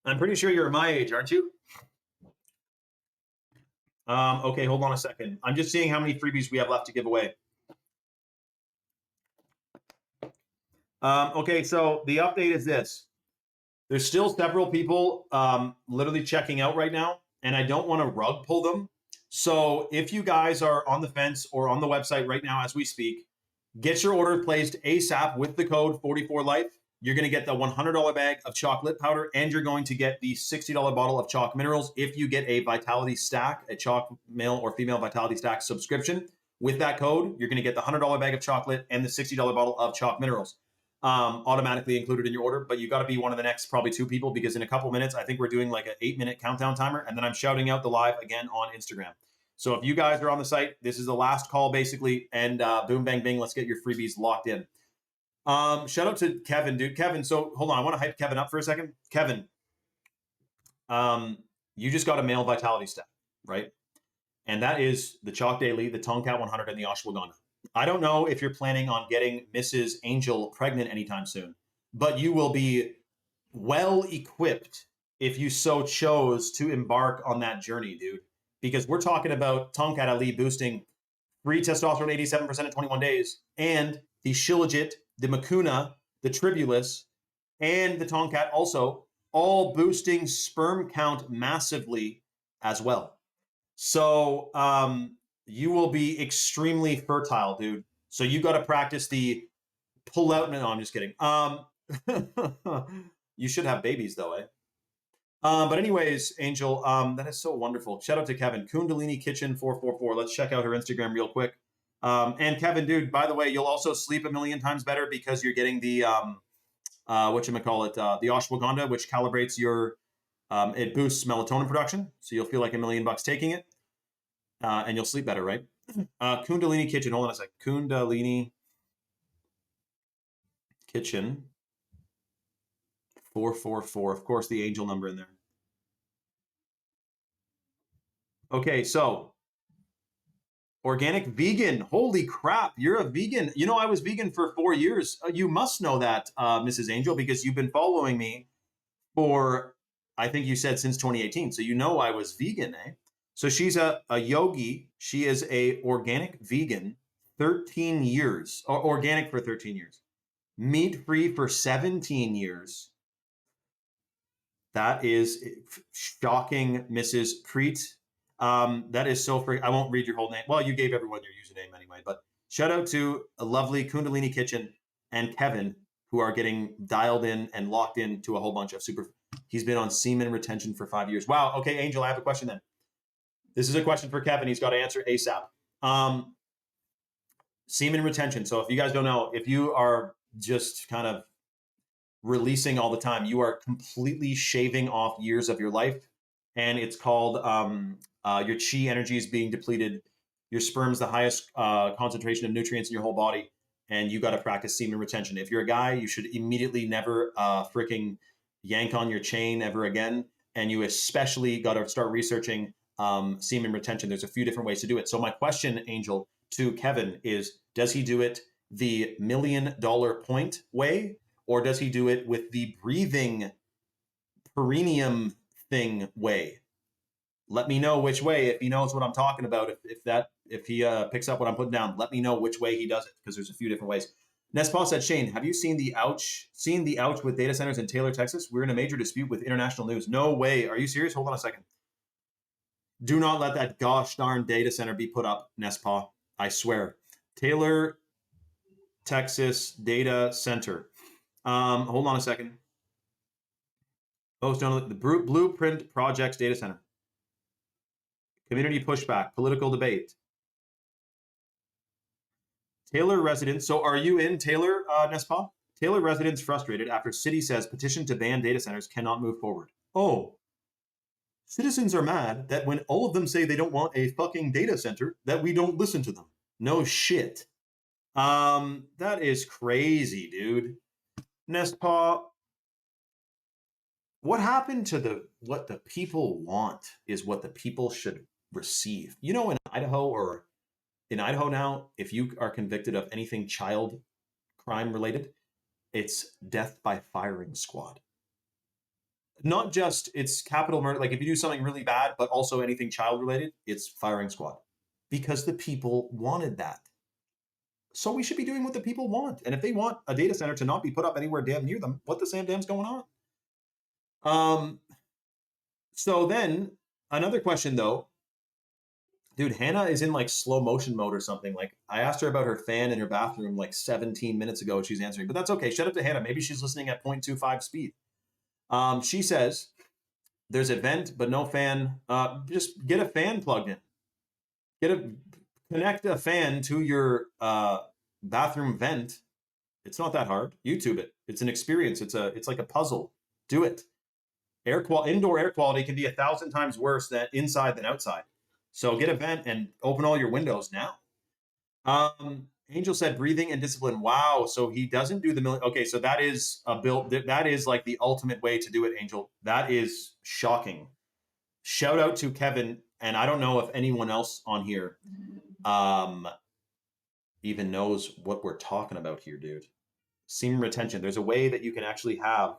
I'm pretty sure you're my age, aren't you? Okay, hold on a second. I'm just seeing how many freebies we have left to give away. Okay, so the update is this. There's still several people literally checking out right now, and I don't want to rug pull them. So if you guys are on the fence or on the website right now as we speak, get your order placed ASAP with the code 44life. You're going to get the $100 bag of chocolate powder, and you're going to get the $60 bottle of chalk minerals if you get a Vitality Stack, a chalk male or female Vitality Stack subscription. With that code, you're going to get the $100 bag of chocolate and the $60 bottle of chalk minerals. Automatically included in your order, but you got to be one of the next probably 2 people, because in a couple minutes, I think we're doing like an 8-minute countdown timer, and then I'm shouting out the live again on Instagram. So if you guys are on the site, this is the last call basically, and boom, bang, bing, let's get your freebies locked in. Shout out to Kevin, dude. Kevin, so hold on, I want to hype Kevin up for a second. Kevin, you just got a male Vitality Stack, right? And that is the Chalk Daily, the Tomcat 100, and the Ashwagandha. I don't know if you're planning on getting Mrs. Angel pregnant anytime soon, but you will be well equipped if you so chose to embark on that journey, dude. Because we're talking about Tomcat Ali boosting free testosterone 87% in 21 days, and the Shilajit, the Mucuna, the Tribulus, and the Tomcat also, all boosting sperm count massively as well. So, you will be extremely fertile, dude. So you got to practice the pull out. No, I'm just kidding. You should have babies though, eh? But anyways, Angel, that is so wonderful. Shout out to Kevin. Kundalini Kitchen 444. Let's check out her Instagram real quick. And Kevin, dude, by the way, you'll also sleep a million times better because you're getting the whatchamacallit, the ashwagandha, which calibrates your it boosts melatonin production. So you'll feel like $1 million taking it. And you'll sleep better, right? Kundalini Kitchen. Hold on a sec. Kundalini Kitchen 444. Of course, the angel number in there. Okay, so organic vegan. Holy crap, you're a vegan. You know, I was vegan for 4 years. You must know that, Mrs. Angel, because you've been following me for, I think you said since 2018. So you know I was vegan, eh? So she's a yogi. She is a organic vegan, 13 years, or organic for 13 years. meat-free for 17 years. That is shocking, Mrs. Preet. That is so free. I won't read your whole name. Well, you gave everyone your username anyway, but shout out to a lovely Kundalini Kitchen and Kevin, who are getting dialed in and locked into a whole bunch of super. He's been on semen retention for 5 years. Wow. Okay, Angel, I have a question then. This is a question for Kevin. He's got to answer ASAP. Semen retention. So if you guys don't know, if you are just kind of releasing all the time, you are completely shaving off years of your life. And it's called your chi energy is being depleted. Your sperm's the highest concentration of nutrients in your whole body. And you got to practice semen retention. If you're a guy, you should immediately never freaking yank on your chain ever again. And you especially got to start researching semen retention. There's a few different ways to do it. So my question, Angel, to Kevin is, does he do it the $1 million point way? Or does he do it with the breathing perineum thing way? Let me know which way, if he knows what I'm talking about. If he picks up what I'm putting down, let me know which way he does it, because there's a few different ways. Nespal said, Shane, have you seen the ouch with data centers in Taylor, Texas? We're in a major dispute with international news. No way. Are you serious? Hold on a second. Do not let that gosh darn data center be put up, Nespal. I swear. Taylor, Texas data center. Hold on a second. Post on the Blueprint Projects Data Center. Community pushback, political debate. Taylor residents. So are you in Taylor, Nespa? Taylor residents frustrated after city says petition to ban data centers cannot move forward. Oh. Citizens are mad that when all of them say they don't want a fucking data center, that we don't listen to them. No shit. That is crazy, dude. Nespa, what happened to what the people want is what the people should receive. You know, in Idaho now, if you are convicted of anything child crime related, it's death by firing squad. Not just it's capital murder, like if you do something really bad, but also anything child related, it's firing squad. Because the people wanted that. So we should be doing what the people want. And if they want a data center to not be put up anywhere damn near them, what the damn's going on? So then another question though, dude, Hannah is in like slow motion mode or something. Like I asked her about her fan in her bathroom like 17 minutes ago and she's answering, but that's okay. Shut up to Hannah. Maybe she's listening at 0.25 speed. She says there's a vent, but no fan. Just get a fan plugged in. Connect a fan to your bathroom vent. It's not that hard. YouTube it. It's an experience. It's like a puzzle. Do it. Indoor air quality can be 1,000 times worse than inside than outside. So get a vent and open all your windows now. Angel said breathing and discipline. Wow. So he doesn't do the million. Okay. So that is that is like the ultimate way to do it, Angel. That is shocking. Shout out to Kevin. And I don't know if anyone else on here even knows what we're talking about here, dude. Semen retention. There's a way that you can actually have.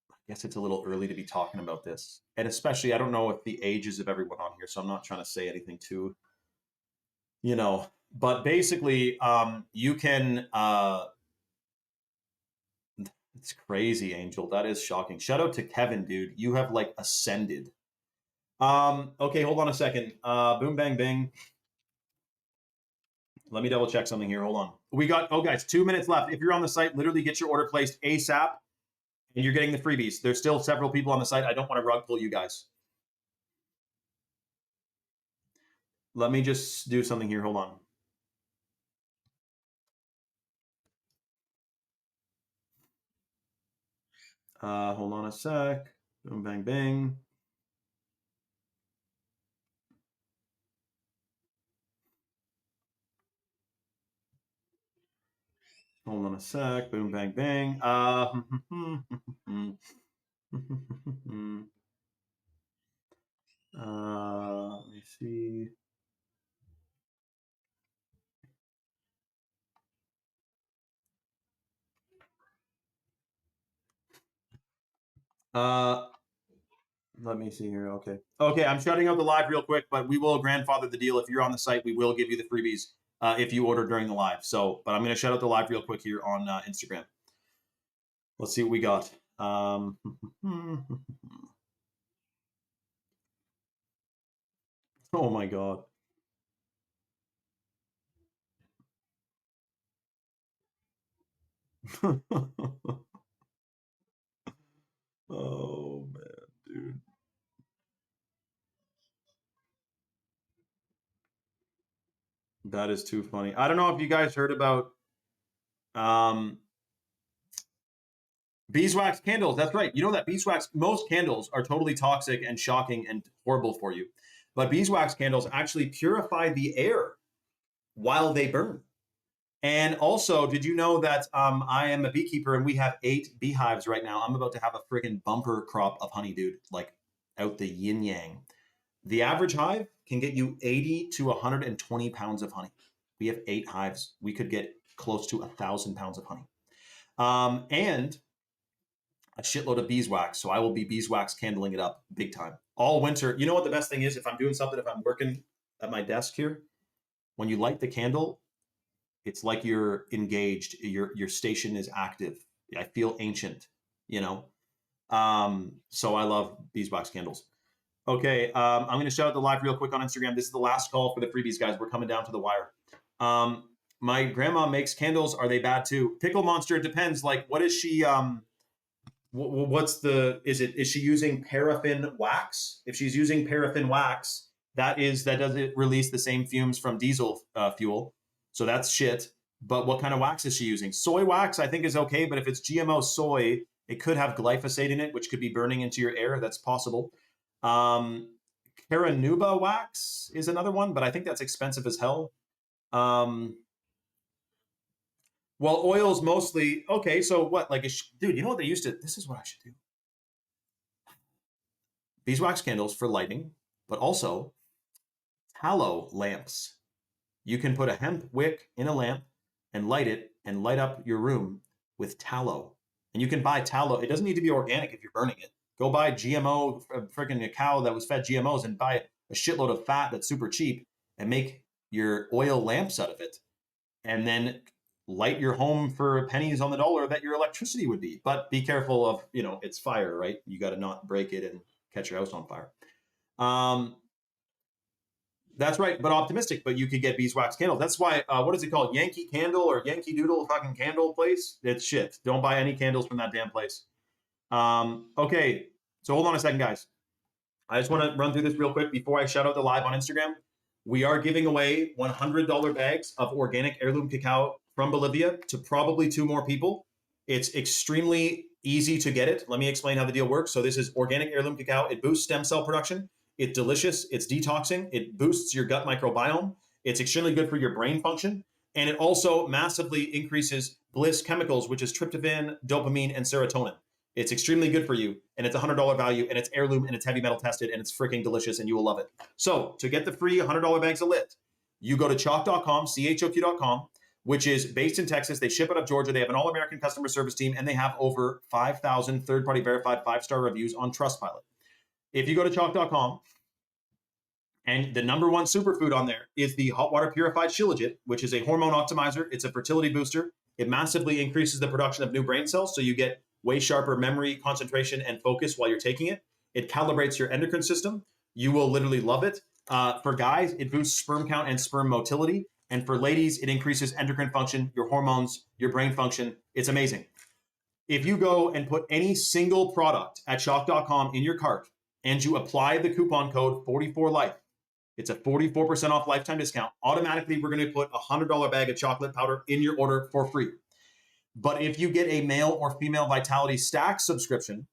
I guess it's a little early to be talking about this. And especially, I don't know if the ages of everyone on here, so I'm not trying to say anything too, but basically, you can, it's crazy, Angel. That is shocking. Shout out to Kevin, dude. You have like ascended. Okay, hold on a second. Boom, bang, bing. Let me double check something here. Hold on. We got, guys, 2 minutes left. If you're on the site, literally get your order placed ASAP. And you're getting the freebies. There's still several people on the site. I don't want to rug pull you guys. Let me just do something here. Hold on. Hold on a sec. Boom, bang, bang. Hold on a sec. Boom, bang, bang. Let me see. Let me see here. Okay. Okay, I'm shutting out the live real quick, but we will grandfather the deal. If you're on the site, we will give you the freebies. if you order during the live. So, but I'm going to shout out the live real quick here on Instagram. Let's see what we got. Oh my God. Oh man, dude. That is too funny. I don't know if you guys heard about beeswax candles. That's right. You know that beeswax, most candles are totally toxic and shocking and horrible for you. But beeswax candles actually purify the air while they burn. And also, did you know that I am a beekeeper and we have 8 beehives right now? I'm about to have a friggin' bumper crop of honey, dude, like out the yin yang. The average hive can get you 80 to 120 pounds of honey. We have 8 hives. We could get close to 1,000 pounds of honey. And a shitload of beeswax. So I will be beeswax candling it up big time all winter. You know what the best thing is? If I'm doing something, if I'm working at my desk here, when you light the candle, it's like you're engaged. Your station is active. I feel ancient, you know. So I love beeswax candles. Okay, I'm going to shout out the live real quick on Instagram. This is the last call for the freebies, guys. We're coming down to the wire. My grandma makes candles. Are they bad too? Pickle Monster, it depends. Like, what is she? What's the? Is she using paraffin wax? If she's using paraffin wax, that doesn't release the same fumes from diesel fuel. So that's shit. But what kind of wax is she using? Soy wax, I think, is okay. But if it's GMO soy, it could have glyphosate in it, which could be burning into your air. That's possible. Caranuba wax is another one, but I think that's expensive as hell. Well, oils mostly. Okay, so what? Like, dude, you know what they used to? This is what I should do. Beeswax candles for lighting, but also tallow lamps. You can put a hemp wick in a lamp and light it and light up your room with tallow. And you can buy tallow. It doesn't need to be organic if you're burning it. Go buy GMO, freaking a cow that was fed GMOs and buy a shitload of fat that's super cheap and make your oil lamps out of it. And then light your home for pennies on the dollar that your electricity would be. But be careful of, it's fire, right? You got to not break it and catch your house on fire. That's right, but optimistic. But you could get beeswax candles. That's why, what is it called? Yankee Candle or Yankee Doodle fucking candle place? It's shit. Don't buy any candles from that damn place. Okay, so hold on a second, guys. I just want to run through this real quick before I shout out the live on Instagram. We are giving away $100 bags of organic heirloom cacao from Bolivia to probably 2 more people. It's extremely easy to get it. Let me explain how the deal works. So this is organic heirloom cacao. It boosts stem cell production. It's delicious. It's detoxing. It boosts your gut microbiome. It's extremely good for your brain function. And it also massively increases bliss chemicals, which is tryptophan, dopamine, and serotonin. It's extremely good for you, and it's $100 value, and it's heirloom, and it's heavy metal tested, and it's freaking delicious, and you will love it. So to get the free $100 bags of lit, you go to chalk.com, CHOQ.com, which is based in Texas. They ship out of Georgia. They have an all-American customer service team, and they have over 5,000 third-party verified 5-star reviews on Trustpilot. If you go to chalk.com, and the number 1 superfood on there is the hot water purified shilajit, which is a hormone optimizer. It's a fertility booster. It massively increases the production of new brain cells, so you get way sharper memory, concentration, and focus while you're taking it. It calibrates your endocrine system. You will literally love it. For guys, it boosts sperm count and sperm motility. And for ladies, it increases endocrine function, your hormones, your brain function. It's amazing. If you go and put any single product at chalk.com in your cart and you apply the coupon code 44life, it's a 44% off lifetime discount. Automatically, we're going to put a $100 bag of chocolate powder in your order for free. But if you get a male or female Vitality Stack subscription,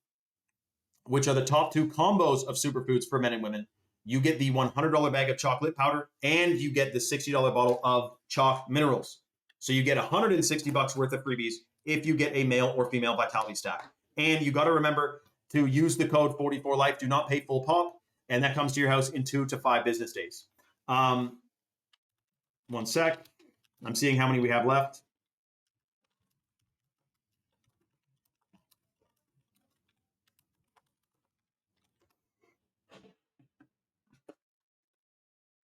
which are the top 2 combos of superfoods for men and women, you get the $100 bag of chocolate powder and you get the $60 bottle of chalk minerals. So you get $160 worth of freebies if you get a male or female Vitality Stack. And you got to remember to use the code 44life. Do not pay full pop. And that comes to your house in 2 to 5 business days. One sec. I'm seeing how many we have left.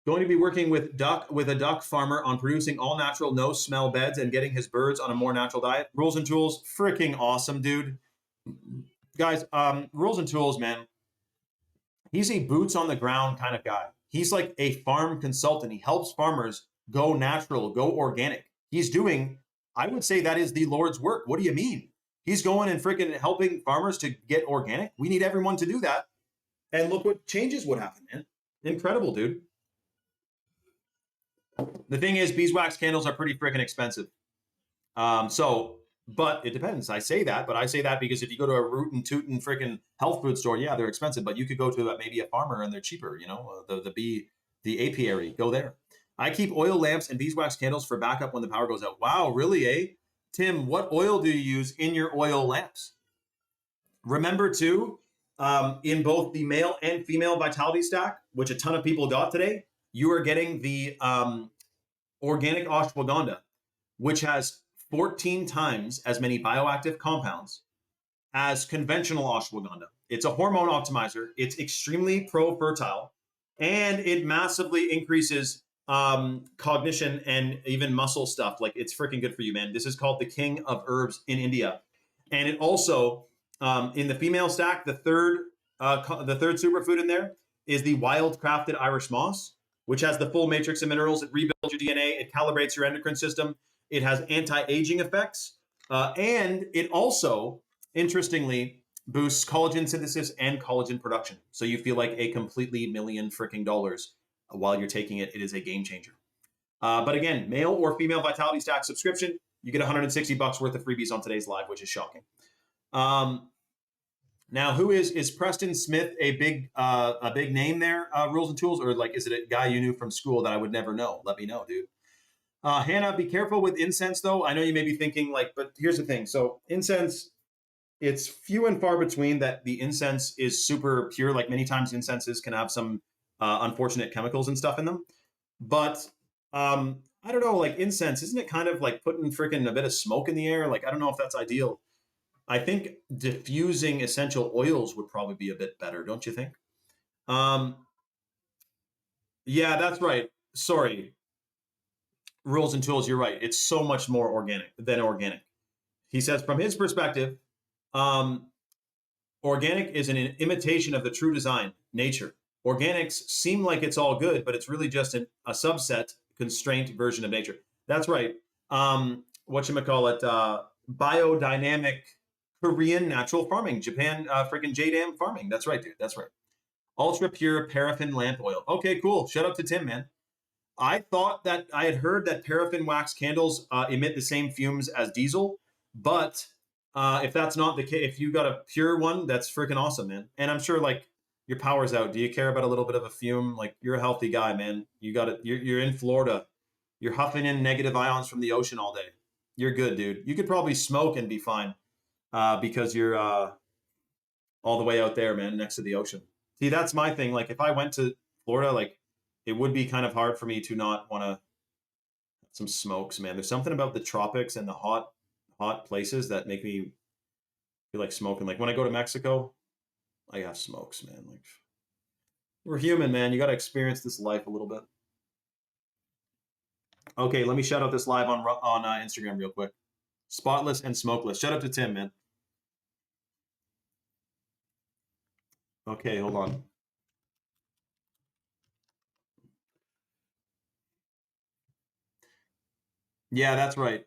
Going to be working with a duck farmer on producing all natural, no smell beds and getting his birds on a more natural diet. Rules and Tools, freaking awesome, dude. Guys, Rules and Tools, man. He's a boots on the ground kind of guy. He's like a farm consultant. He helps farmers go natural, go organic. He's doing, I would say that is the Lord's work. What do you mean? He's going and freaking helping farmers to get organic. We need everyone to do that. And look what changes would happen, man. Incredible, dude. The thing is, beeswax candles are pretty freaking expensive. But it depends. I say that, but I say that because if you go to a rootin' tootin' freaking health food store, yeah, they're expensive. But you could go to maybe a farmer and they're cheaper. You know, the apiary. Go there. I keep oil lamps and beeswax candles for backup when the power goes out. Wow, really, eh? Tim, what oil do you use in your oil lamps? Remember too, in both the male and female vitality stack, which a ton of people got today, you are getting the organic ashwagandha, which has 14 times as many bioactive compounds as conventional ashwagandha. It's a hormone optimizer. It's extremely pro-fertile, and it massively increases cognition and even muscle stuff. Like, it's freaking good for you, man. This is called the king of herbs in India. And it also, in the female stack, the third superfood in there is the wild crafted Irish moss, which has the full matrix of minerals. It rebuilds your DNA. It calibrates your endocrine system. It has anti-aging effects. And it also, interestingly, boosts collagen synthesis and collagen production. So you feel like a completely million freaking dollars while you're taking it. It is a game changer. But again, male or female vitality stack subscription, you get $160 worth of freebies on today's live, which is shocking. Now, who is Preston Smith a big name there, Rules and Tools, or like is it a guy you knew from school that I would never know? Let me know, dude. Hannah, be careful with incense, though. I know you may be thinking, like, but here's the thing. So incense, it's few and far between that the incense is super pure. Like, many times incenses can have some unfortunate chemicals and stuff in them. But I don't know, like, incense, isn't it kind of like putting freaking a bit of smoke in the air? Like, I don't know if that's ideal. I think diffusing essential oils would probably be a bit better, don't you think? Yeah, that's right. Sorry. Rules and Tools, you're right. It's so much more organic than organic. He says, from his perspective, organic is an imitation of the true design, nature. Organics seem like it's all good, but it's really just a subset, constraint version of nature. That's right. Whatchamacallit, biodynamic Korean natural farming, Japan freaking JDAM farming. That's right, dude. That's right. Ultra pure paraffin lamp oil. Okay, cool. Shout out to Tim, man. I thought that I had heard that paraffin wax candles emit the same fumes as diesel, but if that's not the case, if you got a pure one, that's freaking awesome, man. And I'm sure, like, your power's out. Do you care about a little bit of a fume? Like, you're a healthy guy, man. You got it. You're in Florida. You're huffing in negative ions from the ocean all day. You're good, dude. You could probably smoke and be fine because you're all the way out there, man, next to the ocean. See, that's my thing. Like, if I went to Florida, like, it would be kind of hard for me to not want to some smokes, man. There's something about the tropics and the hot places that make me feel like smoking. Like, when I go to Mexico, I have smokes, man. Like, we're human, man. You got to experience this life a little bit. Okay, let me shout out this live on Instagram real quick. Spotless and smokeless. Shout out to Tim, man. Okay, hold on. Yeah, that's right.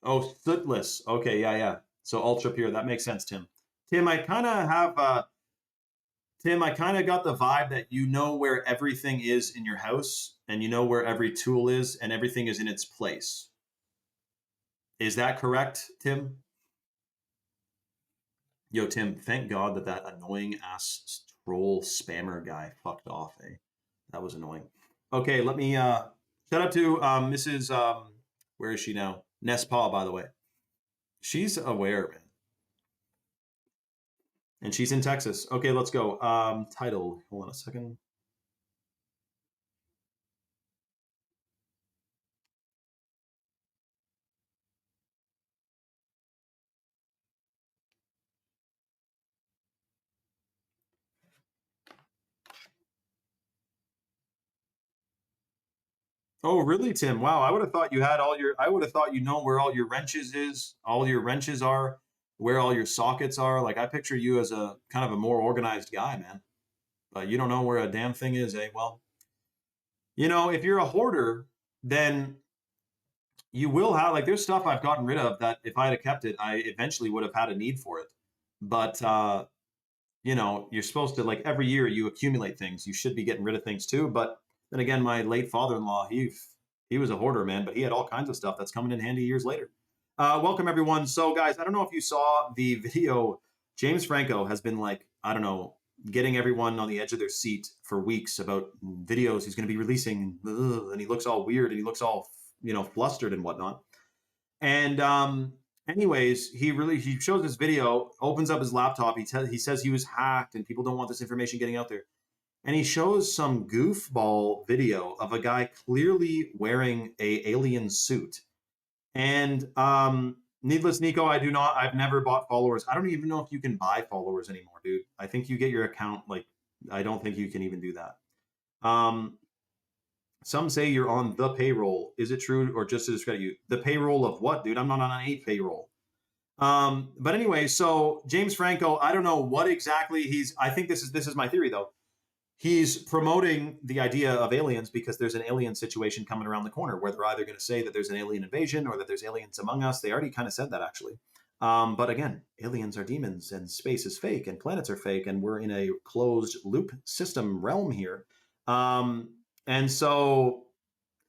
Oh, sootless. Okay, yeah. So ultra pure. That makes sense, Tim. Tim, I kind of have Tim, I kind of got the vibe that you know where everything is in your house and you know where every tool is and everything is in its place. Is that correct, Tim? Yo, Tim, thank God that annoying ass troll spammer guy fucked off, eh? That was annoying. Okay, let me shout out to Mrs. Where is she now? Nespa, by the way. She's aware, man. And she's in Texas. Okay, let's go. Title. Hold on a second. Oh, really, Tim? Wow, I would have thought you had all your. I would have thought you know where all your all your wrenches are, where all your sockets are. Like I picture you as a kind of a more organized guy, man. But you don't know where a damn thing is, eh? Well, if you're a hoarder, then you will have like there's stuff I've gotten rid of that if I had kept it, I eventually would have had a need for it. But you're supposed to like every year you accumulate things. You should be getting rid of things too. But then again, my late father-in-law, he was a hoarder, man, but he had all kinds of stuff that's coming in handy years later. Welcome everyone. So guys, I don't know if you saw the video. James Franco has been like, I don't know, getting everyone on the edge of their seat for weeks about videos he's going to be releasing, and he looks all weird and he looks all flustered and whatnot. And anyways, he shows this video, opens up his laptop. He says he was hacked and people don't want this information getting out there. And he shows some goofball video of a guy clearly wearing a alien suit. And needless, Nico, I've never bought followers. I don't even know if you can buy followers anymore, dude. I think you get your account, like, I don't think you can even do that. Some say you're on the payroll. Is it true or just to discredit you? The payroll of what, dude? I'm not on any payroll. But anyway, so James Franco, I don't know what exactly I think this is my theory though. He's promoting the idea of aliens because there's an alien situation coming around the corner where they're either going to say that there's an alien invasion or that there's aliens among us. They already kind of said that actually. But again, aliens are demons and space is fake and planets are fake and we're in a closed loop system realm here. And so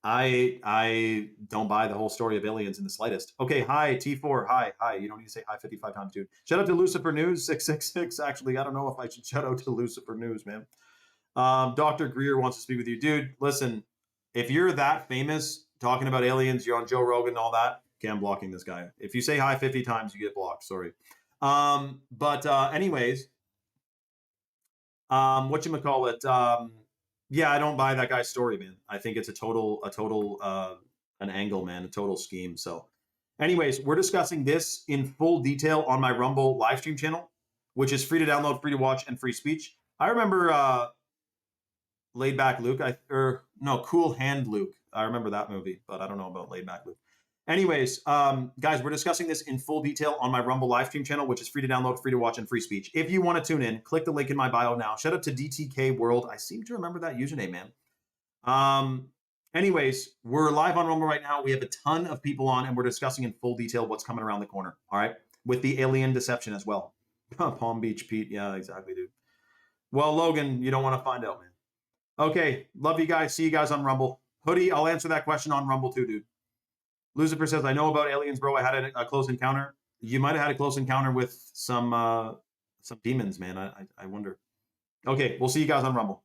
I don't buy the whole story of aliens in the slightest. Okay, hi T4, hi. You don't need to say hi 55 times, dude. Shout out to Lucifer News 666. Actually, I don't know if I should shout out to Lucifer News, man. Dr. Greer wants to speak with you, dude. Listen, if you're that famous talking about aliens, you're on Joe Rogan and all that. Okay, I'm blocking this guy. If you say hi 50 times, you get blocked. Sorry. Anyways, whatchamacallit? Yeah, I don't buy that guy's story, man. I think it's a total an angle, man, a total scheme. So anyways, we're discussing this in full detail on my Rumble live stream channel, which is free to download, free to watch, and free speech. I remember Laid Back Luke, Cool Hand Luke. I remember that movie, but I don't know about Laid Back Luke. Anyways, guys, we're discussing this in full detail on my Rumble live stream channel, which is free to download, free to watch, and free speech. If you want to tune in, click the link in my bio now. Shout out to DTK World. I seem to remember that username, man. Anyways, we're live on Rumble right now. We have a ton of people on, and we're discussing in full detail what's coming around the corner. All right, with the alien deception as well. Palm Beach Pete. Yeah, exactly, dude. Well, Logan, you don't want to find out, man. Okay, love you guys. See you guys on Rumble. Hoodie, I'll answer that question on Rumble too, dude. Lucifer says, I know about aliens, bro. I had a close encounter. You might have had a close encounter with some demons, man. I wonder. Okay, we'll see you guys on Rumble.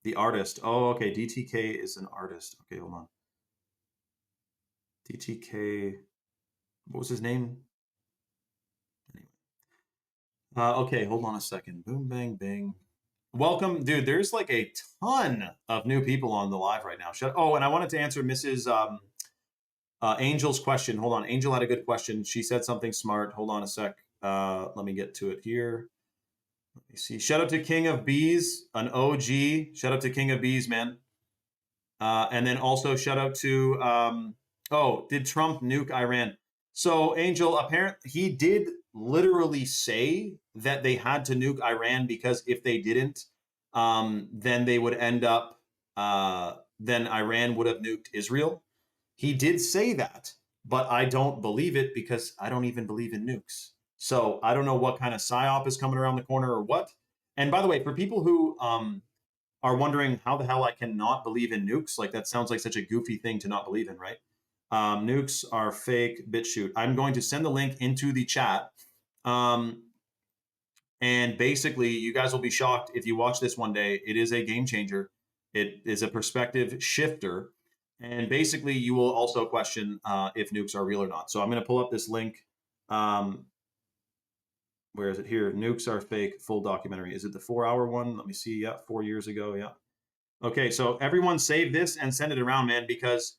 The artist. Oh, okay. DTK is an artist. Okay, hold on. DTK. What was his name? Anyway. Okay, hold on a second. Boom, bang, bang. Welcome, dude. There's like a ton of new people on the live right now. Oh, and I wanted to answer Mrs. Angel's question. Hold on. Angel had a good question. She said something smart. Hold on a sec. Let me get to it here. Let me see. Shout out to King of Bees, an OG. Shout out to King of Bees, man. And then also shout out to, did Trump nuke Iran? So Angel, apparently he did literally say that they had to nuke Iran because if they didn't, then they would end up, then Iran would have nuked Israel. He did say that, but I don't believe it because I don't even believe in nukes. So I don't know what kind of psyop is coming around the corner or what. And by the way, for people who are wondering how the hell I cannot believe in nukes, like that sounds like such a goofy thing to not believe in, right? Nukes are fake BitChute. I'm going to send the link into the chat. And basically, you guys will be shocked if you watch this one day. It is a game changer. It is a perspective shifter. And basically, you will also question if nukes are real or not. So I'm going to pull up this link. Where is it here? Nukes are fake, full documentary. Is it the 4-hour one? Let me see. Yeah, 4 years ago. Yeah. Okay, so everyone save this and send it around, man, because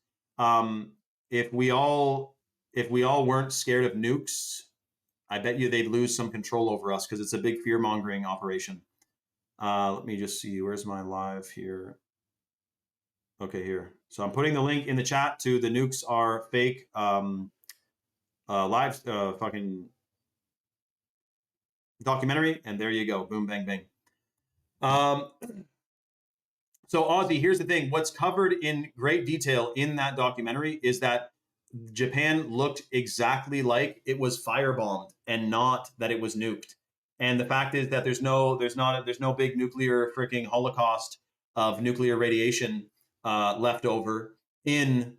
if we all weren't scared of nukes, I bet you they'd lose some control over us because it's a big fear-mongering operation. Let me just see. Where's my live here? Okay, here. So I'm putting the link in the chat to the nukes are fake live fucking documentary, and there you go. Boom, bang, bang. So Ozzy, here's the thing. What's covered in great detail in that documentary is that Japan looked exactly like it was firebombed and not that it was nuked. And the fact is that there's no big nuclear freaking holocaust of nuclear radiation left over in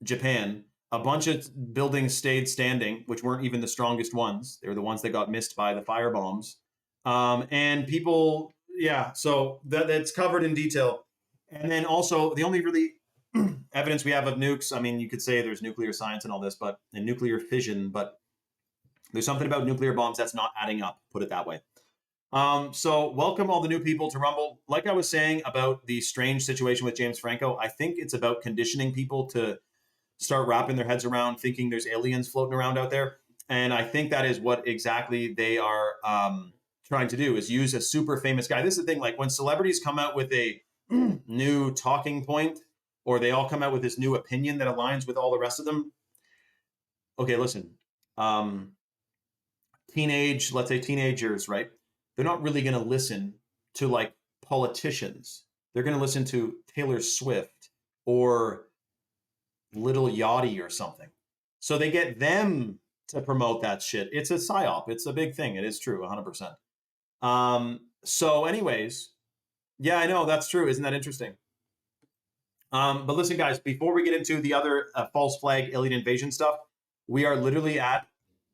Japan. A bunch of buildings stayed standing, which weren't even the strongest ones. They were the ones that got missed by the fire bombs. And people, yeah, so that's covered in detail. And then also the only really evidence we have of nukes, I mean, you could say there's nuclear science and all this, and nuclear fission, but there's something about nuclear bombs that's not adding up, put it that way. So welcome all the new people to Rumble. Like I was saying about the strange situation with James Franco, I think it's about conditioning people to start wrapping their heads around thinking there's aliens floating around out there. And I think that is what exactly they are trying to do, is use a super famous guy. This is the thing, like when celebrities come out with a new talking point, or they all come out with this new opinion that aligns with all the rest of them. Okay, listen, let's say teenagers, right? They're not really going to listen to like politicians. They're going to listen to Taylor Swift or Little Yachty or something. So they get them to promote that shit. It's a psyop. It's a big thing. It is true, 100%. So anyways, yeah, I know, that's true. Isn't that interesting? But listen, guys, before we get into the other false flag alien invasion stuff, we are literally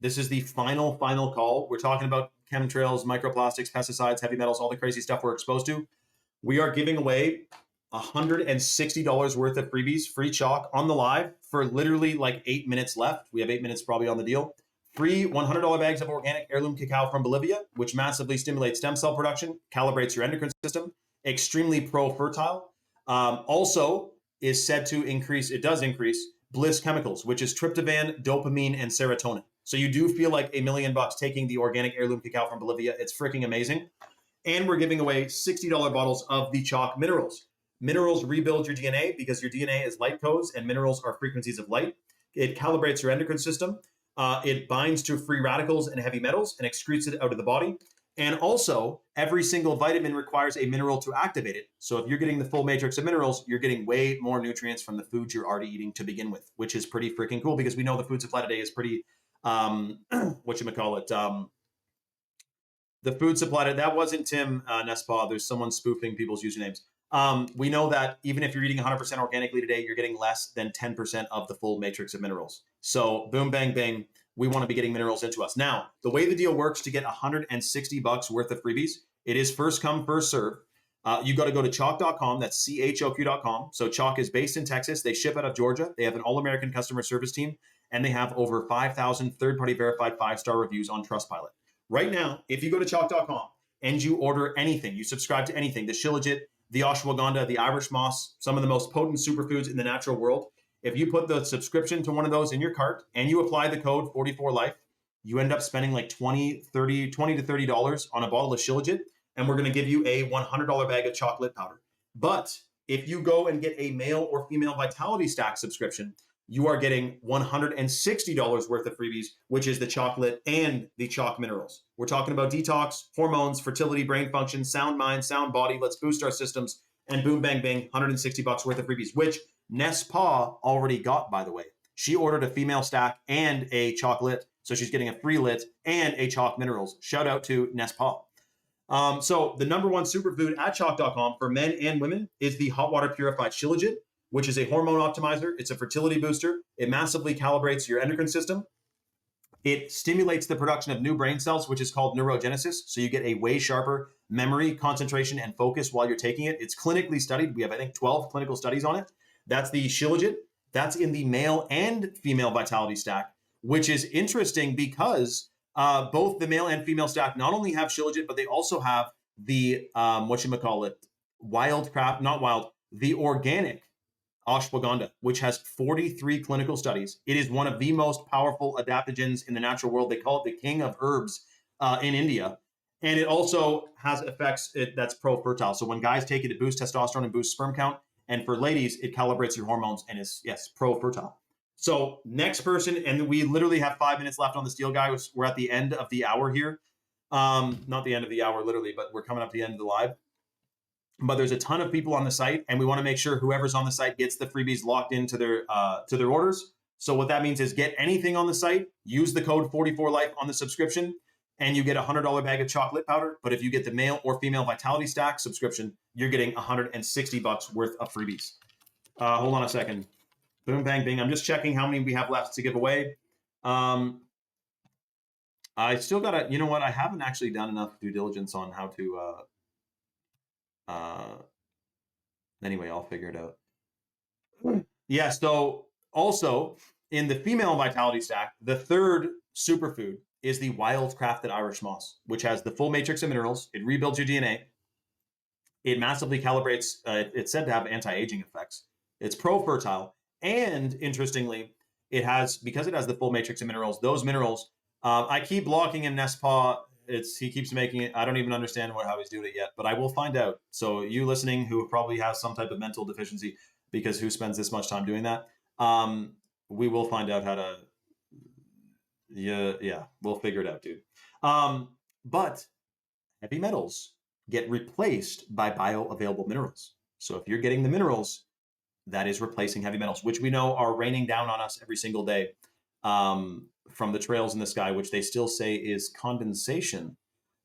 this is the final call. We're talking about chemtrails, microplastics, pesticides, heavy metals, all the crazy stuff we're exposed to. We are giving away $160 worth of freebies, free chalk on the live for literally like 8 minutes left. We have 8 minutes probably on the deal. Free $100 bags of organic heirloom cacao from Bolivia, which massively stimulates stem cell production, calibrates your endocrine system, extremely pro-fertile. Also is said to increase, it does increase bliss chemicals, which is tryptophan, dopamine, and serotonin. So you do feel like $1 million taking the organic heirloom cacao from Bolivia. It's freaking amazing. And we're giving away $60 bottles of the chalk minerals. Minerals rebuild your DNA because your DNA is light codes and minerals are frequencies of light. It calibrates your endocrine system. It binds to free radicals and heavy metals and excretes it out of the body. And also, every single vitamin requires a mineral to activate it. So if you're getting the full matrix of minerals, you're getting way more nutrients from the foods you're already eating to begin with, which is pretty freaking cool because we know the food supply today is pretty, whatchamacallit, the food supply, that wasn't Tim Nespa. There's someone spoofing people's usernames. We know that even if you're eating 100% organically today, you're getting less than 10% of the full matrix of minerals. So boom, bang, bang, we want to be getting minerals into us. Now, the way the deal works to get $160 worth of freebies, it is first come, first serve. You got to go to chalk.com. That's CHOQ.com. So Chalk is based in Texas. They ship out of Georgia. They have an all-American customer service team, and they have over 5,000 third-party verified 5-star reviews on Trustpilot. Right now, if you go to chalk.com and you order anything, you subscribe to anything, the shilajit, the ashwagandha, the Irish moss, some of the most potent superfoods in the natural world, if you put the subscription to one of those in your cart and you apply the code 44life, you end up spending like $20 to $30 on a bottle of shilajit, and we're going to give you a $100 bag of chocolate powder. But if you go and get a male or female Vitality Stack subscription, you are getting $160 worth of freebies, which is the chocolate and the chalk minerals. We're talking about detox, hormones, fertility, brain function, sound mind, sound body. Let's boost our systems. And boom, bang, bang, $160 worth of freebies, which Nespa already got, by the way. She ordered a female stack and a chocolate, so she's getting a free lit and a chalk minerals. Shout out to Nespa. So the number one superfood at chalk.com for men and women is the hot water purified shilajit, which is a hormone optimizer. It's a fertility booster. It massively calibrates your endocrine system. It stimulates the production of new brain cells, which is called neurogenesis. So you get a way sharper memory, concentration, and focus while you're taking it. It's clinically studied. We have, I think, 12 clinical studies on it. That's the shilajit. That's in the male and female Vitality Stack, which is interesting because both the male and female stack not only have shilajit, but they also have the, the organic ashwagandha, which has 43 clinical studies. It is one of the most powerful adaptogens in the natural world. They call it the king of herbs in India. And it also has effects that's pro-fertile. So when guys take it, it boosts testosterone and boosts sperm count. And for ladies, it calibrates your hormones and is, yes, pro-fertile. So next person, and we literally have 5 minutes left on this deal, guys. We're at the end of the hour here. Not the end of the hour, literally, but we're coming up to the end of the live. But there's a ton of people on the site, and we want to make sure whoever's on the site gets the freebies locked into their orders. So what that means is get anything on the site, use the code 44life on the subscription, and you get a $100 bag of chocolate powder. But if you get the male or female Vitality Stack subscription, you're getting $160 worth of freebies. Hold on a second. Boom, bang, bing. I'm just checking how many we have left to give away. I still got to, you know what? I haven't actually done enough due diligence on how to, anyway, I'll figure it out. Yeah, so also in the female Vitality Stack, the third superfood is the wild crafted Irish moss, which has the full matrix of minerals. It rebuilds your DNA. It massively calibrates. It's said to have anti-aging effects. It's pro-fertile. And interestingly, it has, because it has the full matrix of minerals, those minerals, I keep blocking him, Nespa. He keeps making it. I don't even understand how he's doing it yet, but I will find out. So you listening who probably has some type of mental deficiency, because who spends this much time doing that? We will find out how to, yeah, we'll figure it out, dude. But heavy metals get replaced by bioavailable minerals. So if you're getting the minerals, that is replacing heavy metals, which we know are raining down on us every single day from the trails in the sky, which they still say is condensation.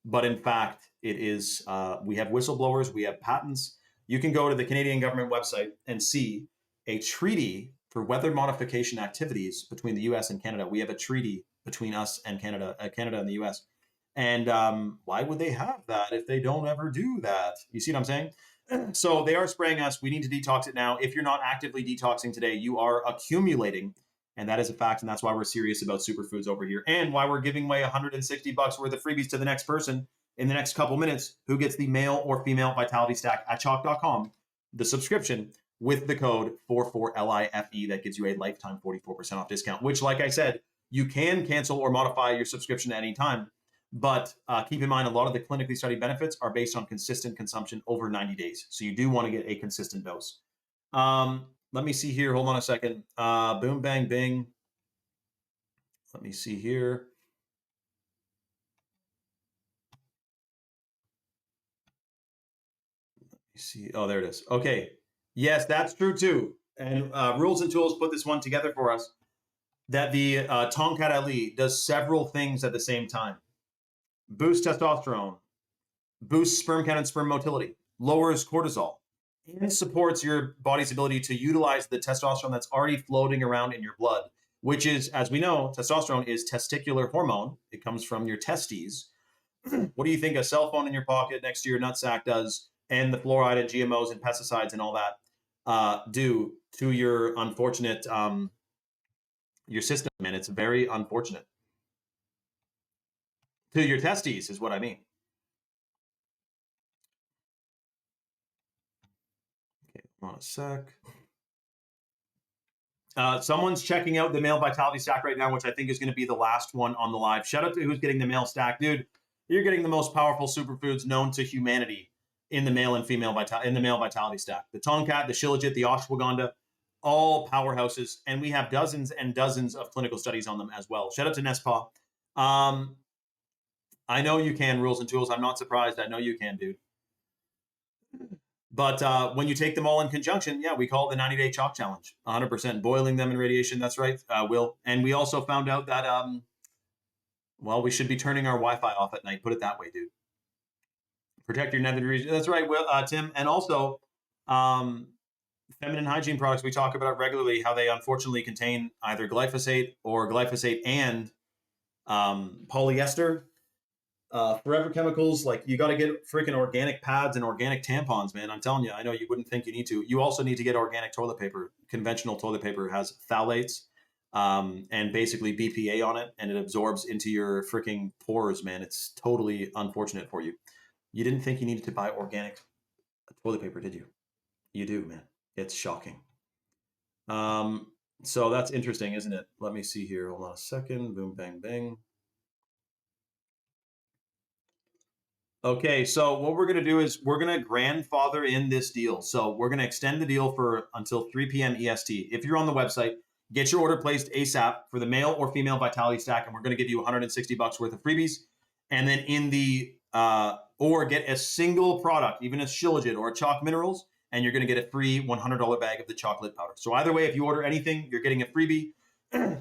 But in fact, it is, we have whistleblowers, we have patents. You can go to the Canadian government website and see a treaty for weather modification activities between the US and Canada. We have a treaty between us and Canada and the US. And why would they have that if they don't ever do that? You see what I'm saying? So they are spraying us. We need to detox it now. If you're not actively detoxing today, you are accumulating. And that is a fact. And that's why we're serious about superfoods over here. And why we're giving away $160 worth of freebies to the next person in the next couple minutes who gets the male or female Vitality Stack at chalk.com, the subscription with the code 44LIFE. That gives you a lifetime 44% off discount, which, like I said, you can cancel or modify your subscription at any time. But keep in mind, a lot of the clinically studied benefits are based on consistent consumption over 90 days. So you do want to get a consistent dose. Let me see here. Hold on a second. Boom, bang, bing. Let me see here. Let me see. Oh, there it is. Okay. Yes, that's true too. And Rules and Tools put this one together for us, that the Tomcat Ali does several things at the same time. Boosts testosterone, boosts sperm count and sperm motility, lowers cortisol, and supports your body's ability to utilize the testosterone that's already floating around in your blood, which is, as we know, testosterone is testicular hormone. It comes from your testes. What do you think a cell phone in your pocket next to your nutsack does, and the fluoride and GMOs and pesticides and all that do to your unfortunate, your system? And it's very unfortunate. To your testes is what I mean. Okay, hold on a sec. Someone's checking out the male Vitality Stack right now, which I think is going to be the last one on the live. Shout out to who's getting the male stack. Dude, you're getting the most powerful superfoods known to humanity in the male and female male Vitality Stack. The Tomcat, the Shilajit, the Ashwagandha, all powerhouses. And we have dozens and dozens of clinical studies on them as well. Shout out to Nespa. I know you can, Rules and Tools. I'm not surprised. I know you can, dude. But when you take them all in conjunction, yeah, we call it the 90-day chalk challenge. 100% boiling them in radiation. That's right, Will. And we also found out that, well, we should be turning our Wi-Fi off at night. Put it that way, dude. Protect your nether region. That's right, Will, Tim. And also, feminine hygiene products, we talk about regularly how they unfortunately contain either glyphosate or glyphosate and polyester. Forever chemicals, like you got to get freaking organic pads and organic tampons, man. I'm telling you, I know you wouldn't think you need to. You also need to get organic toilet paper. Conventional toilet paper has phthalates and basically BPA on it, and it absorbs into your freaking pores, man. It's totally unfortunate for you. You didn't think you needed to buy organic toilet paper, did you? You do, man. It's shocking. So that's interesting, isn't it? Let me see here. Hold on a second. Boom, bang, bang. Okay, so what we're gonna do is we're gonna grandfather in this deal. So we're gonna extend the deal for until 3 p.m. EST. If you're on the website, get your order placed ASAP for the male or female vitality stack, and we're gonna give you 160 bucks worth of freebies. And then in the or get a single product, even a Shilajit or a Chalk Minerals, and you're gonna get a free $100 bag of the chocolate powder. So either way, if you order anything, you're getting a freebie.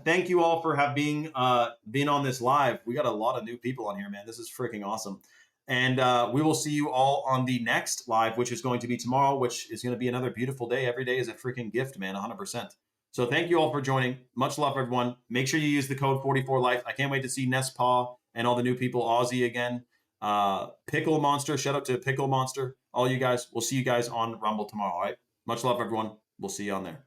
Thank you all for being on this live. We got a lot of new people on here, man. This is freaking awesome. And we will see you all on the next live, which is going to be tomorrow, which is going to be another beautiful day. Every day is a freaking gift, man, 100%. So thank you all for joining. Much love, everyone. Make sure you use the code 44Life. I can't wait to see Nespa and all the new people, Aussie again. Pickle Monster, shout out to Pickle Monster. All you guys, we'll see you guys on Rumble tomorrow, all right? Much love, everyone. We'll see you on there.